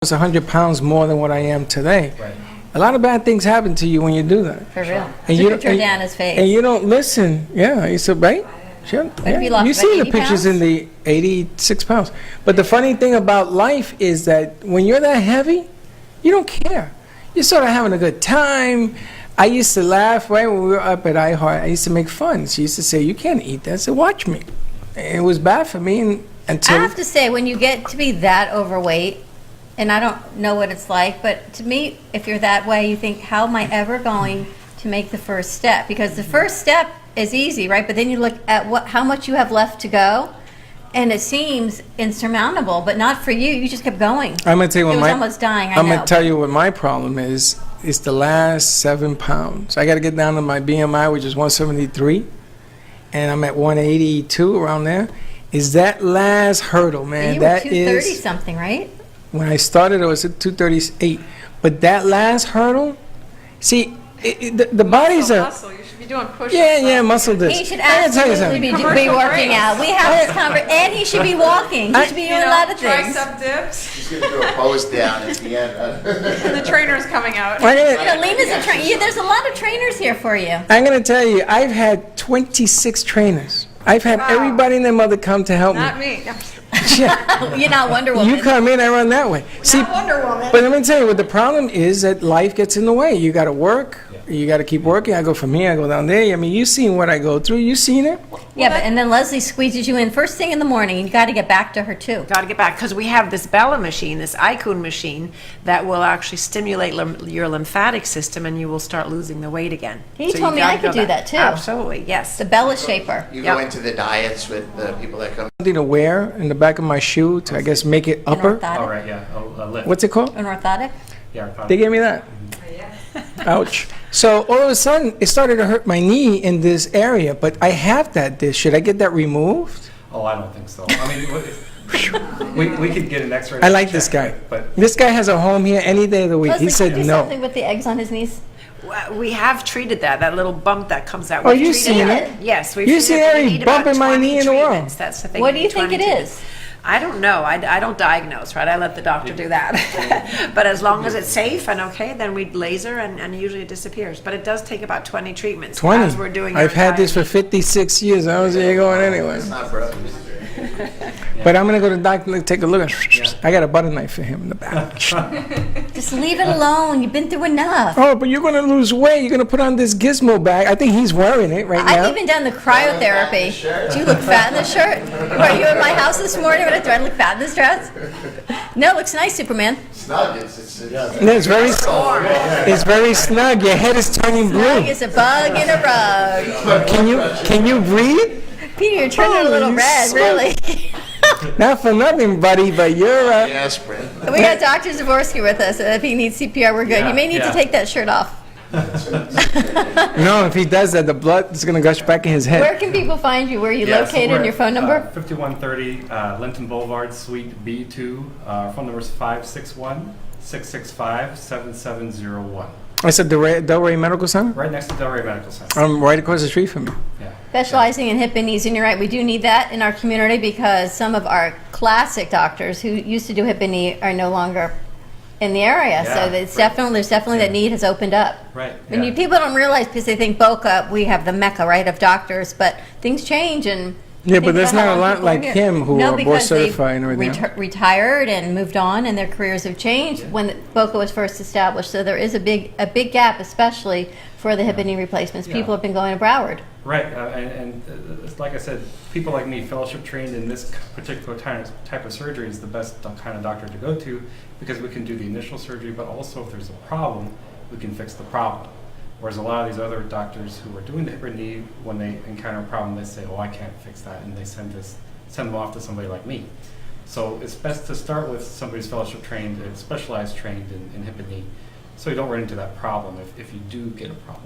[SPEAKER 4] was 100 pounds more than what I am today.
[SPEAKER 16] Right.
[SPEAKER 4] A lot of bad things happen to you when you do that.
[SPEAKER 3] For real.
[SPEAKER 4] And
[SPEAKER 3] Look at Jordana's face.
[SPEAKER 4] And you don't listen. Yeah, you said, right? Sure.
[SPEAKER 3] Have you lost
[SPEAKER 4] You
[SPEAKER 3] about
[SPEAKER 4] see the
[SPEAKER 3] 80
[SPEAKER 4] pictures
[SPEAKER 3] pounds?
[SPEAKER 4] in the 86 pounds. But the funny thing about life is that when you're that heavy, you don't care. You're sort of having a good time. I used to laugh, right, when we were up at iHeart. I used to make fun. She used to say, you can't eat that. I said, watch me. And it was bad for me until...
[SPEAKER 3] I have to say, when you get to be that overweight, and I don't know what it's like, but to me, if you're that way, you think, how am I ever going to make the first step? Because the first step is easy, right? But then you look at how much you have left to go, and it seems insurmountable, but not for you. You just kept going.
[SPEAKER 4] I'm going to tell you what
[SPEAKER 3] it was almost dying, I know.
[SPEAKER 4] I'm going to tell you what my problem is. It's the last 7 pounds. I got to get down to my BMI, which is 173, and I'm at 182, around there. Is that last hurdle, man?
[SPEAKER 3] You were
[SPEAKER 4] That
[SPEAKER 3] 230
[SPEAKER 4] is...
[SPEAKER 3] something, right?
[SPEAKER 4] When I started, I was at 238. But that last hurdle, see, the body's a...
[SPEAKER 5] Muscle. You should be doing push-ups.
[SPEAKER 4] Yeah, muscle this.
[SPEAKER 3] He should
[SPEAKER 4] I gotta tell you
[SPEAKER 3] absolutely
[SPEAKER 4] something.
[SPEAKER 3] be working out. We have this conversation, and he should be walking. He should be doing a lot of things.
[SPEAKER 5] Tricep dips.
[SPEAKER 8] She's going to do a pose down at the end.
[SPEAKER 5] And the trainer's coming out.
[SPEAKER 3] Lena's a trainer. There's a lot of trainers here for you.
[SPEAKER 4] I'm going to tell you, I've had 26 trainers. I've had everybody and their mother come to help
[SPEAKER 5] Not
[SPEAKER 4] me.
[SPEAKER 5] me.
[SPEAKER 3] You're not Wonder Woman.
[SPEAKER 4] You come in, I run that way. See,
[SPEAKER 5] Wonder Woman.
[SPEAKER 4] but let me tell you, what the problem is that life gets in the way. You got to work. You got to keep working. I go from here, I go down there. I mean, you've seen what I go through. You've seen it.
[SPEAKER 3] Yeah, but and then Leslie squeezes you in first thing in the morning. You got to get back to her too.
[SPEAKER 7] Got to get back, because we have this Bella machine, this Icon machine, that will actually stimulate your lymphatic system, and you will start losing the weight again.
[SPEAKER 3] He
[SPEAKER 7] So
[SPEAKER 3] told
[SPEAKER 7] you
[SPEAKER 3] me
[SPEAKER 7] gotta
[SPEAKER 3] I could
[SPEAKER 7] go
[SPEAKER 3] do that too.
[SPEAKER 7] Absolutely, yes.
[SPEAKER 3] The Bella Shaper.
[SPEAKER 8] You go into the diets with the people that come.
[SPEAKER 4] Something to wear in the back of my shoe to, I guess, make it upper.
[SPEAKER 3] orthotic.
[SPEAKER 16] All right, yeah. A lift.
[SPEAKER 4] What's it called?
[SPEAKER 3] An orthotic.
[SPEAKER 16] Yeah,
[SPEAKER 4] They gave me that. Ouch. So all of a sudden, it started to hurt my knee in this area, but I have that disc. Should I get that removed?
[SPEAKER 16] Oh, I don't think so. I mean, we could get an X-ray.
[SPEAKER 4] I like this guy.
[SPEAKER 16] But
[SPEAKER 4] This guy has a home here any day of the week.
[SPEAKER 3] Leslie,
[SPEAKER 4] He said
[SPEAKER 3] can you do
[SPEAKER 4] no.
[SPEAKER 3] something with the eggs on his knees?
[SPEAKER 7] We have treated that little bump that comes out.
[SPEAKER 4] Oh,
[SPEAKER 7] We've
[SPEAKER 4] you've
[SPEAKER 7] treated
[SPEAKER 4] seen it?
[SPEAKER 7] Yes, we've
[SPEAKER 4] You
[SPEAKER 7] seen
[SPEAKER 4] see
[SPEAKER 7] it. We
[SPEAKER 4] every
[SPEAKER 7] need
[SPEAKER 4] bump
[SPEAKER 7] about
[SPEAKER 4] in my
[SPEAKER 7] 20
[SPEAKER 4] knee in the world.
[SPEAKER 7] treatments. That's the thing.
[SPEAKER 3] What do you think
[SPEAKER 7] 20
[SPEAKER 3] it
[SPEAKER 7] treatments.
[SPEAKER 3] is?
[SPEAKER 7] I don't know. I don't diagnose, right? I let the doctor do that. But as long as it's safe and okay, then we laser, and usually it disappears. But it does take about 20 treatments.
[SPEAKER 4] 20.
[SPEAKER 7] As we're doing
[SPEAKER 4] I've
[SPEAKER 7] our
[SPEAKER 4] had this
[SPEAKER 7] entire-
[SPEAKER 4] for 56 years. I don't see it going anywhere.
[SPEAKER 8] It's not brothers.
[SPEAKER 4] But I'm going to go to the doctor and take a look. I got a butter knife for him in the back.
[SPEAKER 3] Just leave it alone. You've been through enough.
[SPEAKER 4] Oh, but you're going to lose weight. You're going to put on this gizmo bag. I think he's wearing it right now.
[SPEAKER 3] I've even done the cryotherapy. Do you look fat in this shirt? Were you at my house this morning? Do I look fat in this dress? No, it looks nice, Superman.
[SPEAKER 8] Snug. It's
[SPEAKER 4] Yeah, it's very snug. Your head is turning blue.
[SPEAKER 3] It's a bug in a rug.
[SPEAKER 4] Can you breathe?
[SPEAKER 3] Peter, you're turning a little
[SPEAKER 4] Holy
[SPEAKER 3] red,
[SPEAKER 4] smokes.
[SPEAKER 3] really.
[SPEAKER 4] Not for nothing, buddy, but you're
[SPEAKER 8] aspirin.
[SPEAKER 3] We got Dr. Zavorsky with us. If he needs CPR, we're good.
[SPEAKER 4] Yeah,
[SPEAKER 3] You may need
[SPEAKER 4] yeah.
[SPEAKER 3] to take that shirt off.
[SPEAKER 4] No, if he does that, the blood is going to gush back in his head.
[SPEAKER 3] Where can people find you? Where are you
[SPEAKER 16] Yeah, so
[SPEAKER 3] located
[SPEAKER 16] we're
[SPEAKER 3] and your
[SPEAKER 16] at,
[SPEAKER 3] phone number?
[SPEAKER 16] 5130 Linton Boulevard, Suite B2. Our phone number is 561-665-7701.
[SPEAKER 4] I said Delray Medical Center?
[SPEAKER 16] Right next to Delray Medical Center.
[SPEAKER 4] Right across the street from me.
[SPEAKER 3] Specializing in hip and knees, and you're right, we do need that in our community because some of our classic doctors who used to do hip and knee are no longer in the area.
[SPEAKER 16] Yeah,
[SPEAKER 3] So there's definitely that need has opened up.
[SPEAKER 16] Right.
[SPEAKER 3] And people don't realize because they think Boca, we have the mecca, right, of doctors, but things change and.
[SPEAKER 4] Yeah, but
[SPEAKER 3] think
[SPEAKER 4] there's
[SPEAKER 3] about
[SPEAKER 4] not
[SPEAKER 3] how
[SPEAKER 4] a
[SPEAKER 3] long
[SPEAKER 4] lot
[SPEAKER 3] people
[SPEAKER 4] like
[SPEAKER 3] here.
[SPEAKER 4] him who
[SPEAKER 3] No,
[SPEAKER 4] are board
[SPEAKER 3] because they
[SPEAKER 4] certified and everything.
[SPEAKER 3] Retired and moved on, and their careers have changed when Boca was first established. So there is a big gap, especially for the hip and knee replacements.
[SPEAKER 16] Yeah.
[SPEAKER 3] People have been going to Broward.
[SPEAKER 16] Right, and like I said, people like me, fellowship trained in this particular type of surgery is the best kind of doctor to go to because we can do the initial surgery, but also if there's a problem, we can fix the problem. Whereas a lot of these other doctors who are doing the hip and knee, when they encounter a problem, they say, "Oh, I can't fix that," and they send them off to somebody like me. So it's best to start with somebody who's fellowship trained and specialized trained in hip and knee, so you don't run into that problem if you do get a problem.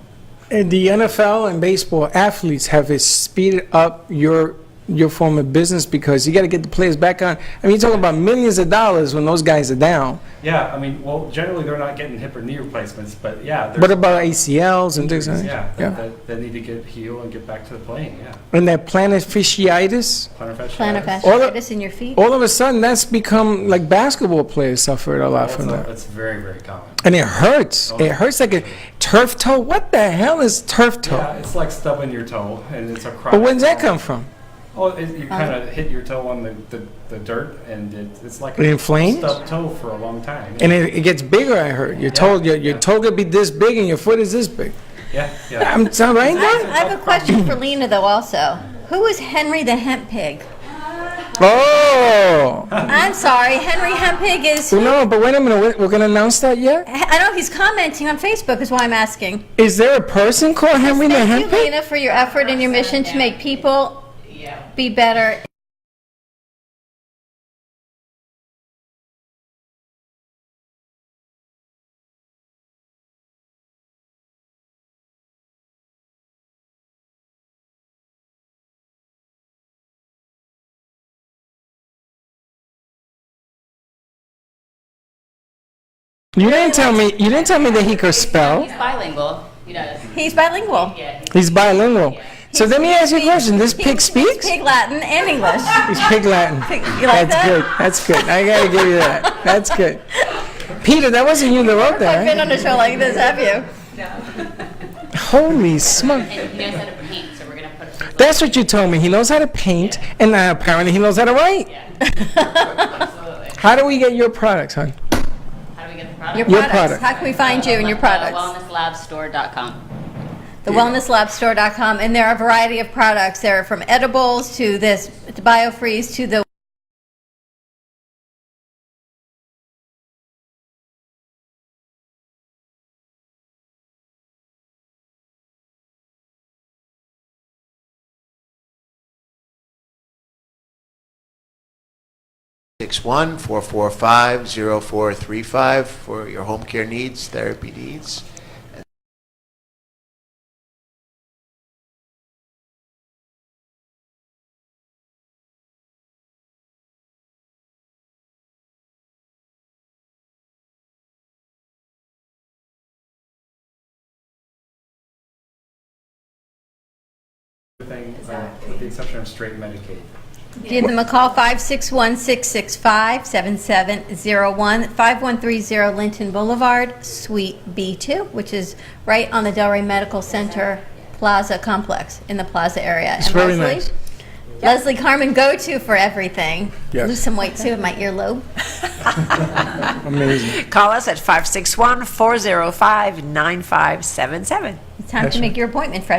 [SPEAKER 4] And the NFL and baseball athletes have speeded up your your form of business because you got to get the players back on. I mean, you're talking about millions of dollars when those guys are down.
[SPEAKER 16] Yeah, I mean, well, generally they're not getting hip or knee replacements, but yeah.
[SPEAKER 4] What about ACLs and things like
[SPEAKER 16] that?
[SPEAKER 4] Yeah,
[SPEAKER 16] that need to get healed and get back to the playing, yeah.
[SPEAKER 4] And that plantar fasciitis?
[SPEAKER 3] Plantar fasciitis in your feet.
[SPEAKER 4] All of a sudden, that's become like basketball players suffered a lot from that.
[SPEAKER 16] That's very, very common.
[SPEAKER 4] And it hurts. It hurts like a turf toe. What the hell is turf toe?
[SPEAKER 16] Yeah, it's like stubbing your toe, and it's a chronic.
[SPEAKER 4] But when's that come from?
[SPEAKER 16] Oh, you kind of hit your toe on the dirt, and it's like
[SPEAKER 4] It inflames?
[SPEAKER 16] a stubbed toe for a long time.
[SPEAKER 4] And it gets bigger, I heard. Your toe could be this big and your foot is this big.
[SPEAKER 16] Yeah.
[SPEAKER 4] I'm sound right now?
[SPEAKER 3] I have a question for Lena, though, also. Who is Henry the Hemp Pig?
[SPEAKER 4] Oh!
[SPEAKER 3] I'm sorry, Henry Hemp Pig is...
[SPEAKER 4] Well, no, but wait a minute. We're going to announce that yet?
[SPEAKER 3] I know he's commenting on Facebook is why I'm asking.
[SPEAKER 4] Is there a person called Henry the Hemp
[SPEAKER 3] Thank you,
[SPEAKER 4] Pig?
[SPEAKER 3] Lena, for your effort and your mission to make people be better.
[SPEAKER 4] You didn't tell me that he could spell.
[SPEAKER 15] He's bilingual. He does.
[SPEAKER 3] He's bilingual.
[SPEAKER 4] He's bilingual. So let me ask you a question. This pig speaks?
[SPEAKER 3] Pig Latin and English.
[SPEAKER 4] He's pig Latin.
[SPEAKER 3] You like
[SPEAKER 4] That's
[SPEAKER 3] that?
[SPEAKER 4] good. That's good. I got to give you that. That's good. Peter, that wasn't you that wrote
[SPEAKER 3] I've
[SPEAKER 4] that,
[SPEAKER 3] been
[SPEAKER 4] right?
[SPEAKER 3] on a show like this, have you?
[SPEAKER 4] Holy smoke.
[SPEAKER 15] And he knows how to paint, so we're going to put it.
[SPEAKER 4] That's what you told me. He knows how to paint, and apparently he knows how to write.
[SPEAKER 15] Absolutely.
[SPEAKER 4] How do we get your products, hon?
[SPEAKER 15] How do we get the product?
[SPEAKER 3] Your
[SPEAKER 4] Your
[SPEAKER 3] products.
[SPEAKER 4] product.
[SPEAKER 3] How can we find you and your products?
[SPEAKER 15] Wellnesslabstore.com.
[SPEAKER 3] TheWellnessLabStore.com, and there are a variety of products. There are from edibles to this to BioFreeze to the
[SPEAKER 8] One 445-0435 for your home care needs, therapy needs.
[SPEAKER 16] With the exception of straight Medicaid.
[SPEAKER 3] give them a call 561-665-7701 5130 Linton Boulevard, Suite B2, which is right on the Delray Medical Center Plaza complex in the Plaza area.
[SPEAKER 4] It's very nice.
[SPEAKER 3] Leslie Carmen, go-to for everything.
[SPEAKER 4] Yes.
[SPEAKER 3] Lose some weight too in my earlobe.
[SPEAKER 4] Amazing.
[SPEAKER 7] Call us at 561-405-9577.
[SPEAKER 3] It's time to make your appointment, Fred.